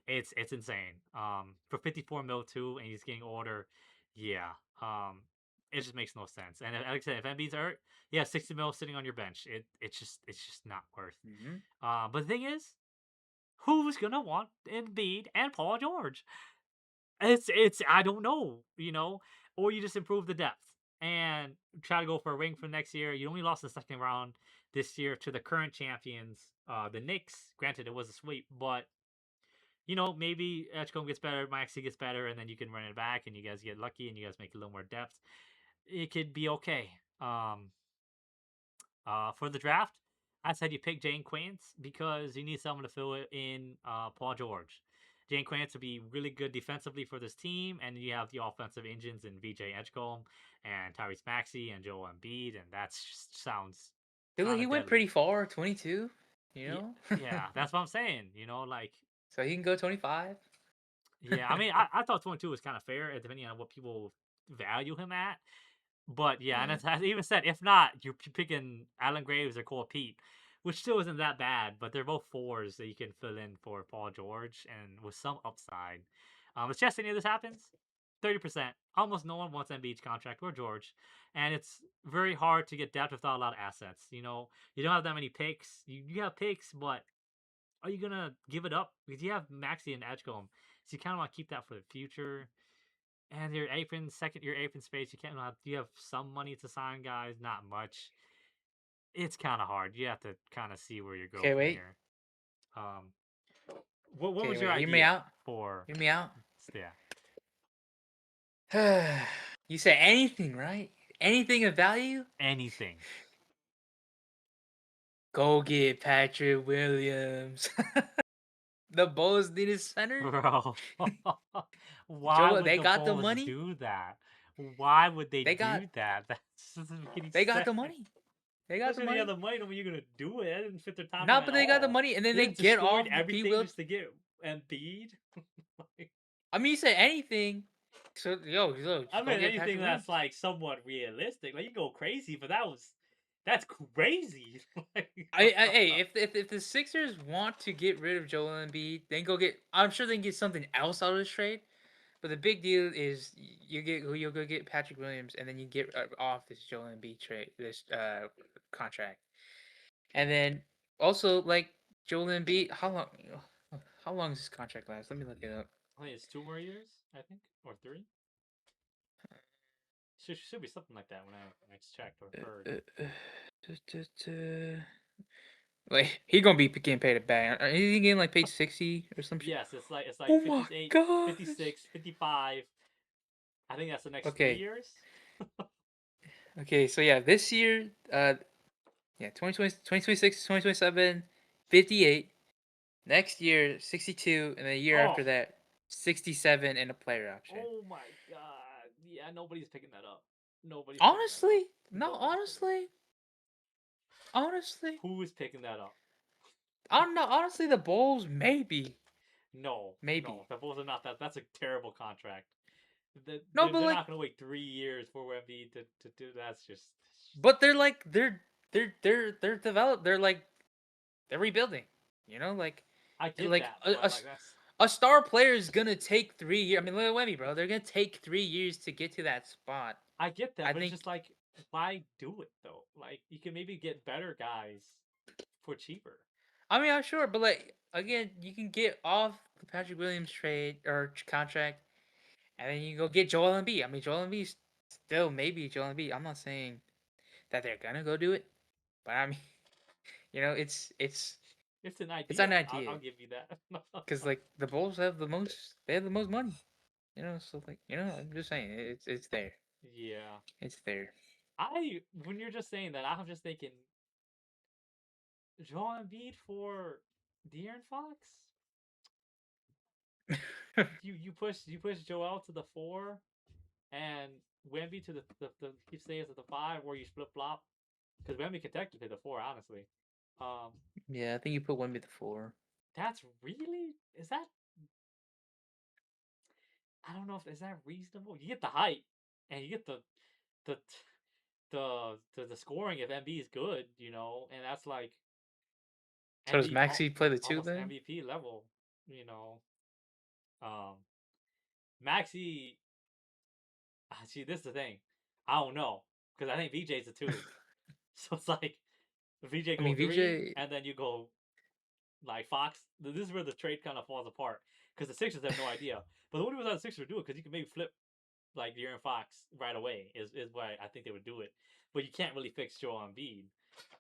It's insane. For 54 mil too, and he's getting older. Yeah. It just makes no sense. And like I said, if Embiid's hurt, yeah, 60 mil sitting on your bench. It's just not worth. Hmm. But the thing is, who's gonna want Embiid and Paul George? It's I don't know, or you just improve the depth and try to go for a ring for next year. You only lost the second round this year to the current champions, the Knicks. Granted, it was a sweep, but maybe Edgecombe gets better, Maxey gets better, and then you can run it back, and you guys get lucky, and you guys make a little more depth. It could be okay. For the draft, I said you pick Jane Quaintz because you need someone to fill it in Paul George. Jane Quaintz would be really good defensively for this team, and you have the offensive engines in VJ Edgecombe and Tyrese Maxey and Joel Embiid, and that just sounds kind He of went deadly. pretty far, 22. You Yeah, know. yeah, that's what I'm saying. Like So he can go 25. yeah, I mean, I thought 22 was kind of fair, depending on what people value him at. But yeah, and Yeah. as I even said, if not, you're picking Alan Graves or Cole Pete, which still isn't that bad. But they're both fours that you can fill in for Paul George and with some upside. If just any of this happens, 30%. Almost no one wants Embiid's contract or George, and it's very hard to get depth without a lot of assets. You don't have that many picks. You have picks, but are you gonna give it up because you have Maxi and Edgecombe, so you kind of want to keep that for the future. And your apron, second year apron space, you can't have. You have some money to sign guys, not much. It's kind of hard. You have to kind of see where you go Okay, from wait. here. Um, what Okay, was your wait. Hear me idea out. for? Hear me out. Yeah, You say anything, right? Anything of value? anything, Go get Patrick Williams. The Bulls need a center. bro. Why Joel, would they the got the Bulls money. do that? Why would they They got do that? That doesn't make any they got sense. the money. They got the Especially when you have money. the money, when you're gonna do it. That didn't fit their timeline Not, at but they got the all. money, and then They they just get destroyed off the P. everything Will. just to get Embiid. Like, I mean, you say anything. So yo, I just go mean, get anything Patrick that's Williams. like somewhat realistic. Like you go crazy, but that's crazy. Like, Hey, if the Sixers want to get rid of Joel Embiid, then go get. I'm sure they can get something else out of this trade. But the big deal is you'll go get Patrick Williams, and then you get off this Joel Embiid trade, this contract, and then also like Joel Embiid. How long does this contract last? Let me look it up. I think it's 2 more years, I think, or 3. Should be something like that when I checked or heard. Like he gonna be getting paid a bag. Is he getting like paid 60 or some shit? Yes, it's like Oh my 58, gosh. 56, 55. I think that's the next three Okay. years. Okay. So yeah, this year, yeah, 2026, 2027, 58. Next year, 62, and then the year after Oh, that, 67 and a player option. oh my God! Yeah, nobody's picking that up. Nobody's picking that up. Honestly, no, Nobody's picking that up. honestly, Who is picking that up? I don't know. Honestly, the Bulls maybe, No, no, maybe. the Bulls are not that. That's a terrible contract. No, but They're like, not going to wait 3 years for Embiid to do. That's just. but they're like they're developed. They're like they're rebuilding. You know, I get like that, but like that's. a star player is gonna take 3 years. I mean, look at Wemby, bro. They're gonna take 3 years to get to that spot. I get that, I but it's think. just like, why do it though? Like, you can maybe get better guys for cheaper. I mean, I'm sure, but like again, you can get off the Patrick Williams trade or contract, and then you go get Joel Embiid. I mean, Joel Embiid still maybe Joel Embiid. I'm not saying that they're gonna go do it, but I mean, it's It's an it's an idea. I'll idea give you that. because like the Bulls have the most, they have the most money. So like I'm just saying it's there, Yeah. it's there. When you're just saying that, I'm just thinking Joel Embiid for De'Aaron Fox. You push Joel to the 4, and Wemby to the he stays at the 5, where you flip flop, because Wemby can technically the 4, honestly. Um, Yeah, I think you put Wemby at the 4. that's really is that I don't know if is that reasonable. You get the height, and you get the the scoring if MB is good, and that's like So does MV Maxi play the 2 almost then? MVP level, you know. Um, Maxi, see, this is the thing. I don't know because I think VJ's a 2, so it's like VJ I go mean, 3, VJ. and then you go like Fox. This is where the trade kind of falls apart because the Sixers have no idea. But the only reason the Sixers would do it because you can maybe flip like De'Aaron Fox right away is why I think they would do it. But you can't really fix Joel Embiid,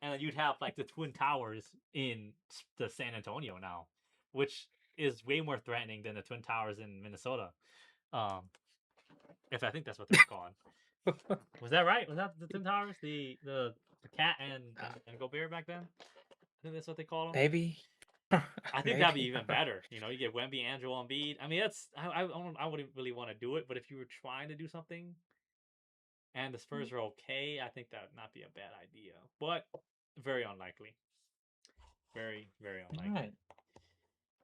and then you'd have like the Twin Towers in the San Antonio now, which is way more threatening than the Twin Towers in Minnesota. Um, if I think that's what they were called. Was that right? Was that the Twin Towers? The cat and Gobert back then? I think that's what they called them. Maybe. I think that'd be Maybe. even better. You get Wemby and Joel Embiid. I mean, that's I wouldn't really want to do it, but if you were trying to do something and the Spurs are okay, I think that would not be a bad idea, but very unlikely. Very, very All unlikely. right.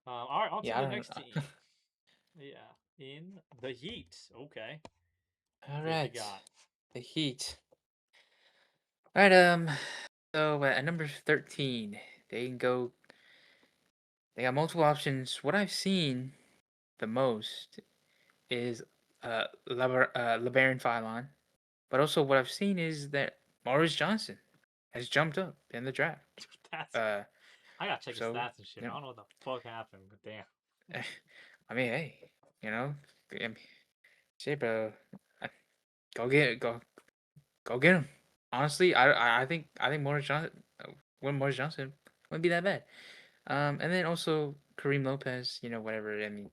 All right, on to Yeah, I the don't next know. team. Yeah, in the Heat. Okay, All what you right. got? The Heat. All right. So at number 13, they can go. They got multiple options. What I've seen the most is LeBaron Philon, but also what I've seen is that Morris Johnson has jumped up in the draft. That's Uh, I gotta check the so stats and shit. you I don't know what the fuck happened, but damn. I mean, hey, I mean, shit, bro. I- Go get go get him. Honestly, I think Morris Johnson, Morris Johnson wouldn't be that bad. And then also Kareem Lopez, whatever. I mean,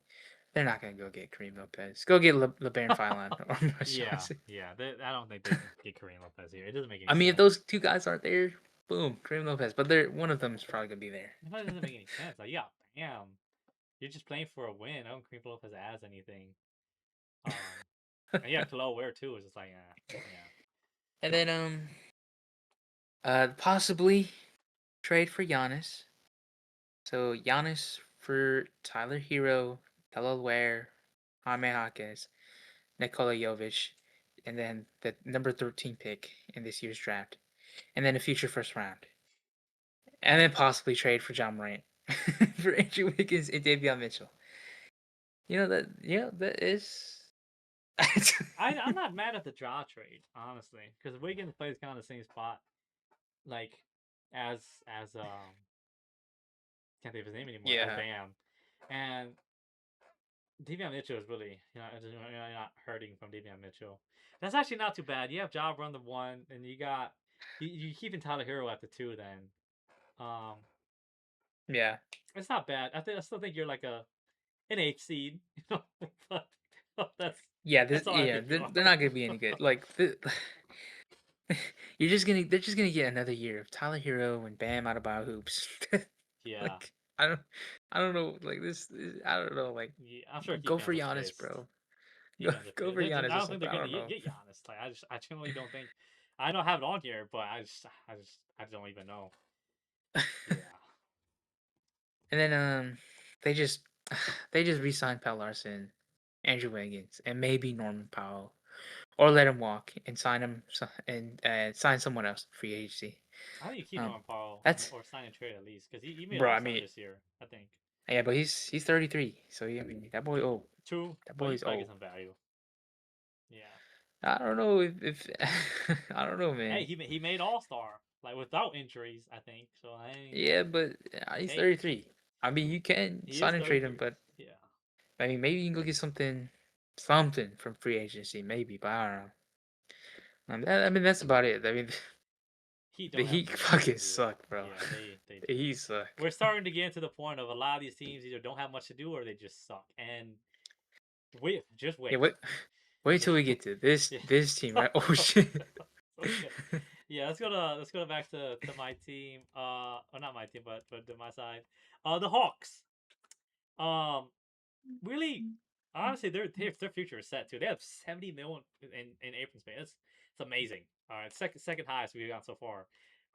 they're not gonna go get Kareem Lopez. Go get LeBaron Philon or Morris Yeah, Johnson. yeah. I don't think they can get Kareem Lopez here. It doesn't make any I mean, if sense. those two guys aren't there, boom, Kareem Lopez. But one of them is probably gonna be there. It doesn't make any sense. Like, yeah, damn. You're just playing for a win. I don't think Kareem Lopez has anything. And yeah, Khalil Ware too is just like, yeah. And then possibly trade for Giannis. So Giannis for Tyler Hero, Delaware, Jaime Jaquez, Nikola Jovic, and then the number 13 pick in this year's draft, and then a future first round, and then possibly trade for John Morant for Andrew Wiggins and Davion Mitchell. That is. I'm not mad at the draw trade, honestly, because Wiggins plays kind of the same spot, like as can't think of his name anymore, as Yeah. Bam, and Davion Mitchell is really, you're not hurting from Davion Mitchell. That's actually not too bad. You have Job run the one, and you keeping Tyler Hero at the two. Then, um, Yeah. it's not bad. I still think you're like an eighth seed, but that's Yeah, that's all I think you they're are. not gonna be any good. Like they're just gonna get another year of Tyler Hero and Bam Adebayo hoops. Yeah, Like I don't know. Like I don't know. Like yeah, I'm sure go Heat for fans are Giannis, pissed. bro. Heat fans are Go pissed. for Giannis I or don't think they're something. I gonna don't know. get Giannis. Like I generally don't think. I don't have it on here, but I don't even know. Yeah. And then they just they just re-signed Pal Larson, Andrew Wiggins, and maybe Norman Powell, or let him walk and and sign someone else free agency. I think you keep Um, Norman Powell that's or sign and trade at least because he made bro. All I Star mean, this year. I think yeah, but he's 33, so I mean that boy old. two, That but he boy's probably old. gets some value. Yeah. I don't know if I don't know, Hey, man. he made All Star like without injuries. I think so. Yeah, but he's Hey, 33. I mean, you can he is sign and trade him, 33. but Yeah. I mean, maybe you can go get something from free agency, maybe. But I don't know. I mean, that's about it. I mean, Heat the don't have Heat many fucking pieces either. suck, bro. Yeah, they The do. Heat suck. We're starting to get to the point of a lot of these teams either don't have much to do or they just suck. And wait, just Yeah, wait. wait Yeah. till we get to this Yeah. this team, right? Oh shit. Okay. Yeah, let's go back to my team. Or not my team, but to my side. The Hawks. Um, really, honestly, their future is set too. They have 70 million in apron space. It's amazing. All right, second highest we've got so far.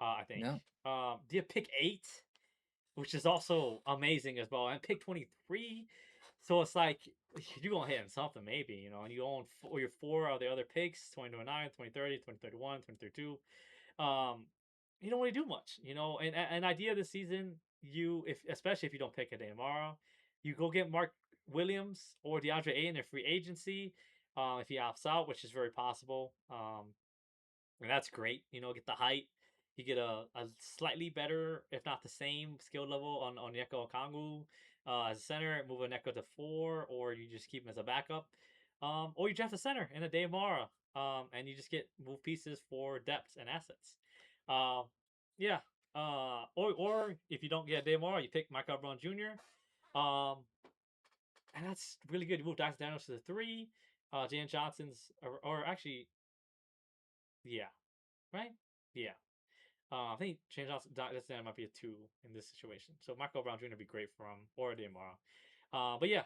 I think. No. Do you pick 8, which is also amazing as well, and pick 23. So it's like you're gonna hit something maybe, and you own your 4 of the other picks: 2029, 2030, 2031, 2032. You don't really do much, And an idea this season, if especially if you don't pick a day tomorrow, you go get Mark Williams or DeAndre Ayton in their free agency. If he opts out, which is very possible. And that's great. Get the height. You get a slightly better, if not the same, skill level on Onyeka Okongwu as a center. Move Onyeka to 4, or you just keep him as a backup. Or you draft a center in a day Mara, and you just get move pieces for depth and assets. Um, yeah. Or if you don't get a day Mara, you pick Michael Brown Jr. And that's really good. You move Dyson Daniels to the 3. Jan Johnson's, or actually, yeah, right? Yeah. I think James Johnson that might be a 2 in this situation. So Michael Brown Jr. would be great for him or Demara. But yeah,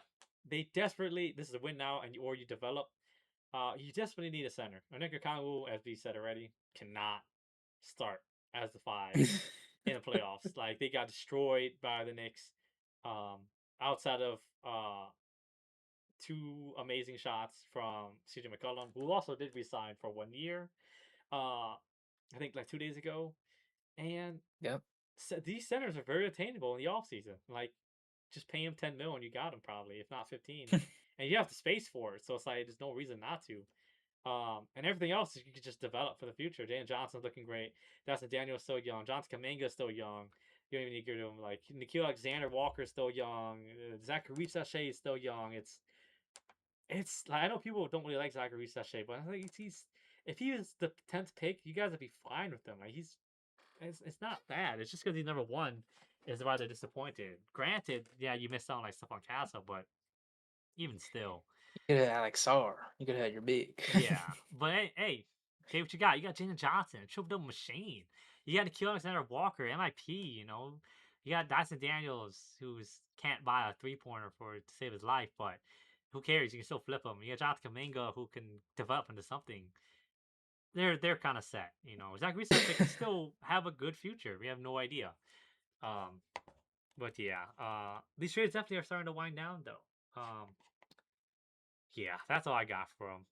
they desperately, this is a win now, or you develop. You desperately need a center. Onyeka Okongwu, as we said already, cannot start as the 5 in the playoffs. Like they got destroyed by the Knicks. Outside of 2 amazing shots from CJ McCollum, who also did resign for 1 year. I think like 2 days ago. And Yep. these centers are very attainable in the offseason. Like, just pay him 10 mil and you got him probably, if not 15. And you have the space for it. So it's like, there's no reason not to. And everything else you could just develop for the future. Jalen Johnson's looking great. Dustin Daniel's still young. Johnson Kaminga is still young. You don't even need to give him like Nikhil Alexander Walker's still young. Zachary Sachet is still young. It's like I know people don't really like Zachary Sachet, but I think he's if he was the 10th pick, you guys would be fine with him. Like it's not bad. It's just because he's number 1 is why they're disappointed. Granted, yeah, you missed out on like stuff on Casa, but even still, You could have had like Sar. You could have had your big. yeah. But hey, okay, what you got? You got Jalen Johnson, a triple double machine. You got Nikhil Alexander Walker, MIP. You got Dyson Daniels, who's can't buy a 3-pointer for to save his life, but who cares? You can still flip them. You got Jonathan Kaminga who can develop into something. They're kind of set. Zach Reese, they could still have a good future. We have no idea. Um, but yeah, these trades definitely are starting to wind down though. Yeah, that's all I got for them.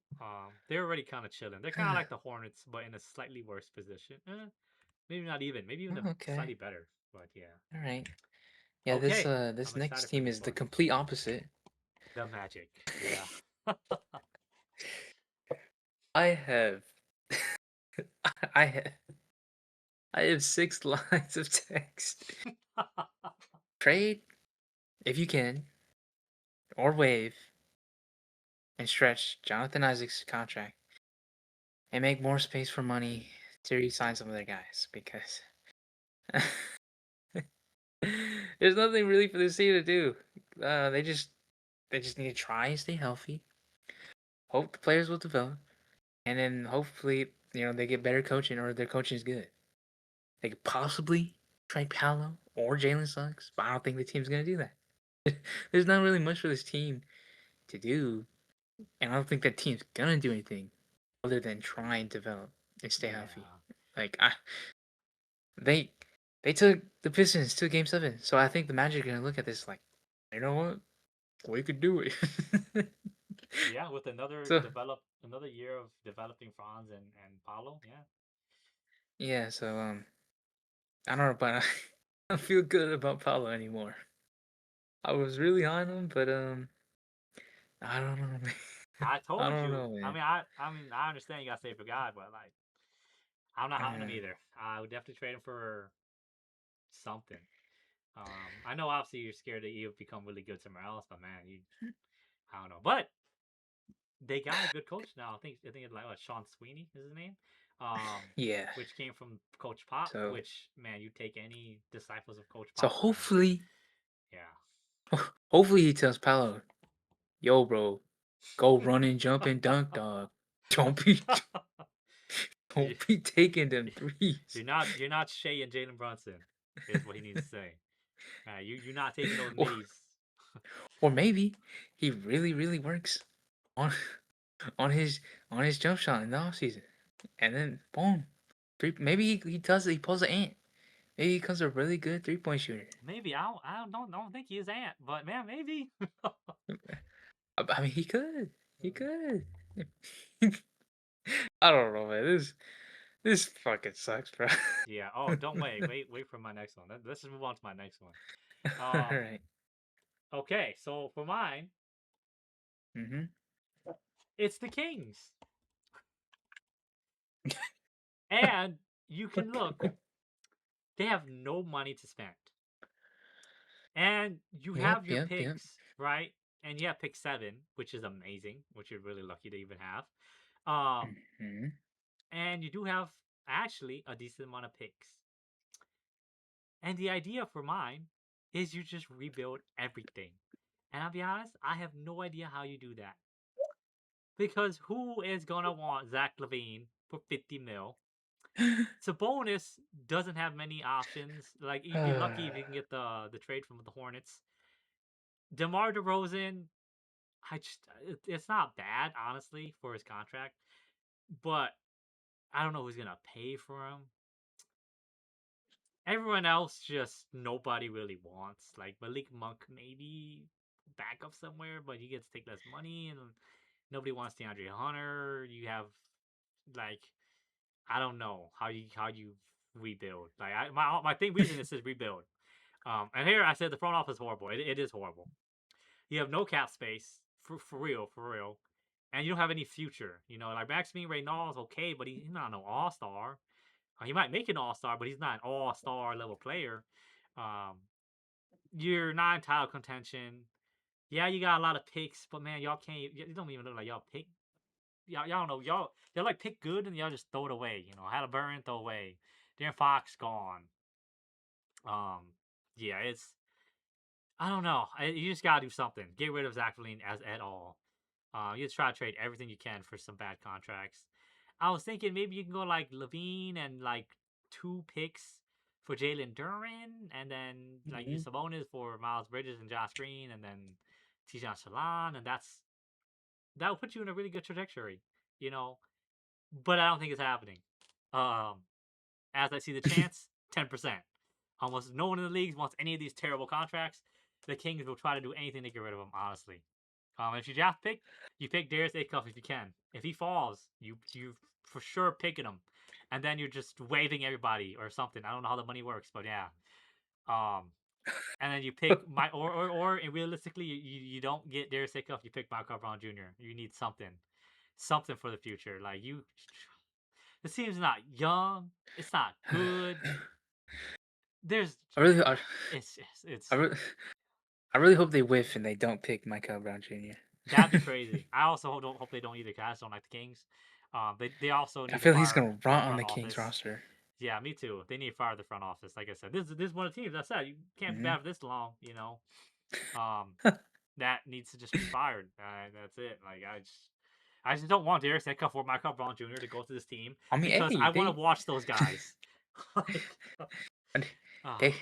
They're already kind of chilling. They're kind of like the Hornets, but in a slightly worse position. Maybe not even. Maybe even Okay. slightly better. But yeah. All right. Yeah, this Okay, this I'm next excited for team this is the one. complete opposite. The Magic. Yeah. I have I have I have 6 lines of text. Trade if you can, or waive and stretch Jonathan Isaac's contract and make more space for money to re-sign some of their guys because there's nothing really for this team to do. They just need to try and stay healthy. Hope the players will develop, and then hopefully they get better coaching or their coaching is good. They could possibly trade Paolo or Jalen Suggs, but I don't think the team's gonna do that. There's not really much for this team to do, and I don't think that team's gonna do anything other than try and develop and stay healthy. Yeah. Like they they took the Pistons to Game 7, so I think the Magic are gonna look at this like, you know what, we could do it. Yeah, with So another year of developing Franz and Paulo. Yeah. yeah, so I don't know, but I don't feel good about Paolo anymore. I was really on him, but I don't know, man. I I told don't you. know, I man. mean, I understand you got to save a guy, but like, I'm not having him Uh, either. I would definitely trade him for something. I know obviously you're scared that he'll become really good somewhere else, but man, I don't know. But they got a good coach now. I think it's like what, Sean Sweeney is his name, um, yeah. which came from Coach Pop. So Which man, you take any disciples of Coach so Pop, man. hopefully, Yeah. hopefully he tells Paolo, "Yo, bro, go run and jump and dunk, dog. Don't be You- don't be taking them threes." you're not Shea and Jalen Brunson, is what he needs to say. You're not taking those Or middies. or maybe he really works on on his on his jump shot in the offseason. And then boom. Maybe he does it, he pulls an ant. Maybe he becomes a really good 3-point shooter. Maybe I don't think he is Ant, but man, maybe. I mean he could. He could. I don't know, man. This fucking sucks, bro. Yeah. Oh, don't wait for my next one. Let's just move on to my next one. All right. Okay, so for mine, Mm-hmm. it's the Kings, and you can look. They have no money to spend, and you Yep, have your yep, yep. picks, right? And you have pick 7, which is amazing, which you're really lucky to even have. Um, Mm-hmm. and you do have actually a decent amount of picks. And the idea for mine is you just rebuild everything. And I'll be honest, I have no idea how you do that. Because who is gonna want Zach Levine for 50 mil? Sabonis doesn't have many options. Like you'd be lucky if you can get the trade from the Hornets. DeMar DeRozan, it's not bad honestly for his contract, but I don't know who's gonna pay for him. Everyone else, just nobody really wants. Like Malik Monk, maybe back up somewhere, but he gets to take less money, and nobody wants DeAndre Hunter. You have like I don't know how you rebuild. Like my thing reason is to rebuild. And here I said the front office is horrible. It is horrible. You have no cap space for real, and you don't have any future. Like Maxime Reynolds, okay, but he's not no all star. He might make an all star, but he's not an all star level player. Um, you're not in title contention. Yeah, you got a lot of picks, but man, y'all can't. You don't even look like y'all pick. Y'all don't know y'all like pick good and y'all just throw it away. Halliburton throw away. Darren Fox gone. Yeah, it's I don't know. You just gotta do something. Get rid of Zach Levine as at all. You just try to trade everything you can for some bad contracts. I was thinking maybe you can go like Levine and like 2 picks for Jalen Duren, and then like Mm-hmm. use Sabonis for Miles Bridges and Josh Green, and then Tijan Shalon, and that's that would put you in a really good trajectory, you know. But I don't think it's happening. Um, as I see the chance, 10%. Almost no one in the league wants any of these terrible contracts. The Kings will try to do anything to get rid of him, honestly. If you draft pick, you pick Darius Acuff if you can. If he falls, you for sure picking him, and then you're just waiving everybody or something. I don't know how the money works, but yeah. Um, and then you pick my or and realistically, you don't get Darius Acuff. You pick Michael Brown Jr. You need something for the future. Like you, the team's not young. It's not good. There's I really, it's I really, I really hope they whiff and they don't pick Michael Brown Jr. that'd be crazy. I also don't hope they don't either. Cause I just don't like the Kings. They also I need to feel he's fire gonna the rot on front the Kings office. roster. Yeah, me too. They need to fire the front office. Like I said, this is one of the teams. I said you can't be Hmm bad for this long. Um, that needs to just be fired. That's it. Like I just don't want Darius Acuff or Michael Brown Jr. to go to this team I mean, because hey, I want to watch those guys. like, uh, they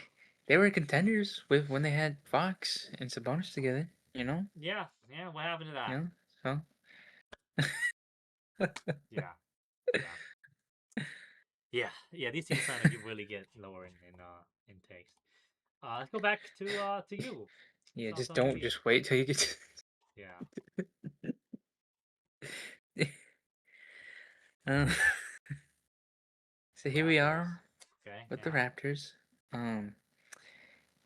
they were contenders with when they had Fox and Sabonis together. You know, yeah, yeah. What happened to that? you know. Yeah, yeah. Yeah. These teams trying to really get lower in takes. Let's go back to you. Yeah, Thoughts just on don't Embiid? just wait till you get. Yeah. uh, so here we Raptors. are Okay. with the Yeah. Raptors.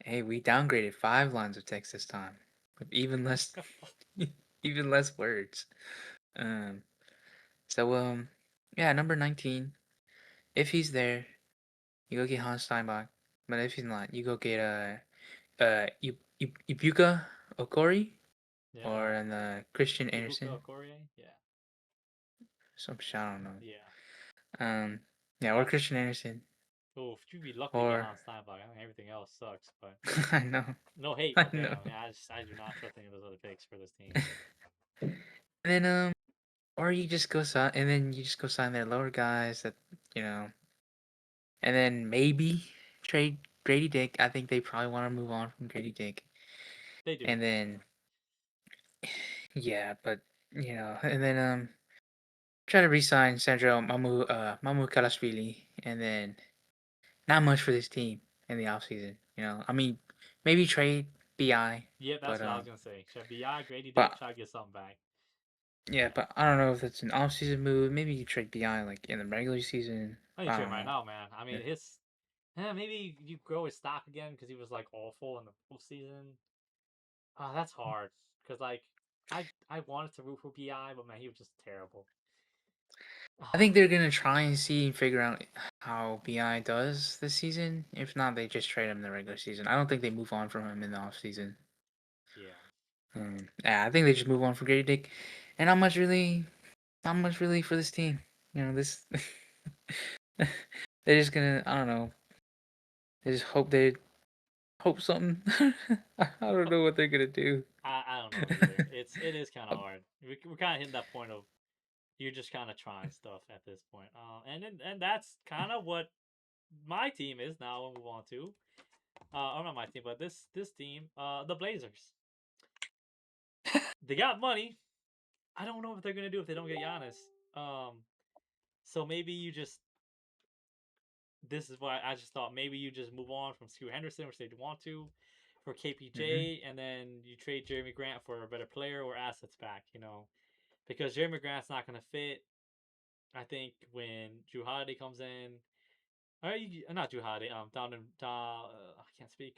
Hey, we downgraded 5 lines of text this time, with even less, even less words. Um, so yeah, number 19. If he's there, you go get Hans Steinbach. But if he's not, you go get Ibuka Okori Yeah. or Christian Ibuka Anderson. Okorie. Yeah. Some shit, I don't know. Yeah. Um, yeah, or That's. Christian Anderson Oh, you'd be lucky to get or Hans Steinbach. I mean, everything else sucks, but I know, no hate, I but know. damn, yeah, I do not trust any of those other picks for this team. And then or you just go sign, and then you just go sign their lower guys that you know, and then maybe trade Grady Dick. I think they probably want to move on from Grady Dick, They do. and then yeah, but and then try to re-sign Sandro Mamu Kalashvili, and then not much for this team in the offseason. I mean, maybe trade Bi, Yeah, that's but what I was gonna say. Should be Grady Dick but try to get something back. yeah, but I don't know if that's an off-season move. Maybe you trade Bi like in the regular season. I need I to trade don't him right know. now, man. I Yeah. mean, maybe you grow his stock again because he was like awful in the postseason. That's hard because like I wanted to root for Bi, but man, he was just terrible. I think they're gonna try and see and figure out how Bi does this season. If not, they just trade him in the regular season. I don't think they move on from him in the off season. Yeah. Yeah, I think they just move on from Grady Dick, and not much really for this team. This they're just gonna I don't know. They just hope something. I don't know what they're gonna do. I don't know either. It is kind of hard. We're kind of hitting that point of you're just kind of trying stuff at this point. And that's kind of what my team is now. We'll move on to or not my team, but this team, the Blazers. They got money. I don't know what they're gonna do if they don't get Giannis. Um, so maybe you just this is why I just thought maybe you just move on from Scoot Henderson, which they want to, for Hmm KPJ, and then you trade Jeremy Grant for a better player or assets back. Because Jeremy Grant's not gonna fit. I think when Drew Holiday comes in, or not Drew Holiday, I can't speak.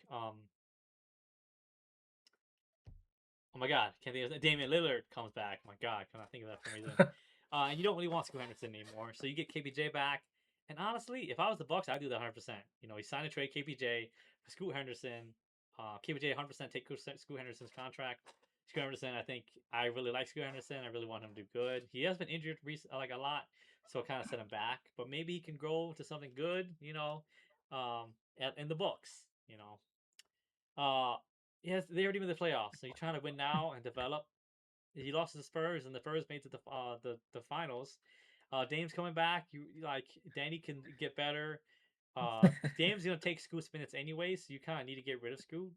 Oh my God, can't think of Damian Lillard comes back. My God, cannot think of that for some reason. And you don't really want Scoot Henderson anymore, so you get KPJ back. And honestly, if I was the Bucks, I'd do that 100%. You sign a trade KPJ for Scoot Henderson. KPJ 100% take Scoot Henderson's contract. Scoot Henderson, I think I really like Scoot Henderson. I really want him to do good. He has been injured like a lot, so it kind of set him back. But maybe he can grow to something good. In the Bucks. Uh, yes, they already made the playoffs, so you're trying to win now and develop. He lost to the Spurs, and the Spurs made to the finals. Dame's coming back. You like Danny can get better. Dame's gonna take Scoot's minutes anyway, so you kind of need to get rid of Scoot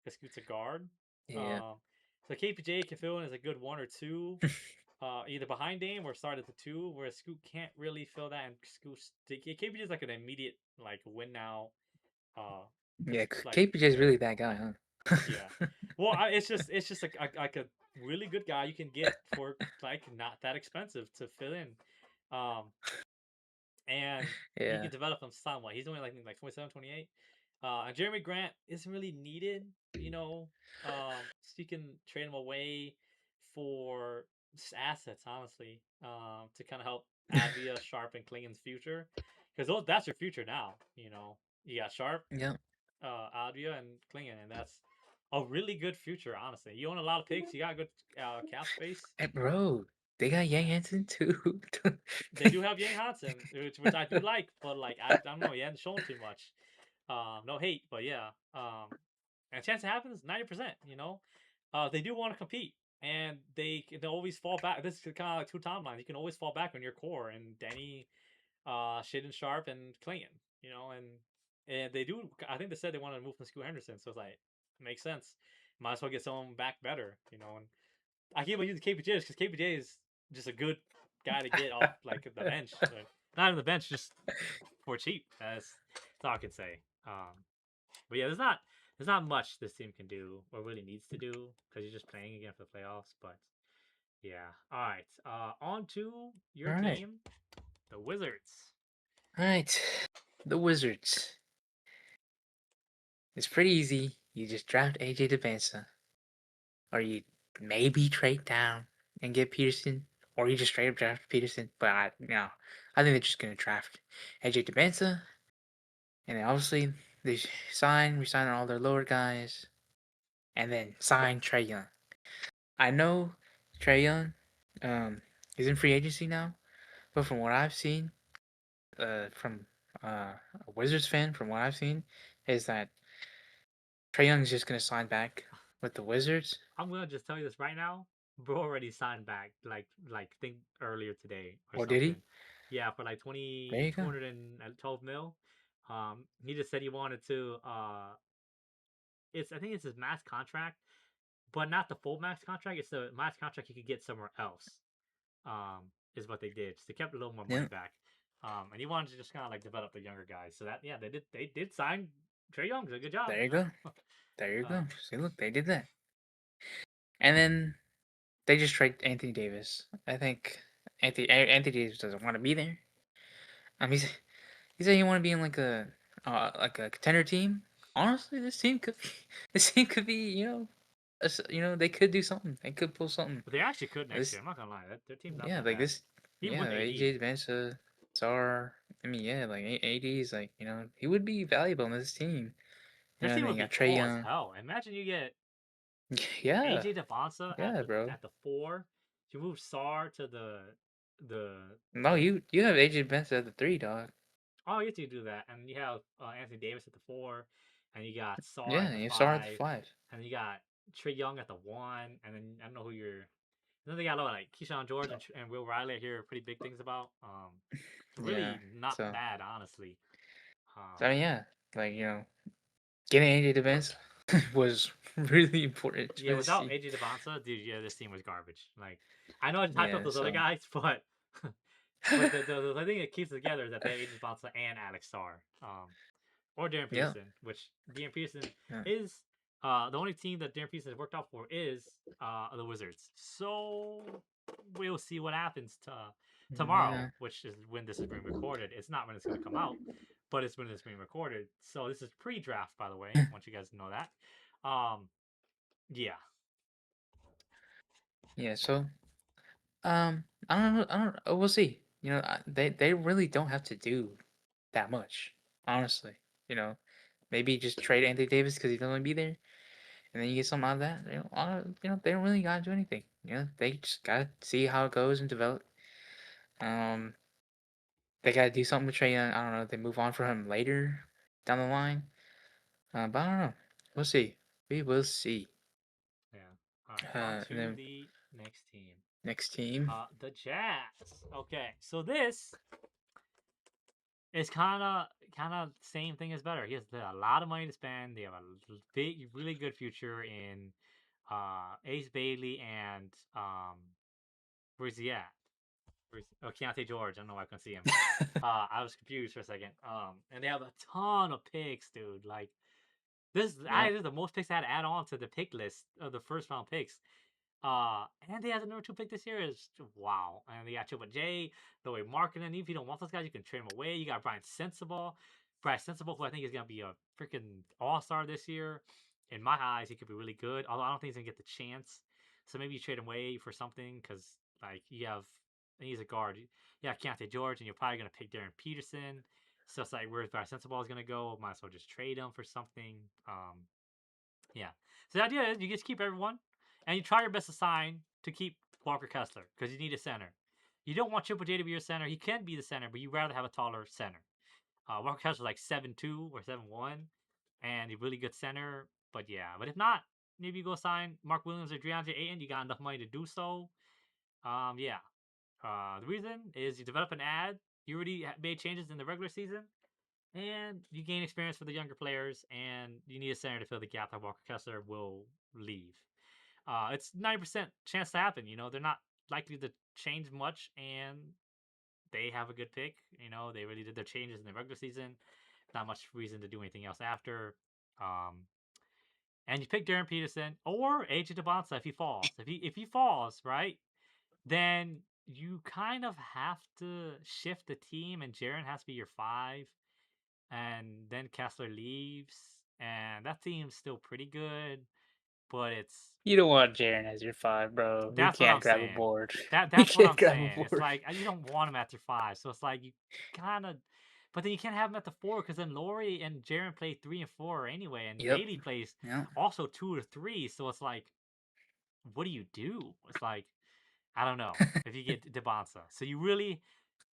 because Scoot's a guard. Yeah. Um, So KPJ can fill in as a good 1 or 2, either behind Dame or start at the 2, whereas Scoot can't really fill that. And Scoot KPJ is like an immediate like win now. Yeah, Like KPJ is really that guy, huh? yeah. Well, it's just like a really good guy you can get for like not that expensive to fill in. Um, and he Yeah. can develop him somewhat. He's only like 27, 28. And Jeremy Grant isn't really needed, you know. So you can trade him away for just assets, honestly, to kind of help Avia, Sharp, and Klingon's future, because that's your future now. You know, you got Sharp, Yeah. Avia, and Klingon, and that's a really good future. Honestly, you own a lot of picks. You got good cap space. Hey, bro, they got Yang Yeah. Hansen too. They do have Yang Hansen, which I do like, but like I don't know, he hasn't shown too much. No hate, but yeah. And chance it happens 90%. You know, they do want to compete, and they always fall back. This is kind of like two timelines. You can always fall back on your core and Denny, Shaden Sharp, and Clinton. You know, and they do. I think they said they wanted to move from Scoot Henderson, so it's like makes sense. Might as well get someone back better. You know, and I keep on using KPJ because KPJ is just a good guy to get off like the bench. Like, not on the bench, just for cheap. That's all I can say. But yeah, there's not much this team can do or really needs to do because you're just playing again for the playoffs. But yeah, all right. On to your All right. team, the Wizards. All right. The Wizards. It's pretty easy. You just draft AJ DeBansa, or you maybe trade down and get Peterson, or you just straight up draft Peterson. But I think they're just gonna draft AJ DeBansa, and then obviously they resign all their lower guys, and then sign Trey Young. I know Trey Young, um, is in free agency now, but from what I've seen, from a Wizards fan, from what I've seen, is that Trey Young is just gonna sign back with the Wizards. I'm gonna just tell you this right now. Bro already signed back think earlier today or Or did he? something. Yeah, for like There you twenty two go. hundred and 12 mil. He just said he wanted to it's I think it's his max contract, but not the full max contract. It's the max contract he could get somewhere else. Is what they did. So they kept a little more money Yeah. back. And he wanted to just kind of like develop the younger guys. So that yeah, they did sign Trey Young. So good job, There you you know. go. There you uh, go. See, look, they did that. And then they just trade Anthony Davis. I think Anthony Davis doesn't want to be there. He said he want to be in like a contender team. Honestly, this team could be, this team could be they could do something. They could pull something. but they actually could next year. This I'm not gonna lie. Their team's not yeah that like bad. this Even yeah with AD. AJ Vanessa Czar. I mean yeah like AD's like he would be valuable in this team. This And team then would you be got Trey tall as Young. hell. Imagine you get Yeah AJ Devonsa yeah bro. at the 4. You move Sar to the No, the you have AJ Benson at the 3, dog. oh, you have to do that, and you have Anthony Davis at the 4, and you got Sar at Yeah, the you have Sar at the 5, 5. and you got Trey Young at the 1, and then I don't know who you're. And then they got a lot like Keyshawn George and Will Riley. I hear pretty big things about. So Yeah. really not So, bad, honestly. I mean, yeah, like getting AJ Benson was really important Yeah, for this without team. AJ Devonsa, dude, yeah, this team was garbage. Like, I know I just hyped up Yeah. those other So, guys, but the thing that keeps it together is that they have AJ Devonsa and Alex Starr, or Darren yeah. Peterson, which Darren Peterson Yeah. is the only team that Darren Peterson has worked out for is the Wizards. So we'll see what happens tomorrow, Yeah. which is when this is being recorded. It's not when it's going to come out, but it's when it's being recorded. So this is pre-draft, by the way. I want you guys to know that. Yeah, Yeah. So, I don't know. I don't. We'll see. They really don't have to do that much, honestly. You know, maybe just trade Anthony Davis because he doesn't want to be there, and then you get something out of that. They don't really gotta do anything. They just gotta see how it goes and develop. Um, they gotta do something with Trey Young. I don't know. They move on for him later down the line. But I don't know. We'll see. We will see. yeah. All right, on And to then the next team. next team. The Jazz. Okay, so this is kind of same thing as better. He has a lot of money to spend. They have a big, really good future in Ace Bailey and where's he at? Oh, Keontae George. I don't know why I couldn't see him. I was confused for a second. And they have a ton of picks, dude. Like Yeah. this is the most picks I had to add on to the pick list of the first round picks. And they have the number 2 pick this year is wow. And they got Chuba J, the way marketing. Even if you don't want those guys, you can trade them away. You got Brian Sensible, who I think is gonna be a freaking all-star this year. In my eyes, he could be really good. Although I don't think he's gonna get the chance. So maybe you trade him away for something because like you have he's a guard. Yeah, Keontae George, and you're probably gonna pick Darren Peterson. So it's like where's Brian Sensible is gonna go? Might as well just trade him for something. Yeah. So the idea is you just keep everyone, and you try your best to sign to keep Walker Kessler because you need a center. You don't want Triple J to be your center. He can be the center, but you rather have a taller center. Walker Kessler's like 7'2" or 7'1", and a really good center. But yeah, but if not, maybe you go sign Mark Williams or DeAndre Ayton. You got enough money to do so. Yeah. The reason is you develop an ad. You already made changes in the regular season, and you gain experience for the younger players, and you need a center to fill the gap that Walker Kessler will leave. It's 90% chance to happen. They're not likely to change much, and they have a good pick. They really did their changes in the regular season. Not much reason to do anything else after. Um, and you pick Darren Peterson or AJ DeBonsa if he falls. If he falls, right, then you kind of have to shift the team, and Jaren has to be your 5, and then Kessler leaves, and that team's still pretty good, but it's You don't want Jaren as your 5, bro. He that's what can't I'm grab a saying. board. He That's what can't I'm grab a saying. It's board. like you don't want him at your 5, so it's like you kind of, but then you can't have him at the 4 because then Laurie and Jaren play 3 and 4 anyway, and Yep. Bailey plays Yeah. also 2 or 3, so it's like, what do you do? It's like I don't know if you get Debonsa, so you really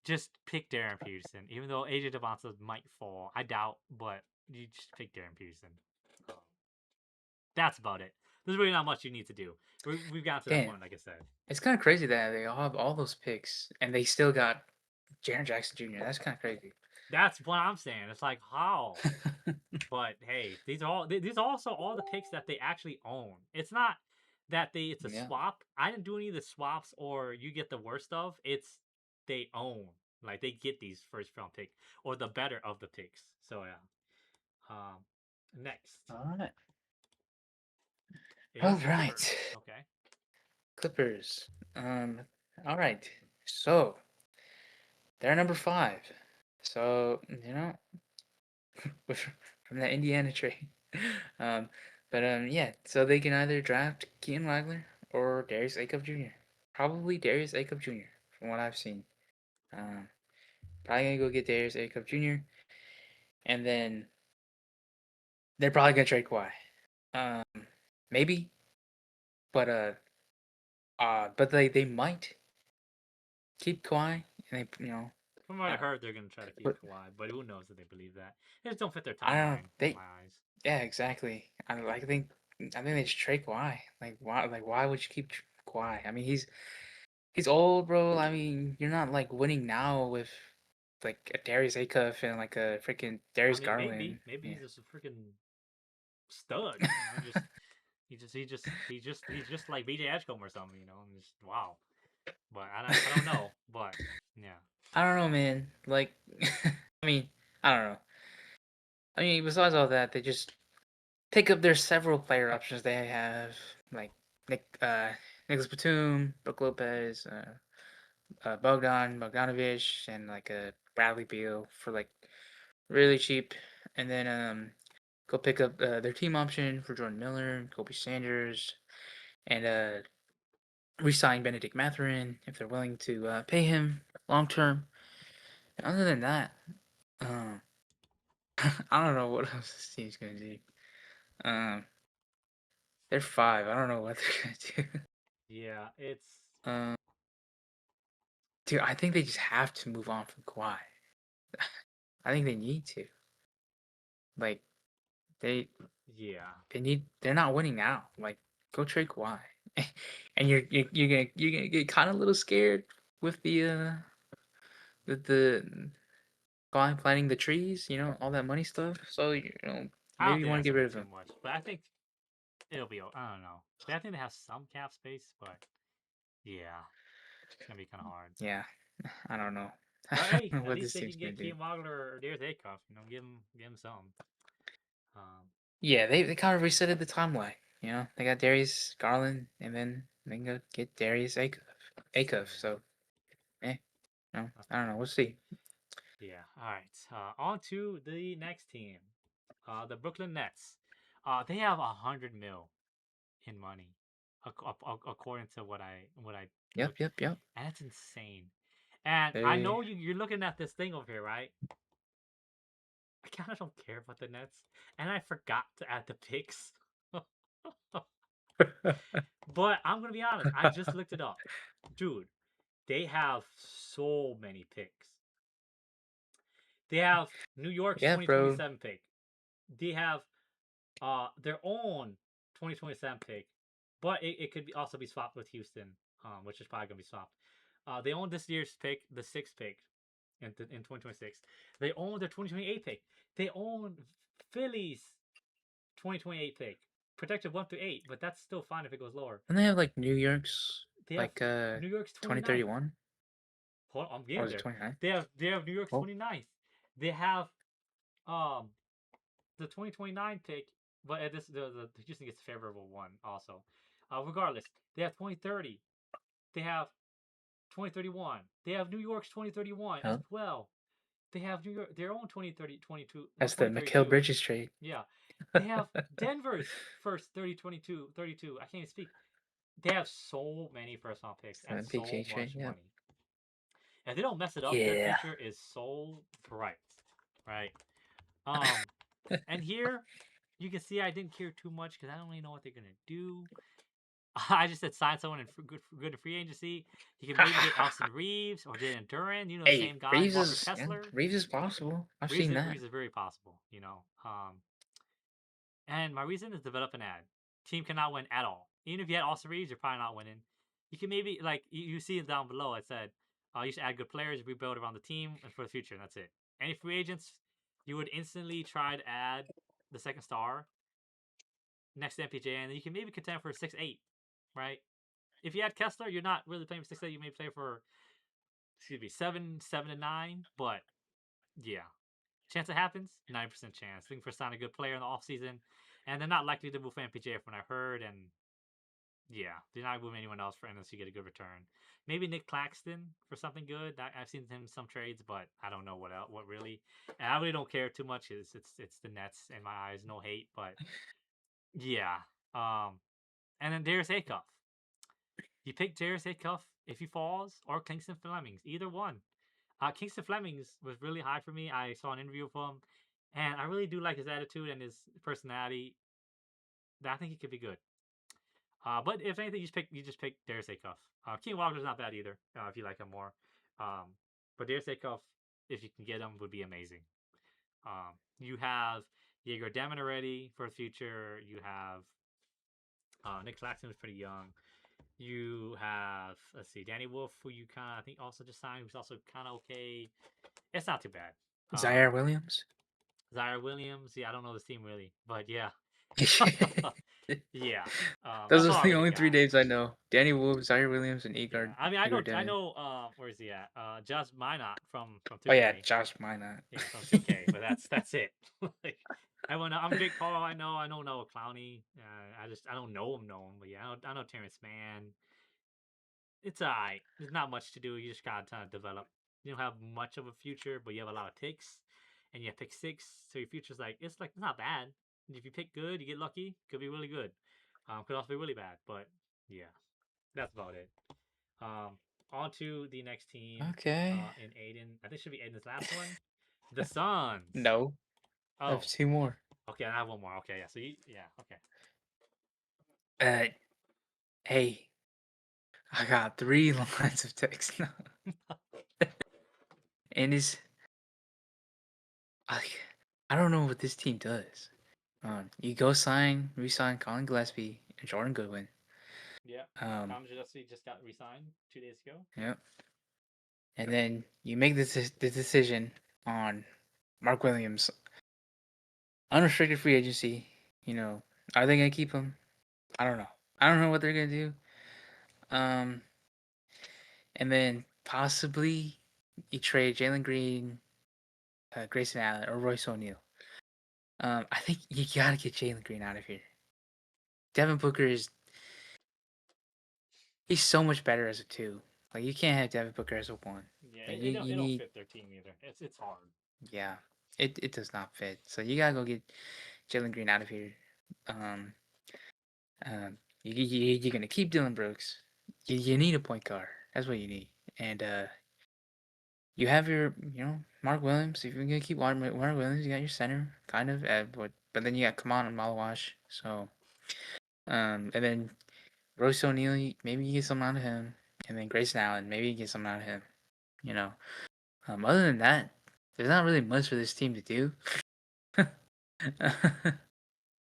just pick Darren Peterson, even though AJ Debonsa might fall. I doubt, but you just pick Darren Peterson. Um, That's about it. There's really not much you need to do. We've gotten to that Damn. point, like I said. It's kind of crazy that they all have all those picks and they still got Jaren Jackson Jr. That's kind of crazy. That's what I'm saying. It's like how, but hey, these are also all the picks that they actually own. It's not that it's a Yeah. swap. I didn't do any of the swaps or you get the worst of. It's they own, like they get these first round pick or the better of the picks. So yeah. Next All right. All is the Clippers. right. Okay. Clippers. All right. So they're number 5. So from that Indiana trade. um, but yeah. So they can either draft Keaton Wagner or Darius Acuff Jr. Probably Darius Acuff Jr. From what I've seen. Um, Probably gonna go get Darius Acuff Jr. And then they're probably gonna trade Kawhi. Um, Maybe, but but they might keep Kawhi, and From what I uh, heard, they're gonna try to keep but Kawhi, but who knows if they believe that? They just don't fit their I don't know. timeline in my eyes. Yeah, exactly. I think they just trade Kawhi. Why would you keep Kawhi? I mean, he's old, bro. I mean, you're not like winning now with like a Darius Acuff and like a freaking I Darius mean, maybe Garland. maybe Yeah. he's just a freaking stud. Just he's just like BJ Edgecombe or something. And just wow. But I don't know. But yeah, I don't know, man. Like, I mean, I don't know. I mean, besides all that, they just take up their several player options they have, like Nicholas Batum, Brook Lopez, Bogdanovich, and like a Bradley Beal for like really cheap, and then go pick up their team option for Jordan Miller, Kobe Sanders, and re-sign Benedict Mathurin if they're willing to pay him long term. Other than that, um, I don't know what else this team's gonna do. Um, they're 5. I don't know what they're gonna do. yeah. It's Um, Dude, I think they just have to move on from Kawhi. I think they need to. Like they yeah. they're not winning now. Like go trade Kawhi. And you're gonna get kind of a little scared with the Kawhi planting the trees, all that money stuff. So I don't maybe you think want to that's get gonna rid be of too him. much. But I think it'll be. I don't know. I think they have some cap space, but yeah, it's gonna be kind of hard. Yeah, I don't know. But I don't hey, know at what least this they team's can gonna get do. Kate Wagler or Darius Acuff. Give him some. Um, Yeah, they kind of resetted the timeline. You know, they got Darius Garland, and then they can go get Darius Acuff. yeah. So, no, uh, I don't know. We'll see. Yeah. All right. On to the next team. The Brooklyn Nets. They have 100 mil in money, according to what I Yep, looked, yep, yep. and that's insane. And I They know you're looking at this thing over here, right? I kind of don't care about the Nets, and I forgot to add the picks. But I'm gonna be honest. I just looked it up, dude. They have so many picks. They have New York's yeah, bro. 2027 pick. They have their own 2027 pick, but it could also be swapped with Houston, which is probably gonna be swapped. They own this year's pick, the sixth pick in 2026. They own their 2028 pick. They own Phillies 2028 pick, protected 1 through 8, but that's still fine if it goes lower. And they have like New York's They have like New York's 29th. 2031 Hold on, I'm or getting is it there. 29? They have New York's Oh, 29th. They have um the 2029 pick, but at this the Houston gets a favorable one also. Regardless, they have 2030. They have 2031. They have New York's 2031 as oh, well. They have New York their own 2030 22 no that's the Mikal 2032. Bridges trade. Yeah. They have Denver's first 30 22 32. I can't even speak. They have so many first round picks It's the and so MPJ trade. much Yep. money. If they don't mess it up, their Yeah. future is so bright, right? Um, and here you can see I didn't care too much because I don't really know what they're gonna do. I just said sign someone in good free agency. You can maybe get Austin Reeves or Jalen Duran. You know, the Hey, same guy, Walker Yeah, Kessler. Reeves is possible. I've seen that. Reeves is very possible. And my reason is develop an ad. Team cannot win at all. Even if you had Austin Reeves, you're probably not winning. You can maybe like you see it down below. I said you should add good players, rebuild around the team, and for the future. And that's it. Any free agents, you would instantly try to add the second star next to MPJ, and then you can maybe contend for 6-8, right? If you add Kessler, you're not really playing for 6-8. You may play for 7-9. But yeah, chance it happens, 90% chance. Looking for signing a good player in the offseason, and they're not likely to move for MPJ from what I heard. And yeah, they're not moving anyone else for unless you get a good return. Maybe Nick Claxton for something good. I've seen him in some trades, but I don't know what else, what really. And I really don't care too much. It's the Nets in my eyes. No hate, but yeah. Um, and then Darius Acuff. You pick Darius Acuff if he falls, or Kingston Flemings, either one. Kingston Flemings was really high for me. I saw an interview of him, and I really do like his attitude and his personality. I think he could be good. But if anything, you just pick Darius Acuff. King Walker's not bad either. If you like him more, um, but Darius Acuff, if you can get him, would be amazing. You have Jaeger Demon already for the future. You have Nick Claxton was pretty young. You have let's see, Danny Wolf, who you kind of I think also just signed, who's also kind of okay. It's not too bad. Zaire Williams. Zaire Williams, yeah, I don't know this team really, but yeah, yeah. Those That's all are I the really only three got. names I know. Danny Wolf, Zaire Williams, and Yeah, Igor I mean, Igor I Demon. know. Where's he at? Josh Minot from Oh yeah, 2K. Josh Minot. Yeah, from 2K, but that's it. Like, I'm Jake Paul. I know Noah Clowney. I don't know him, but yeah, I know Terrence Mann. It's alright. There's not much to do. You just gotta kind of develop. You don't have much of a future, but you have a lot of picks, and you have pick six, so your future's it's not bad. If you pick good, you get lucky. Could be really good. Could also be really bad, but yeah, that's about it. Um, on to the next team. Okay. In Aiden, I think it should be Aiden's last one. The Suns. No, I have Oh, two more. okay. I have one more. Okay, yeah. Okay. Uh, hey, I got three lines of text now, and it's like I don't know what this team does. You go resign Colin Gillespie and Jordan Goodwin. Yeah. Um, Tom just got re-signed 2 days ago. yep. And then you make the decision on Mark Williams, unrestricted free agency. You know, are they gonna keep him? I don't know. I don't know what they're gonna do. Um, and then possibly you trade Jalen Green, Grayson Allen, or Royce O'Neal. I think you gotta get Jalen Green out of here. Devin Booker is he's so much better as a two. Like you can't have Devin Booker as a one. Yeah, Like it you don't need fit their team either. It's hard. yeah. It does not fit. So you gotta go get Jalen Green out of here. Um, you're gonna keep Dylan Brooks. You need a point guard. That's what you need. And you have your Mark Williams. If you're gonna keep Mark Williams, you got your center kind of. But then you got Kaman and Malawash. So and then Royce O'Neal, maybe you get something out of him, and then Grayson Allen, maybe you get something out of him. You know. Other than that, there's not really much for this team to do.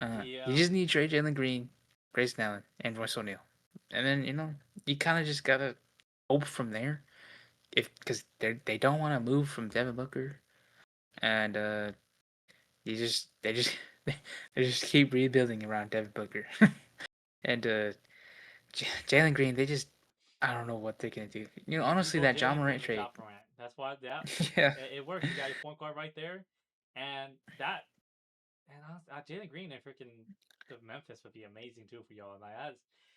You Yeah. just need Trey Jalen Green, Grayson Allen, and Royce O'Neal, and then you kind of just gotta hope from there. If because they don't want to move from Devin Booker, and they just they just keep rebuilding around Devin Booker, and Jalen Green. They just I don't know what they're gonna do. You Honestly, go that John Jalen Morant Green and trade. Ja Morant. That's why that Yeah, it works. You got your point guard right there, and that and Jalen Green and freaking the Memphis would be amazing too for y'all. Like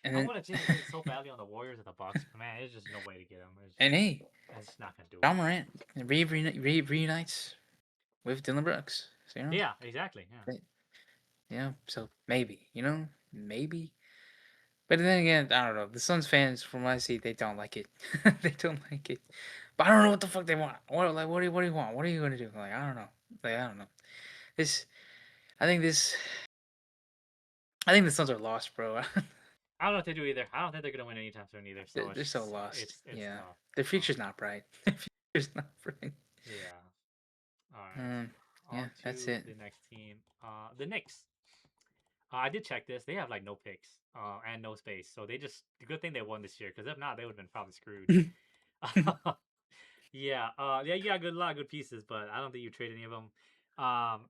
and I then wanted Jalen Green so badly on the Warriors and the Bucks, but man, there's just no way to get him. and hey, It's just not gonna do John it. Morant reunites with Dylan Brooks. So Yeah, exactly. Yeah. so maybe maybe. But then again, I don't know. The Suns fans, from what I see, they don't like it. They don't like it. But I don't know what the fuck they want. What do you want? What are you gonna do? Like I don't know. Like I don't know. This I think this I think the Suns are lost, bro. I don't know what they do either. I don't think they're gonna win anytime soon either. So They're so lost. it's Yeah, tough. their Um, future's not bright. Their future's not bright. yeah. All right. Um, yeah, On that's to it. the next team. The Knicks. I did check this. They have like no picks, and no space. So they just the good thing they won this year because if not, they would have been probably screwed. Yeah. Yeah. You got a lot of good pieces, but I don't think you trade any of them.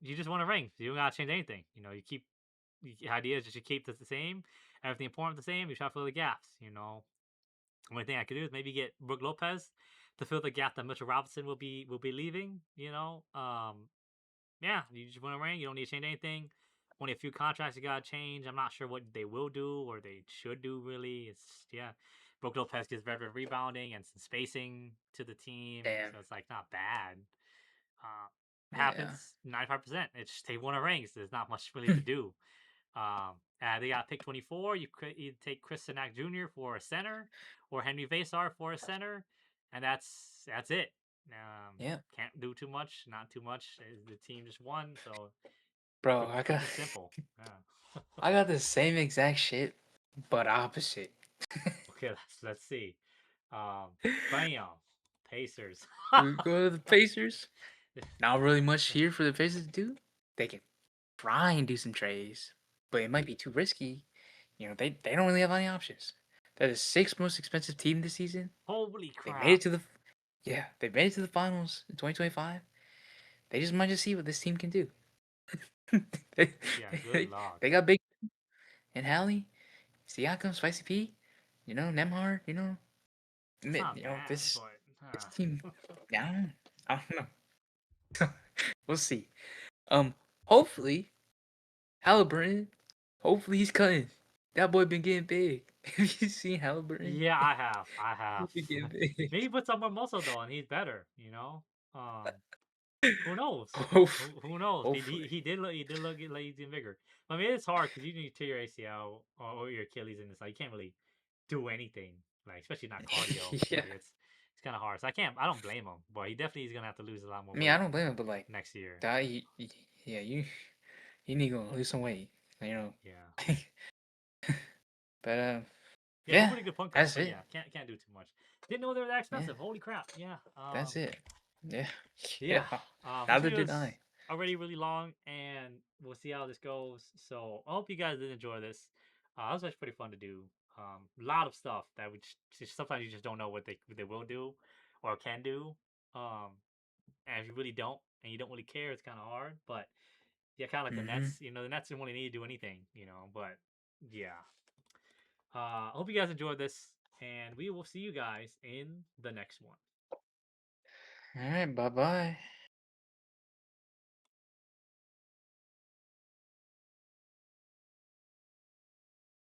You just want a ring. You don't gotta change anything. You keep the idea is just you keep this the same, everything important the same. You try to fill the gaps. Only thing I could do is maybe get Brook Lopez to fill the gap that Mitchell Robinson will be leaving. Yeah, you just want to ring. You don't need to change anything. Only a few contracts you gotta change. I'm not sure what they will do or they should do. Really, it's yeah. Brook Lopez gives better rebounding and some spacing to the team, Damn. so it's like not bad. Uh, Yeah. happens 95%. It's just they won a ring, so there's not much really to do. They got pick 24. You could either take Chris Sinak Jr. for a center or Henry Vasar for a center, and that's it. Yeah. Can't do too much, not too much. The team just won, so Bro, I got pretty simple. Yeah. I got the same exact shit, but opposite. Okay, let's see. Um, Bam, Pacers. We go to the Pacers. Not really much here for the Pacers to do. They can try and do some trades, but it might be too risky. They don't really have any options. They're the sixth most expensive team this season. Holy They made crap! it to the yeah, they made it to the finals in 2025. They just might just see what this team can do. they, Yeah, good they, luck. they got big and Hallie, Siakam, Spicy P, Nemhard, It's not bad, this but team. Yeah, I don't know. We'll see. Um, hopefully Halliburton. Hopefully he's cutting. That boy been getting big. Have you seen Halliburton? yeah, I have. I have. He's been getting big. Maybe put someone Moso though, and he's better. Um, who knows? Hope- Who knows? Hopefully. He did look like he's getting bigger. I mean, it's hard because you need to tear your ACL or your Achilles, and it's like you can't really do anything, like especially not cardio. Yeah. Really, it's kind of hard. So I don't blame him, but he definitely is gonna have to lose a lot more I mean, I weight don't blame him, but like, next year. yeah, you need to go lose some weight. You know. Yeah, But yeah, he's a yeah, pretty good point guard, that's but it. yeah, can't do too much. Didn't know they were that Yeah, expensive. Holy crap! Yeah. that's it. Yeah, Yeah. yeah. This Neither video did is I. already really long, and we'll see how this goes. So I hope you guys did enjoy this. It was actually pretty fun to do. A lot of stuff that sometimes you just don't know what they will do or can do. And if you really don't and you don't really care, it's kind of hard. But yeah, kind of like the Mm-hmm. Nets. The Nets didn't really need to do anything. But yeah. I hope you guys enjoyed this, and we will see you guys in the next one. All right, bye bye.